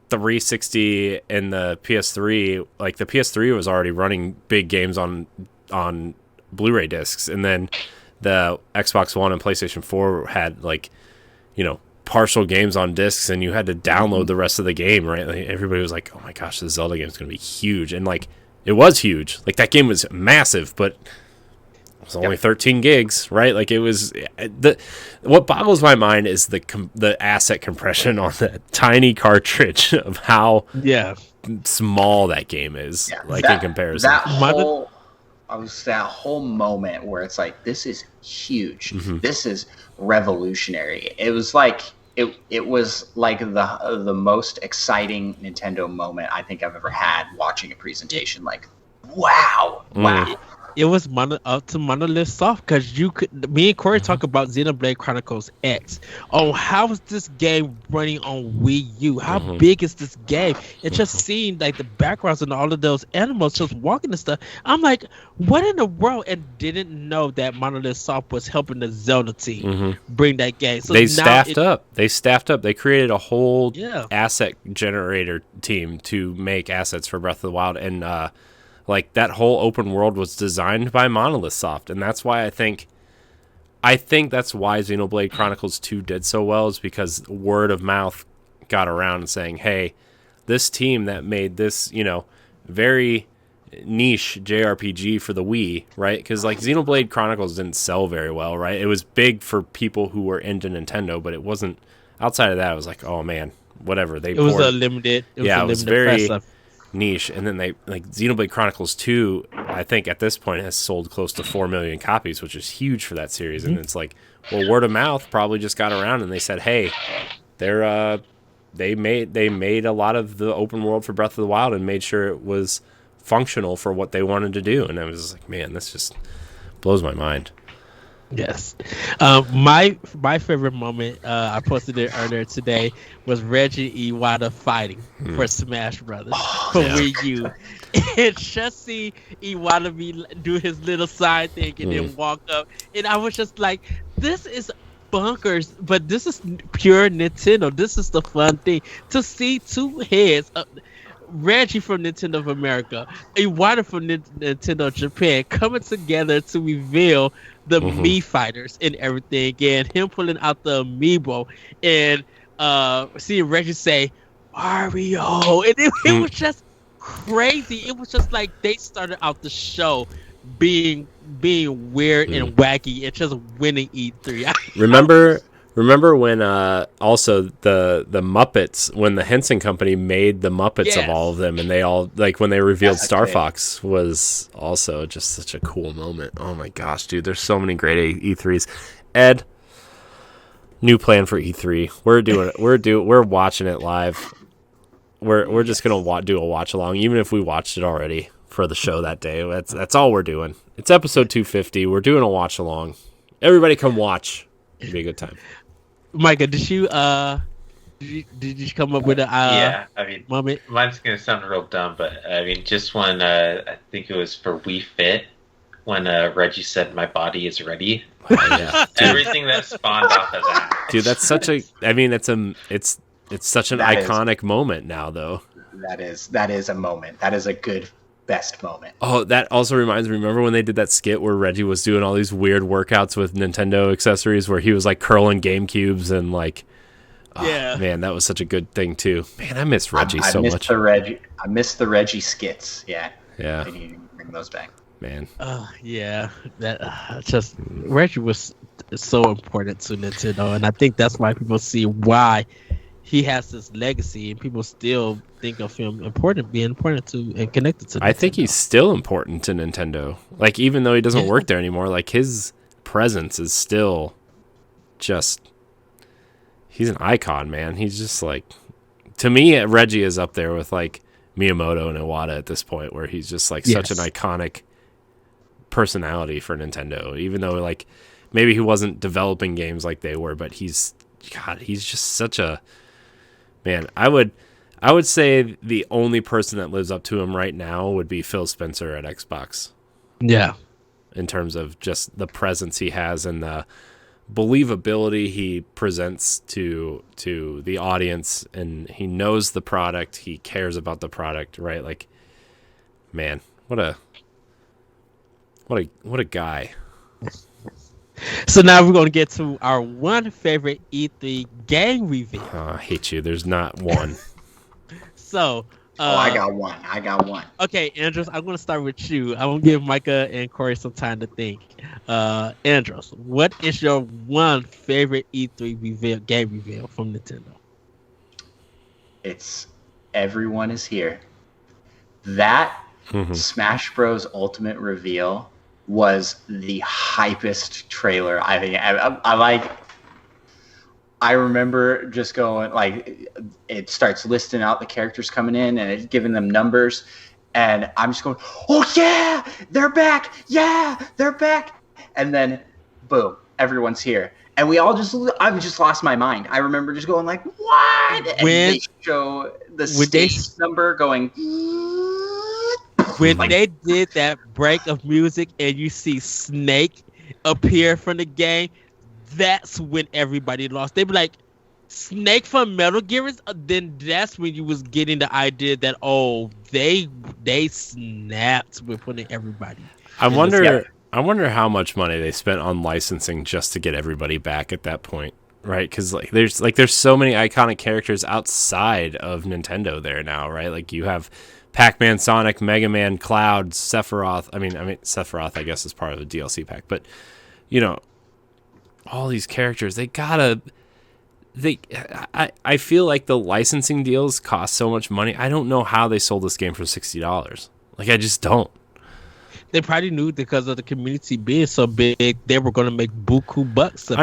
360 and the PS3, the PS3 was already running big games on Blu-ray discs, and then the Xbox One and PlayStation 4 had partial games on discs, and you had to download the rest of the game, right? Everybody was like, oh my gosh, this Zelda game is going to be huge, and it was huge. That game was massive, but it was only 13 gigs, right? It was what boggles my mind is the asset compression on that tiny cartridge of how small that game is, in comparison. That whole moment where it's this is huge. This is revolutionary. It was it was the most exciting Nintendo moment I think I've ever had watching a presentation. Wow. It was up to Monolith Soft, because me and Corey talk about Xenoblade Chronicles X. Oh, how is this game running on Wii U? How big is this game? It just seemed the backgrounds and all of those animals just walking and stuff. I'm like, what in the world? And didn't know that Monolith Soft was helping the Zelda team bring that game. So they staffed up. They created a whole asset generator team to make assets for Breath of the Wild, and that whole open world was designed by Monolith Soft, and that's why I think that's why Xenoblade Chronicles 2 did so well, is because word of mouth got around and saying, hey, this team that made this, very niche JRPG for the Wii, right? Because Xenoblade Chronicles didn't sell very well, right? It was big for people who were into Nintendo, but it wasn't, outside of that, it was oh man, whatever. It was very niche, and then they Xenoblade Chronicles 2, I think at this point has sold close to 4 million copies, which is huge for that series. And it's word of mouth probably just got around, and they said, hey, they made a lot of the open world for Breath of the Wild and made sure it was functional for what they wanted to do. And I was man, this just blows my mind. Yes. My favorite moment, I posted it earlier today, was Reggie Iwata fighting for Smash Brothers for Wii U. And just see Iwata do his little side thing and then walk up. And I was just like, this is bonkers, but this is pure Nintendo. This is the fun thing. To see two heads Reggie from Nintendo of America, Iwata from Nintendo Japan coming together to reveal the Mii fighters and everything, and him pulling out the amiibo and seeing Reggie say Mario, and it was just crazy. It was just like they started out the show being weird and wacky and just winning E3. Remember when also the Muppets, when the Henson Company made the Muppets of all of them, and they all, like, when they revealed Star Fox, was also just such a cool moment. Oh my gosh, dude, there's so many great E3s. Ed, new plan for E3. We're doing it. We're watching it live. We're just gonna do a watch along, even if we watched it already for the show that day. That's all we're doing. It's episode 250. We're doing a watch along. Everybody come watch. It'd be a good time. Micah, did you come up with a yeah? I mean, moment? Mine's gonna sound real dumb, but I mean, just when I think it was for Wii Fit, when Reggie said, "My body is ready." Oh, yeah. Everything that spawned off of that. Dude, that's such a. I mean, it's such an iconic moment now, though. That is a moment. That is a good best moment. Oh, that also reminds me. Remember when they did that skit where Reggie was doing all these weird workouts with Nintendo accessories, where he was like curling GameCubes and like. Oh, yeah, man, that was such a good thing too. Man, I miss Reggie so much. I miss the Reggie skits. Yeah. They need to bring those back. Man. Yeah, that just Reggie was so important to Nintendo, and I think that's why people see why he has this legacy, and people still think of him being important to and connected to Nintendo. I think he's still important to Nintendo. Like, even though he doesn't work there anymore, like, his presence is still just, he's an icon, man. He's just like, to me, Reggie is up there with like Miyamoto and Iwata at this point, where he's just like such an iconic personality for Nintendo, even though like maybe he wasn't developing games like they were, but he's just such a man. I would say the only person that lives up to him right now would be Phil Spencer at Xbox. Yeah. In terms of just the presence he has and the believability he presents to the audience, and he knows the product, he cares about the product, right? Like, man, what a guy. So now we're going to get to our one favorite E3 game review. I hate you. There's not one. So, I got one. Okay, Andros, I'm going to start with you. I'm going to give Micah and Corey some time to think. Andros, what is your one favorite E3 game reveal from Nintendo? It's Everyone Is Here. That Smash Bros. Ultimate reveal was the hypest trailer I think. I remember just going, like, it starts listing out the characters coming in and it's giving them numbers, and I'm just going, oh yeah, they're back, and then boom, everyone's here, and I've just lost my mind. I remember just going like, what? And they show the stage number going. When they did that break of music and you see Snake appear from the game, that's when everybody lost. They be like, Snake from Metal Gear? Then that's when you was getting the idea that, they snapped with putting everybody. I wonder how much money they spent on licensing just to get everybody back at that point, right? Because there's so many iconic characters outside of Nintendo there now, right? Like, you have Pac-Man, Sonic, Mega Man, Cloud, Sephiroth. I mean, Sephiroth, I guess, is part of the DLC pack. But, all these characters, I feel like the licensing deals cost so much money. I don't know how they sold this game for $60. Like, I just don't. They probably knew because of the community being so big, they were going to make buku bucks. So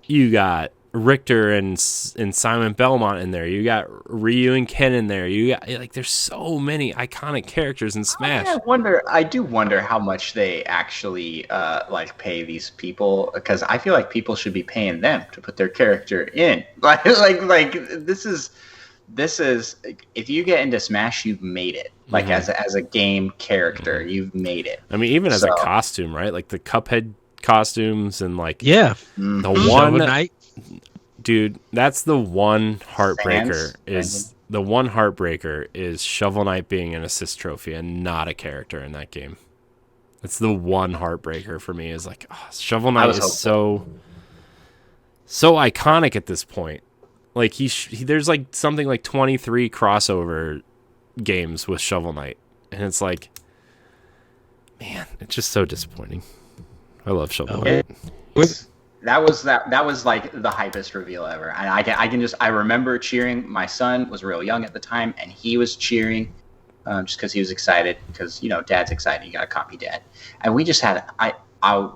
you got Richter and Simon Belmont in there. You got Ryu and Ken in there. You got, like, there's so many iconic characters in Smash. I do wonder how much they actually pay these people, because I feel like people should be paying them to put their character in. Like this is if you get into Smash, you've made it. Like, as a game character, you've made it. I mean, even as a costume, right? Like the Cuphead costumes and like the one. Dude, that's the one heartbreaker the one heartbreaker is Shovel Knight being an assist trophy and not a character in that game. That's the one heartbreaker for me. Is like, Shovel Knight is so iconic at this point. Like there's like something like 23 crossover games with Shovel Knight, and it's like, man, it's just so disappointing. I love Shovel Knight. That was like the hypest reveal ever. And I remember cheering. My son was real young at the time, and he was cheering just because he was excited. Because Dad's excited. You got to copy Dad. And we just had I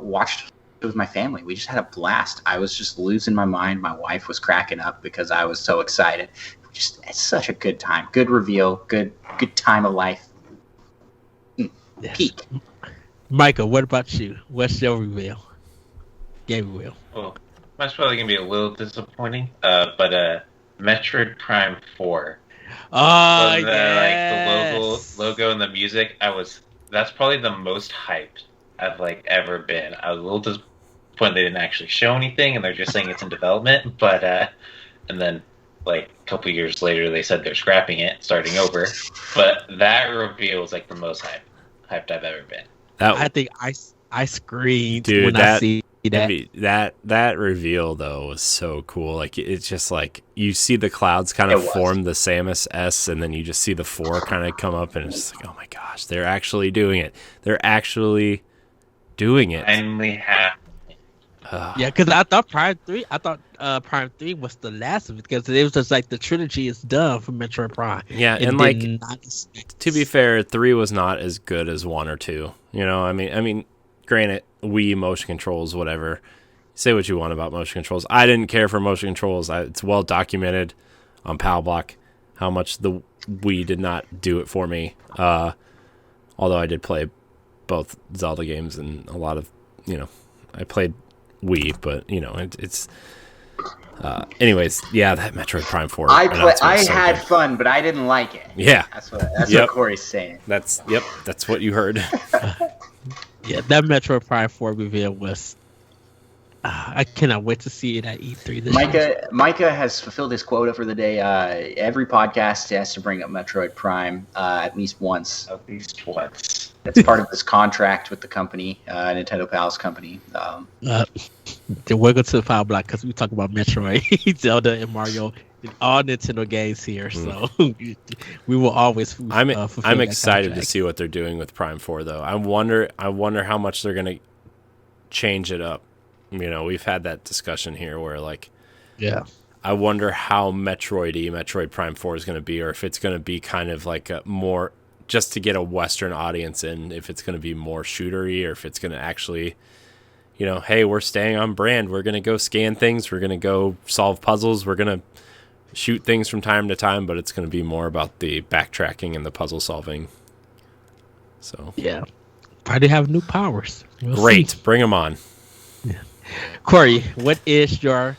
watched it with my family. We just had a blast. I was just losing my mind. My wife was cracking up because I was so excited. It's such a good time. Good reveal. Good time of life. Peak. Micah, what about you? What's your reveal? Game reveal. Well, mine's probably gonna be a little disappointing. But Metroid Prime 4. Oh, yes. The logo and the music. That's probably the most hyped I've ever been. I was a little disappointed they didn't actually show anything, and they're just saying it's in development. But and then a couple years later, they said they're scrapping it, starting over. But that reveal was the most hyped I've ever been. I think I screamed when I see that. That reveal though was so cool. It's just you see the clouds kind of form the Samus S, and then you just see the 4 kind of come up, and it's just oh my gosh, they're actually doing it. They're actually doing it. Finally happened. Yeah, because I thought Prime 3 was the last of it, because it was just the trilogy is done for Metroid Prime. Yeah, and to be fair, 3 was not as good as 1 or 2. I mean, granted, Wii motion controls, whatever. Say what you want about motion controls. I didn't care for motion controls. It's well documented on Pow Block how much the Wii did not do it for me. Although I did play both Zelda games and a lot of, I played Wii, but it's anyways, yeah, that Metroid Prime 4. I had fun, but I didn't like it. Yeah, that's what Corey's saying. That's what you heard. Yeah, that Metroid Prime 4 reveal was. I cannot wait to see it at E3 this year. Micah has fulfilled his quota for the day. Every podcast has to bring up Metroid Prime at least once. At least once. That's part of his contract with the company, Nintendo Pow's company. Then welcome to the Pow Block, because we talk about Metroid, Zelda, and Mario in all Nintendo games here. So we will always. I'm excited to see what they're doing with Prime 4, though. I wonder how much they're going to change it up. We've had that discussion here where yeah. I wonder how Metroid Prime 4 is going to be, or if it's going to be kind of a more just to get a Western audience in, if it's going to be more shootery, or if it's going to actually, hey, we're staying on brand. We're going to go scan things. We're going to go solve puzzles. We're going to shoot things from time to time, but it's going to be more about the backtracking and the puzzle solving. So yeah, probably have new powers. Great, see. Bring them on. Yeah. Corey, what is your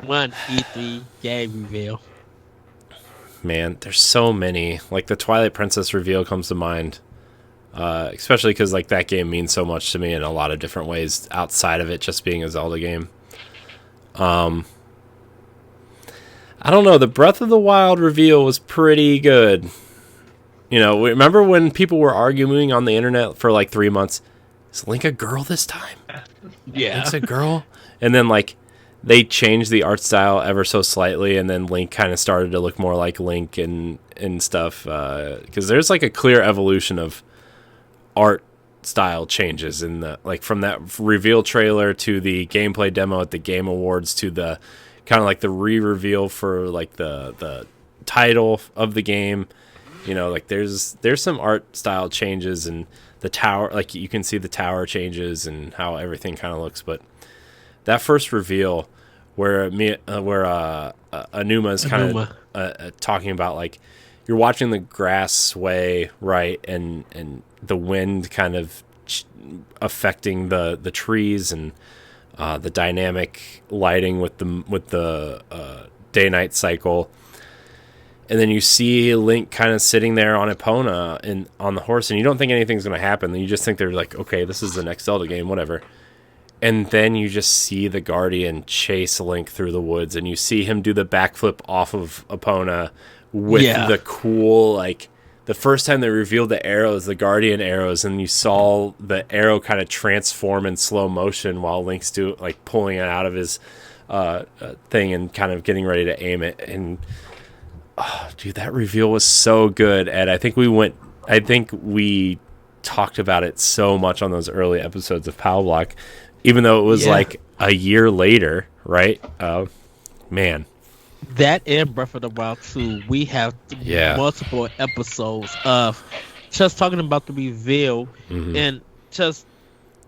one E3 game reveal? Man, there's so many. The Twilight Princess reveal comes to mind, especially because that game means so much to me in a lot of different ways outside of it just being a Zelda game. I don't know. The Breath of the Wild reveal was pretty good. Remember when people were arguing on the internet for 3 months? Is Link a girl this time? Yeah, Link's a girl, and then they changed the art style ever so slightly, and then Link kind of started to look more like Link and stuff. Because there's a clear evolution of art style changes in the from that reveal trailer to the gameplay demo at the Game Awards to the kind of the re-reveal for the title of the game. There's some art style changes, and the tower, you can see the tower changes and how everything kind of looks. But that first reveal where Anuma is kind of talking about you're watching the grass sway, right, and the wind kind of affecting the trees, and the dynamic lighting with the day-night cycle. And then you see Link kind of sitting there on Epona on the horse, and you don't think anything's going to happen. Then you just think they're okay, this is the next Zelda game, whatever. And then you just see the Guardian chase Link through the woods, and you see him do the backflip off of Epona with the cool, like, the first time they revealed the arrows, the Guardian arrows, and you saw the arrow kind of transform in slow motion while Link's pulling it out of his thing and kind of getting ready to aim it. And oh, dude, that reveal was so good. Ed, I think we talked about it so much on those early episodes of Pow Block, even though it was like a year later, right? Man. That and Breath of the Wild 2, we have multiple episodes of just talking about the reveal and just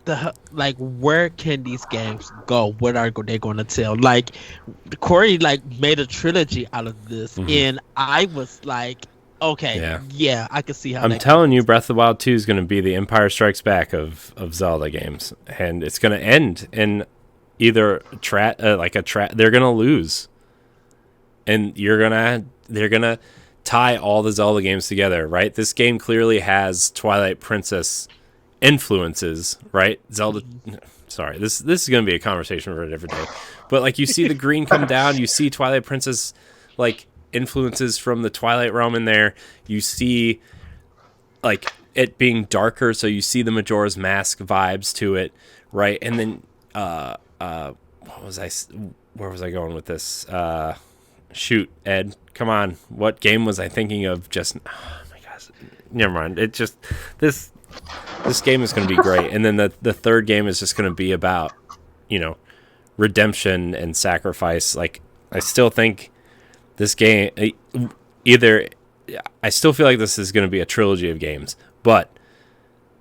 the where can these games go? What are they going to tell? Like Corey made a trilogy out of this, and I was like, okay, I can see how. I'm telling you, Breath of the Wild 2 is going to be the Empire Strikes Back of Zelda games, and it's going to end in either they're going to lose. And they're gonna tie all the Zelda games together, right? This game clearly has Twilight Princess influences, right? Zelda. Sorry, this is gonna be a conversation for a different day. But you see the green come down, you see Twilight Princess influences from the Twilight Realm in there. You see it being darker, so you see the Majora's Mask vibes to it, right? And then where was I going with this? Shoot, Ed, come on. What game was I thinking of just... Oh, my gosh. Never mind. It just... This game is going to be great. And then the third game is just going to be about, redemption and sacrifice. I still think this game... I still feel like this is going to be a trilogy of games. But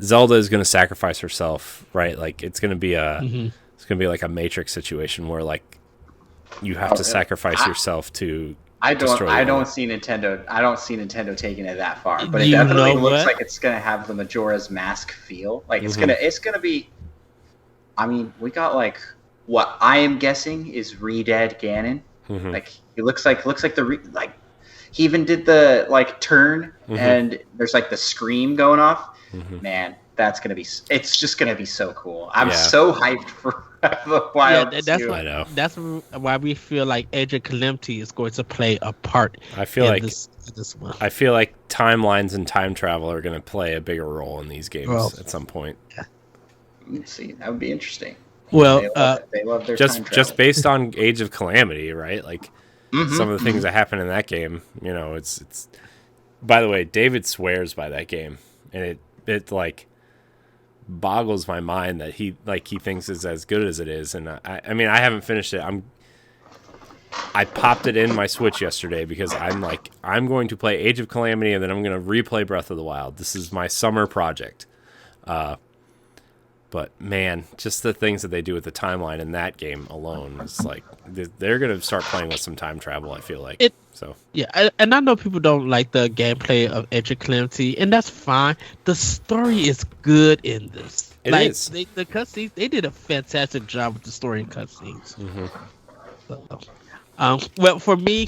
Zelda is going to sacrifice herself, right? It's going to be a... It's going to be like a Matrix situation where, you have to sacrifice yourself to. I don't see Nintendo taking it that far, but it definitely looks like it's gonna have the Majora's Mask feel. It's gonna be. I mean, we got what I am guessing is Redead Ganon. He looks like he even did the turn and there's the scream going off. Man, that's gonna be. It's just gonna be so cool. I'm so hyped for. That's why we feel like Age of Calamity is going to play a part. I feel like this one. I feel like timelines and time travel are going to play a bigger role in these games at some point. Let's see, that would be interesting. Well, they love their time travel. Just based on Age of Calamity, right? Some of the things that happen in that game. It's. By the way, David swears by that game, and it boggles my mind that he thinks it's as good as it is. And I mean I haven't finished it. I popped it in my Switch yesterday because I'm going to play Age of Calamity and then I'm going to replay Breath of the Wild. This is my summer project. But man, just the things that they do with the timeline in that game alone is they're going to start playing with some time travel, I feel like. And I know people don't like the gameplay of Age of Calamity, and that's fine. The story is good in this. It is. The cutscenes, they did a fantastic job with the story and cutscenes. Well, for me,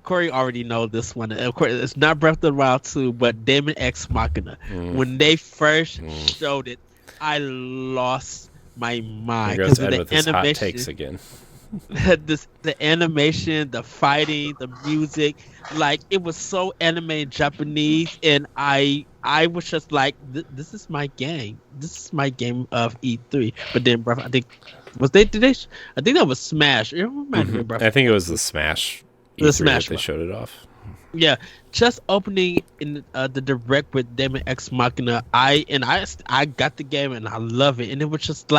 Corey already knows this one. Of course, it's not Breath of the Wild 2, but Daemon X Machina. When they first showed it, I lost my mind. There goes Ed with his hot takes again. The animation, the fighting, the music, it was so anime Japanese, and I was just like, this is my game. This is my game of E3. But then, I think I think that was Smash. It reminded me of I think it was the Smash. The Smash they showed it off. Yeah, just opening in the direct with Daemon X Machina. I got the game and I love it, and it was just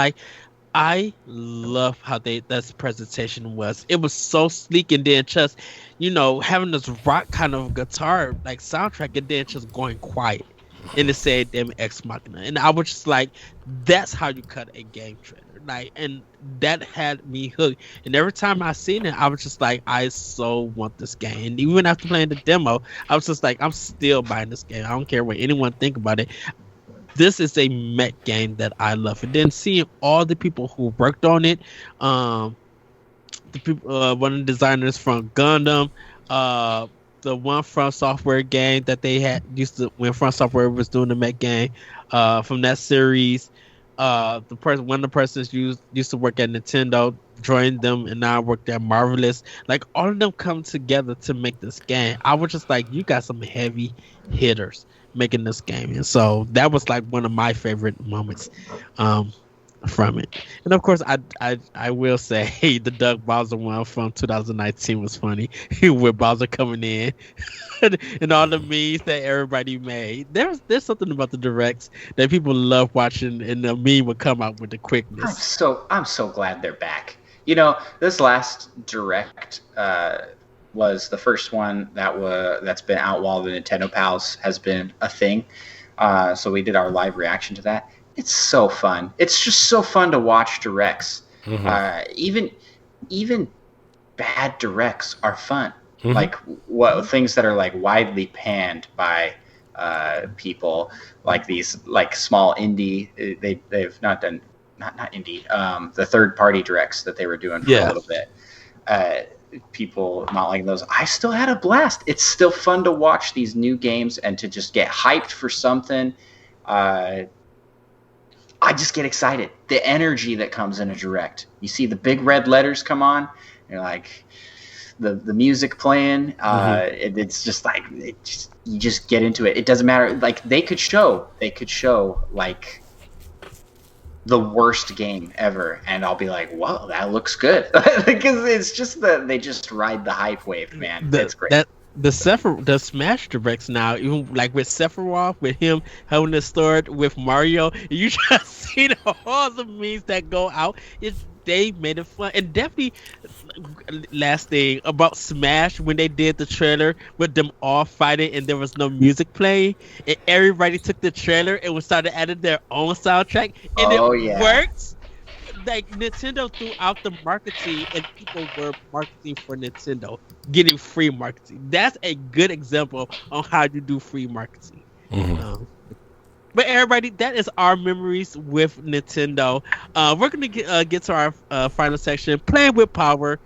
I love how that presentation was. It was so sleek, and then just having this rock kind of guitar soundtrack, and then just going quiet, and it said Daemon X Machina, and I was just that's how you cut a game trailer. And that had me hooked. And every time I seen it, I was just I so want this game. And even after playing the demo, I was just I'm still buying this game. I don't care what anyone think about it. This is a mech game that I love. And then seeing all the people who worked on it, the people, one of the designers from Gundam, the one From Software game that they had when From Software was doing the mech game, from that series. One of the persons used to work at Nintendo, joined them and now work there. Marvelous. Like all of them come together to make this game. I was just like, you got some heavy hitters making this game, and so that was like one of my favorite moments from it. And of course, I will say the Doug Bowser one from 2019 was funny with Bowser coming in and all the memes that everybody made. There's something about the directs that people love watching, and the meme would come out with the quickness. I'm so glad they're back. You know, this last direct was the first one that's been out while the Nintendo Pals has been a thing. So we did our live reaction to that. It's so fun. It's just so fun to watch directs. Mm-hmm. Even bad directs are fun. Mm-hmm. Like what things that are like widely panned by people, like these like small indie. They've not done not indie. The third party directs that they were doing for a little bit. People not liking those. I still had a blast. It's still fun to watch these new games and to just get hyped for something. I just get excited. The energy that comes in a direct. You see the big red letters come on. You're like the music playing. It's just like you just get into it. It doesn't matter. Like they could show like the worst game ever, and I'll be like, "Whoa, that looks good," because it's just they just ride the hype wave, man. It's great. The Smash directs now, even like with Sephiroth, with him having the story with Mario, you just see all the memes that go out. They made it fun, and definitely last thing about Smash when they did the trailer with them all fighting and there was no music playing, and everybody took the trailer and was started adding their own soundtrack, and worked. Like Nintendo threw out the marketing, and people were marketing for Nintendo, getting free marketing. That's a good example on how you do free marketing. Mm-hmm. But everybody, that is our memories with Nintendo. We're gonna get to our final section, playing with power.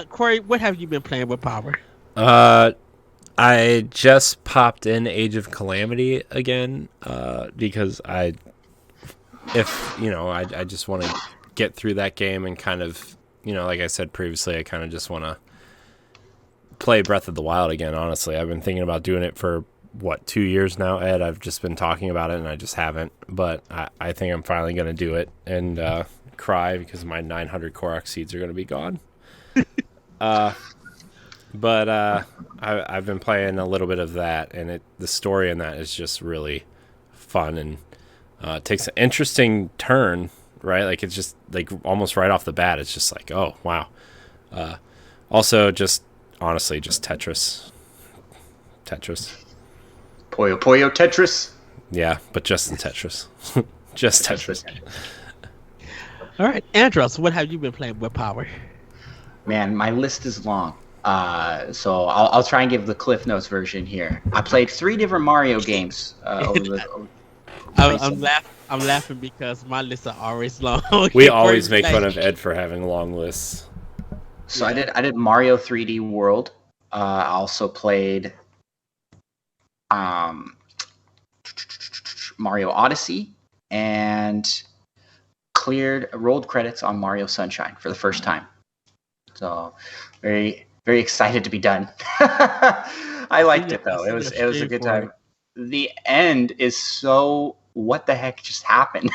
Corey, what have you been playing with power? I just popped in Age of Calamity again because I just want to get through that game and kind of, like I said previously, I kind of just want to play Breath of the Wild again, honestly. I've been thinking about doing it for, 2 years now, Ed? I've just been talking about it and I just haven't. But I think I'm finally going to do it and cry because my 900 Korok seeds are going to be gone. But I've been playing a little bit of that, and the story in that is just really fun, and it takes an interesting turn, right? Like it's just like almost right off the bat, it's just like, oh wow. Also, just honestly, just Tetris. Puyo Puyo Tetris. Yeah, but just in Tetris. Just Tetris. All right, Andross, what have you been playing with power? Man, my list is long. So I'll try and give the Cliff Notes version here. I played 3 different Mario games. I'm laughing because my lists are always long. We always make fun of Ed for having long lists. So I did Mario 3D World. I also played Mario Odyssey and rolled credits on Mario Sunshine for the first time. So very, very excited to be done. I liked it though. It was a good time. The end is so, what the heck just happened?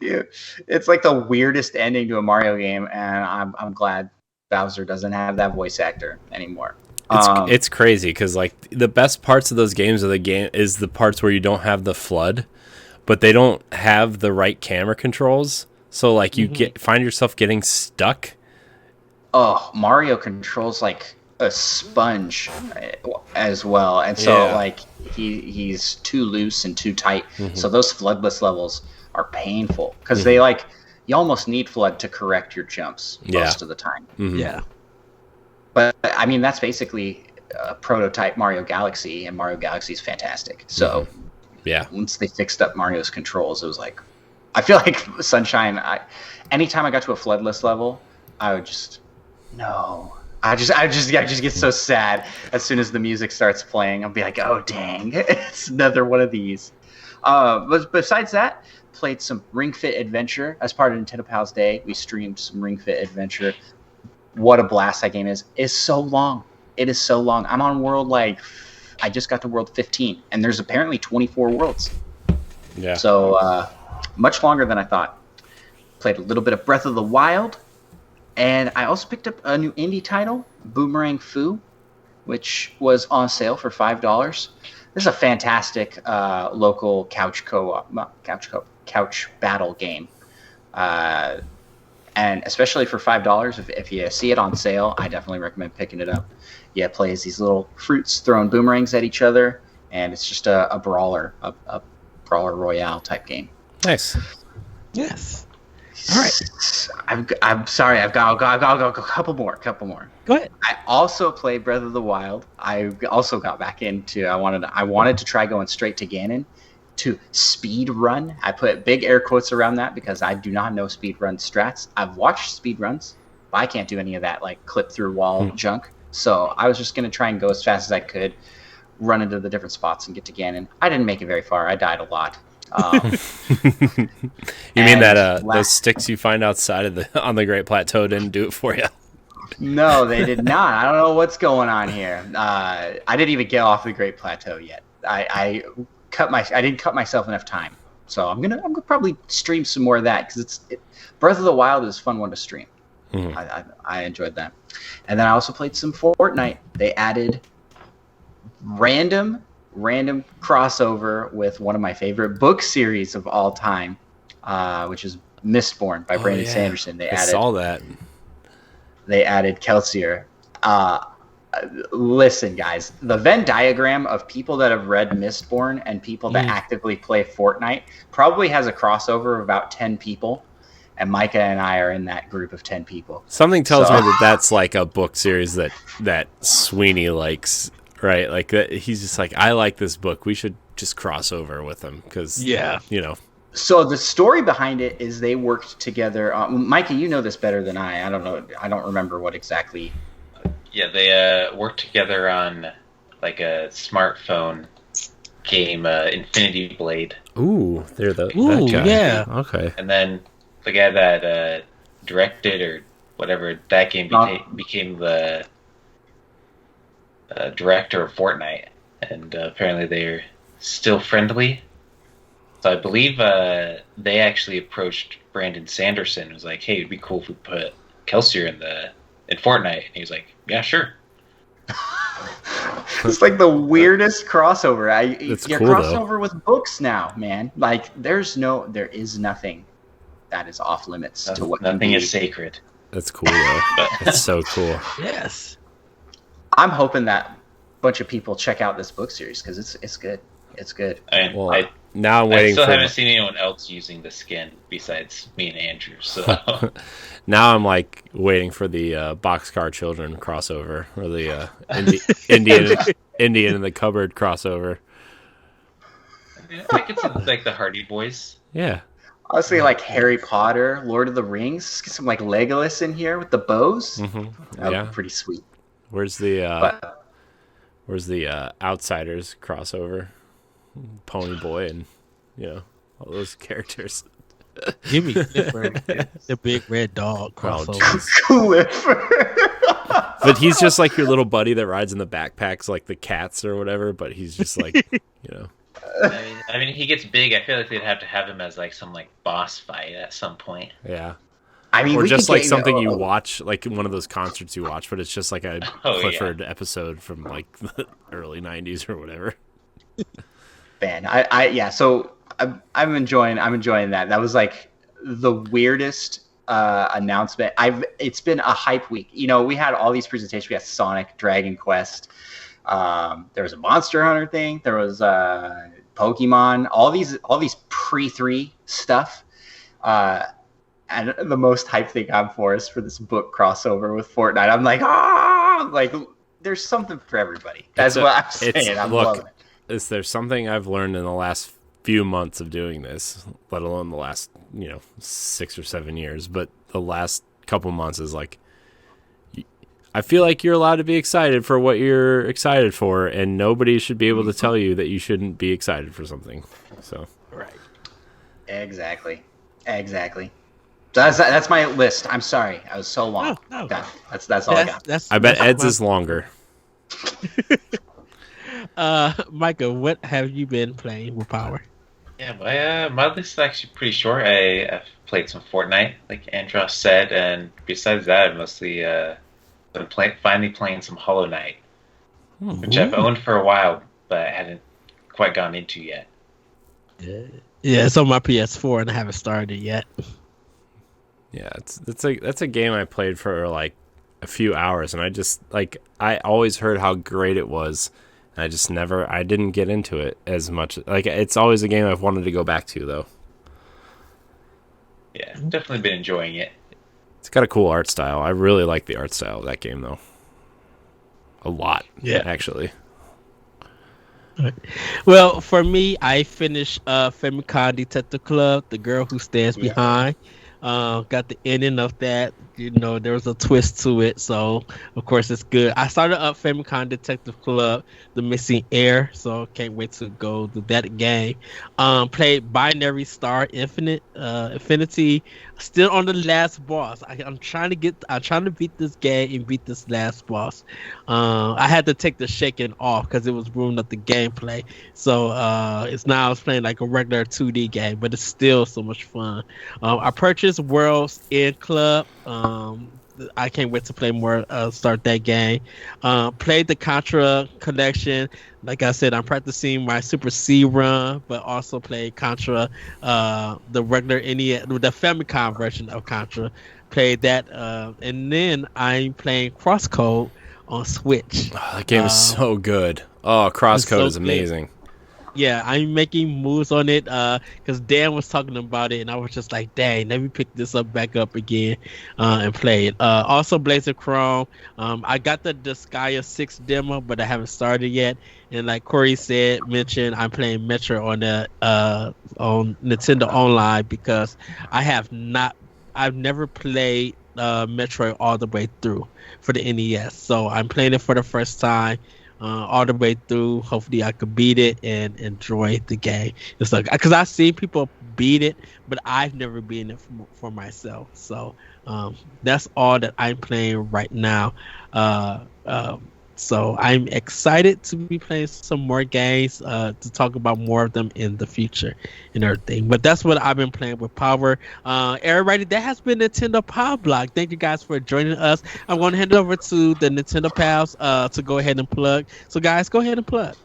Yeah, it's like the weirdest ending to a Mario game, and I'm glad Bowser doesn't have that voice actor anymore. It's crazy because like the best parts of those games is the parts where you don't have the flood, but they don't have the right camera controls. So like you find yourself getting stuck. Oh, Mario controls like a sponge as well, and so like he's too loose and too tight. So those floodless levels are painful because they like, you almost need flood to correct your jumps most of the time. Yeah. But I mean, that's basically a prototype Mario Galaxy, and Mario Galaxy is fantastic. So once they fixed up Mario's controls, it was like, I feel like Sunshine, anytime I got to a floodless level, I would just, no. I just get so sad as soon as the music starts playing. I'll be like, oh dang, it's another one of these. But besides that, played some Ring Fit Adventure as part of Nintendo Pals Day. We streamed some Ring Fit Adventure. What a blast that game is! It's so long. It is so long. I'm on world I just got to world 15, and there's apparently 24 worlds. Yeah. So much longer than I thought. Played a little bit of Breath of the Wild, and I also picked up a new indie title, Boomerang Fu, which was on sale for $5. This is a fantastic local couch battle game, and especially for $5, if you see it on sale, I definitely recommend picking it up. Yeah, it plays these little fruits throwing boomerangs at each other, and it's just a brawler, a brawler royale type game. Nice. Yes. All right. I'm sorry. I've got a couple more. Go ahead. I also played Breath of the Wild. I also got back into. I wanted to try going straight to Ganon to speed run. I put big air quotes around that because I do not know speed run strats. I've watched speed runs, but I can't do any of that clip through wall junk. So I was just gonna try and go as fast as I could, run into the different spots and get to Ganon. I didn't make it very far. I died a lot. You mean that those sticks you find outside on the Great Plateau didn't do it for you? No, they did not. I don't know what's going on here. I didn't even get off the Great Plateau yet. I didn't cut myself enough time, so I'm gonna probably stream some more of that because Breath of the Wild is a fun one to stream. Mm-hmm. I enjoyed that, and then I also played some Fortnite. They added random crossover with one of my favorite book series of all time, which is Mistborn by Brandon Sanderson. I saw that. They added Kelsier. Listen, guys, the Venn diagram of people that have read Mistborn and people that actively play Fortnite probably has a crossover of about 10 people, and Micah and I are in that group of 10 people. Something tells me that's like a book series that Sweeney likes, right? Like he's just like, I like this book. We should just cross over with him because, So the story behind it is they worked together. Micah, you know this better than I. I don't know. I don't remember what exactly. Yeah, they worked together on like a smartphone game, Infinity Blade. Ooh, they're that guy. Yeah. Okay. And then the guy that directed or whatever that game became the director of Fortnite, and apparently they're still friendly. So I believe they actually approached Brandon Sanderson and was like, hey, it'd be cool if we put Kelsier in Fortnite. And he was like, yeah, sure. It's like the weirdest crossover. It's your cool, crossover though. with books now, man. Like there is nothing that is off limits to what nothing is sacred. That's cool though. That's so cool. Yes. I'm hoping that a bunch of people check out this book series because it's good. It's good. Now I'm waiting. I still haven't seen anyone else using the skin besides me and Andrew. So now I'm waiting for the Boxcar Children crossover or the Indian in the Cupboard crossover. I think it's like the Hardy Boys. Yeah. I was thinking Harry Potter, Lord of the Rings. Let's get some Legolas in here with the bows. Mm-hmm. That would be pretty sweet. Where's the Outsiders crossover? Pony Boy and all those characters. Give me Clifford, the big red dog crossover. Clifford. But he's just like your little buddy that rides in the backpacks like the cats or whatever, but he's just like I mean, he gets big. I feel like they'd have to have him as some boss fight at some point. Yeah. I mean, or just something you watch, like one of those concerts you watch, but it's just like a Clifford episode from the early 90s or whatever. Man, so I'm enjoying that. That was the weirdest announcement. It's been a hype week. We had all these presentations. We had Sonic, Dragon Quest. There was a Monster Hunter thing. There was Pokemon. All these pre-3 stuff. And the most hype thing I'm for is for this book crossover with Fortnite. I'm there's something for everybody. That's what I'm saying. I'm loving it. There's something I've learned in the last few months of doing this, let alone the last 6 or 7 years, but the last couple months is I feel like you're allowed to be excited for what you're excited for, and nobody should be able to tell you that you shouldn't be excited for something. So Right. Exactly. That's my list. I'm sorry, I was so long. No. Done. That's all I got. I bet Ed's is longer. Micah, what have you been playing with Power? Yeah, my list is actually pretty short. I've played some Fortnite, like Andross said, and besides that, I've mostly been finally playing some Hollow Knight, which I've owned for a while, but I hadn't quite gotten into yet. Yeah, it's on my PS4 and I haven't started yet. Yeah, that's a game I played for like a few hours, and I always heard how great it was. And I didn't get into it as much. Like, it's always a game I've wanted to go back to, though. Yeah, definitely been enjoying it. It's got a cool art style. I really like the art style of that game, though. A lot, actually. Well, for me, I finished Famicom Detective Club, The Girl Who Stands Behind. Got the ending of that. There was a twist to it, so of course it's good. I started up Famicom Detective Club, The Missing Heir, so can't wait to go to that game. Played Binary Star Infinity. Still on the last boss. I'm trying to beat this game and beat this last boss. I had to take the shaking off because it was ruining up the gameplay. So I was playing like a regular 2D game, but it's still so much fun. I purchased World's End Club. I can't wait to play more. Start that game. Played the Contra collection. Like I said, I'm practicing my Super C run, but also played Contra, the regular the Famicom version of Contra. Played that, and then I'm playing Crosscode on Switch. Oh, that game is so good. Oh, Crosscode is amazing. Yeah, I'm making moves on it because Dan was talking about it, and I was just like, dang, let me pick this back up again and play it. Also, Blazer Chrome. I got the Disgaea 6 demo, but I haven't started yet. And like Corey mentioned, I'm playing Metro on on Nintendo Online because I've never played Metroid all the way through for the NES. So I'm playing it for the first time. All the way through. Hopefully I could beat it and enjoy the game. It's like, because I've seen people beat it, but I've never beaten it for myself. So that's all that I'm playing right now. So I'm excited to be playing some more games to talk about more of them in the future and everything. But that's what I've been playing with Power. Everybody, that has been Nintendo Pow Block. Thank you guys for joining us. I'm going to hand it over to the Nintendo Pals to go ahead and plug. So guys, go ahead and plug.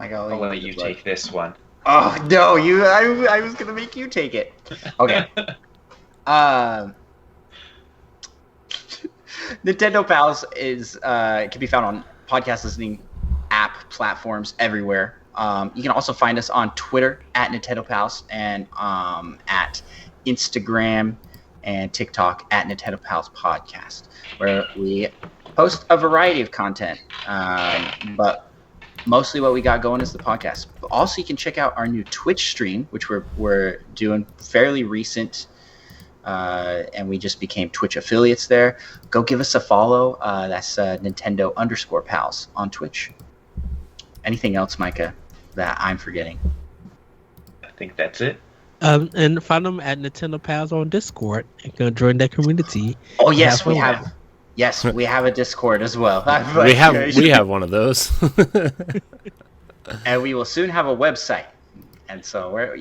I'll let you take this one. Oh no, I was gonna make you take it. Okay. Nintendo Pals can be found on podcast listening app platforms everywhere. You can also find us on Twitter at Nintendo Pals and at Instagram and TikTok at Nintendo Pals Podcast, where we post a variety of content. But mostly what we got going is the podcast. Also, you can check out our new Twitch stream, which we're doing fairly recent. And we just became Twitch affiliates there. Go give us a follow. That's Nintendo_Pals on Twitch. Anything else, Micah, that I'm forgetting? I think that's it. And find them at Nintendo Pals on Discord and go join that community. Oh yes, we have. Yes, we have a Discord as well. we have one of those. And we will soon have a website. And so we're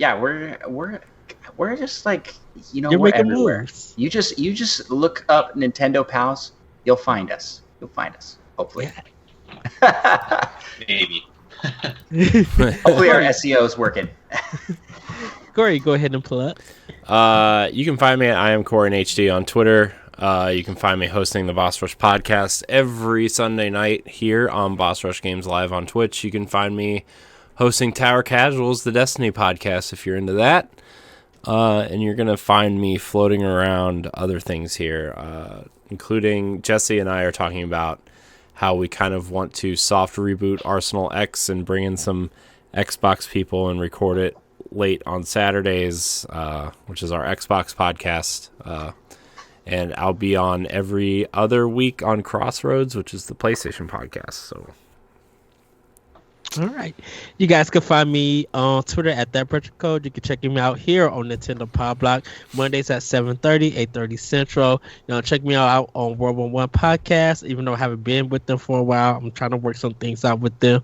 just like, we're everywhere. Moves. You just look up Nintendo Pals, you'll find us. Hopefully. Yeah. Maybe. Hopefully our SEO is working. Corey, go ahead and plug. You can find me at I am Corey in HD on Twitter. You can find me hosting the Boss Rush podcast every Sunday night here on Boss Rush Games Live on Twitch. You can find me hosting Tower Casuals, the Destiny podcast, if you're into that. And you're going to find me floating around other things here, including Jesse and I are talking about how we kind of want to soft reboot Arsenal X and bring in some Xbox people and record it late on Saturdays, which is our Xbox podcast. And I'll be on every other week on Crossroads, which is the PlayStation podcast. So, all right. You guys can find me on Twitter at That Pressure Code. You can check me out here on Nintendo Pow Block Mondays at 7:30, 8:30 Central. Check me out on World War One Podcast. Even though I haven't been with them for a while, I'm trying to work some things out with them.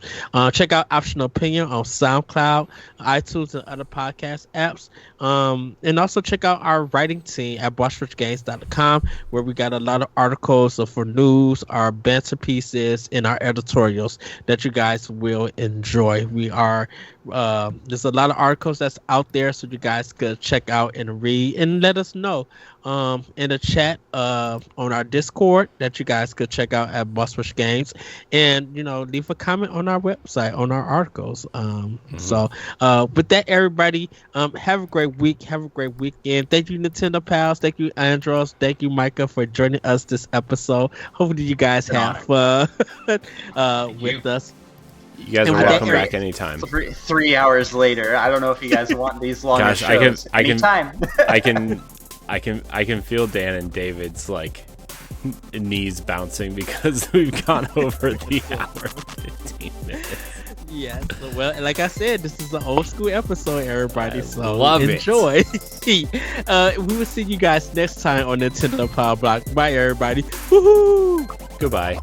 Check out Optional Opinion on SoundCloud, iTunes, and other podcast apps. And also check out our writing team at BossRichGames.com, where we got a lot of articles for news, our banter pieces, and our editorials that you guys will enjoy. We are there's a lot of articles that's out there, so you guys could check out and read and let us know in the chat on our Discord that you guys could check out at Boss Rush Games, and leave a comment on our website on our articles. So with that, everybody, have a great week, have a great weekend. Thank you, Nintendo Pals. Thank you, Andross. Thank you, Micah, for joining us this episode. Hopefully you guys have fun with us. You guys are welcome back anytime. 3 hours later, I don't know if you guys want these longer shows. Anytime. I can feel Dan and David's knees bouncing because we've gone over the hour and 15 minutes. Yes. Well, like I said, this is an old school episode, everybody. So love enjoy. We will see you guys next time on Nintendo Pow Block. Bye, everybody. Woohoo! Goodbye.